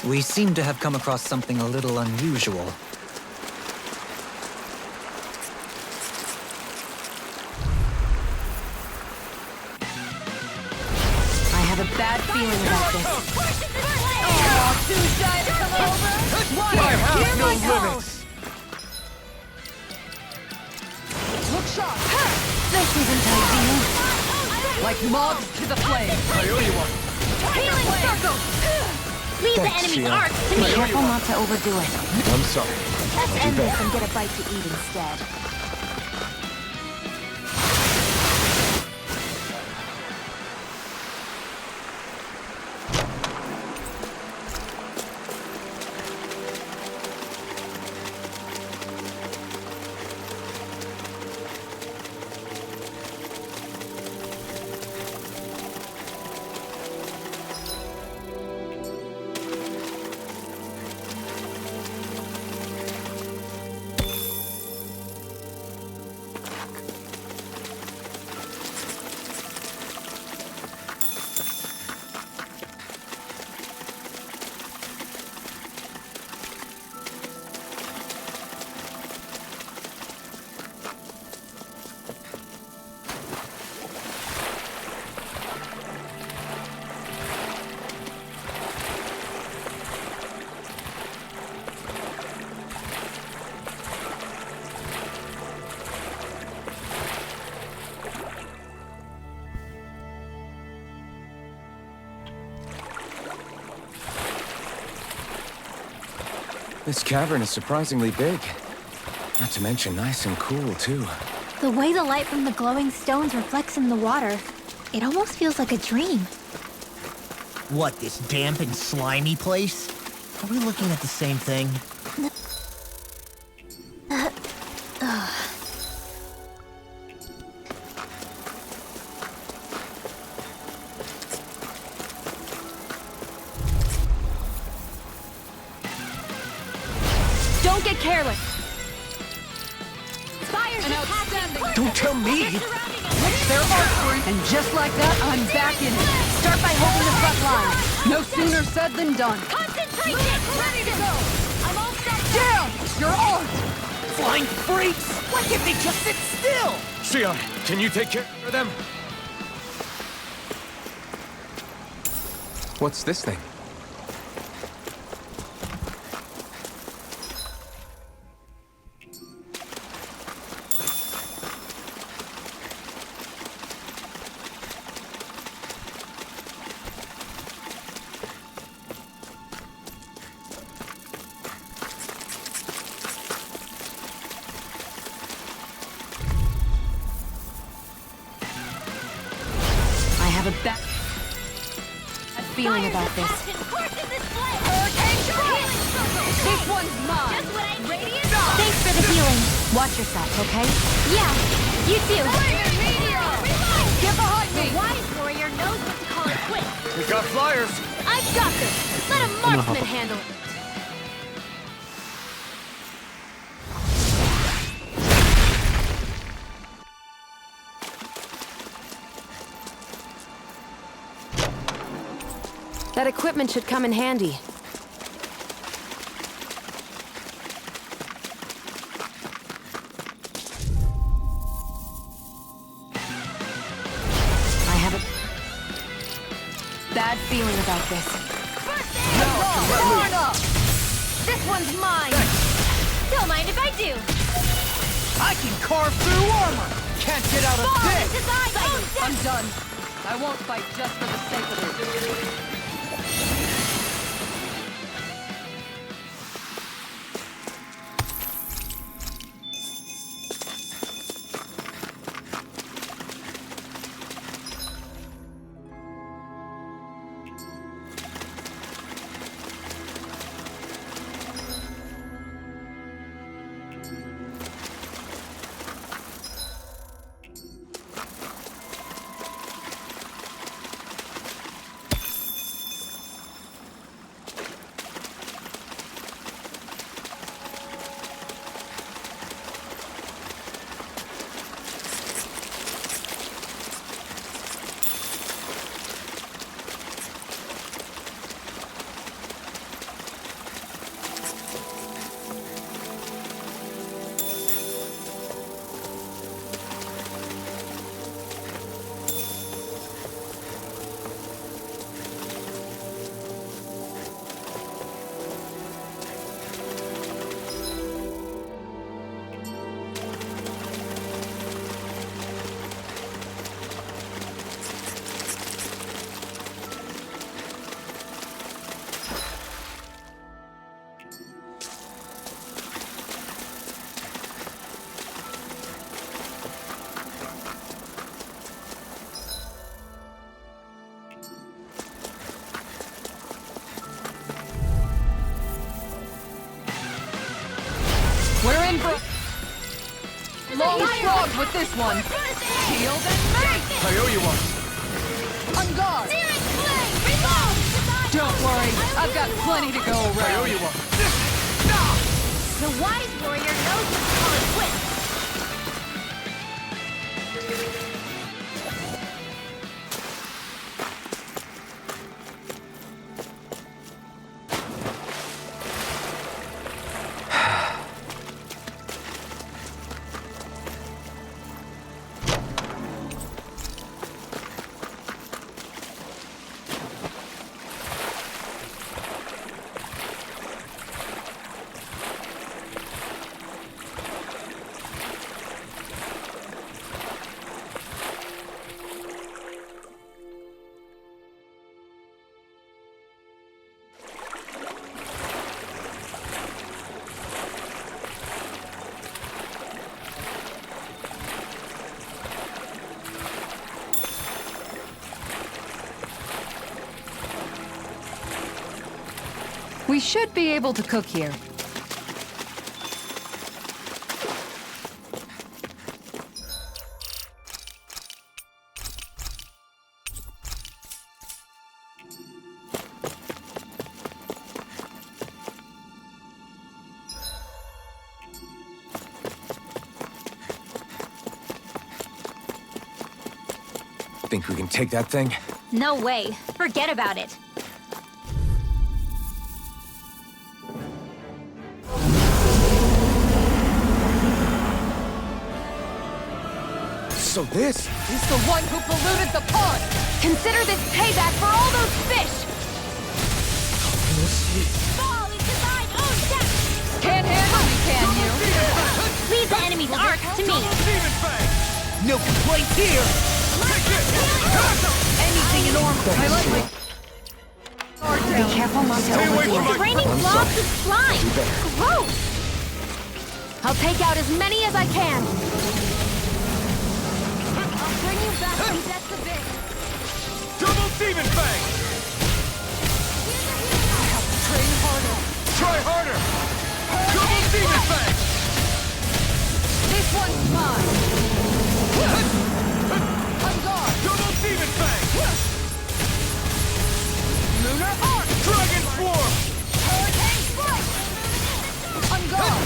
We seem to have come across something a little unusual. I have a bad feeling about this. Oh, too shy to come over? I have no limits! Look sharp! This isn't ideal. Like moths to the flame! Coyote one! Healing circle! Leave the Thanks, enemy's Shia. arc to Be me! careful not to overdo it. I'm sorry. Let's end this and get a bite to eat instead. This cavern is surprisingly big. Not to mention nice and cool, too. The way the light from the glowing stones reflects in the water, it almost feels like a dream. What, this damp and slimy place? Are we looking at the same thing? Don't get careless. Don't tell me! Their artwork, and just like that, I'm back in it. Start by holding the front line. No sooner said than done. Concentration! Ready to go! I'm all set. Down! Your art! Flying freaks! Why can't they just sit still? Sion, can you take care of them? What's this thing? I have a bad feeling about this. This one's mine! Thanks for the healing. Watch yourself, okay? Yeah, you too. Get behind me! The wise warrior knows what to call it quits. We've got flyers! I've got this. Let a marksman handle it. That equipment should come in handy. I have a bad feeling about this. This one's mine. Don't mind if I do. I can carve through armor! Can't get out of this! I'm done. I won't fight just for the sake of it. We're in for long slog with this one. Shield and make! I owe you one. On guard! Don't worry, I've got plenty to go around. I owe you one. The wise warrior knows what to call it quits. We should be able to cook here. Think we can take that thing? No way. Forget about it. So this... He's the one who polluted the pond! Consider this payback for all those fish! Fall into thine own depth! Can't handle me, can you? Leave the enemy's arc to me! No complaints here! Anything in order. I like my... Be careful not to overdo It's it. raining blobs of slime! Gross! I'll take out as many as I can! I'll bring you back from death a bit! Double Demon Fang! Train harder. Try harder! Double Demon Fang! This one's mine. On guard. Double Demon Fang! Lunar arc. Dragon Swarm! Hurricane strike. On guard.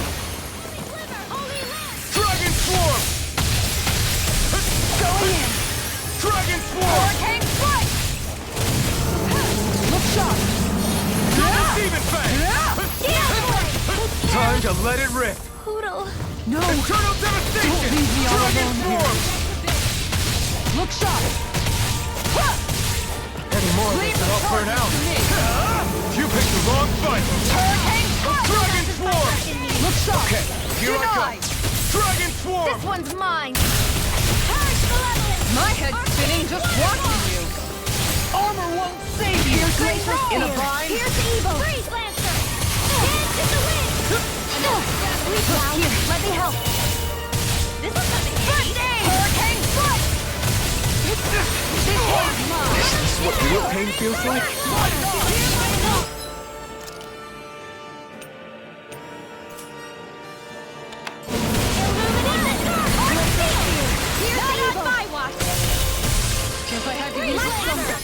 Dragon Swarm! Going in. Dragon Swarm! Hurricane strike. Look sharp. Double Demon Fang! Time to let it rip! Poodle. No. Eternal Devastation! Don't leave me all Dragon alone Swarm! Look sharp. Any more of this and I'll burn out! You picked the wrong fight! Hurricane strike. Dragon Swarm! Look sharp. Okay, here I Denied. come! Dragon Swarm! This one's mine! My head's spinning just watching you. Armor won't save you! In a bind? Here's evil! Freeze Lancer! Dance in the wind! Now, here, let me help! This is something Hurricane strike. This one's mine. Is this what real pain feels like? Not on my watch! Guess I had to use it somewhere.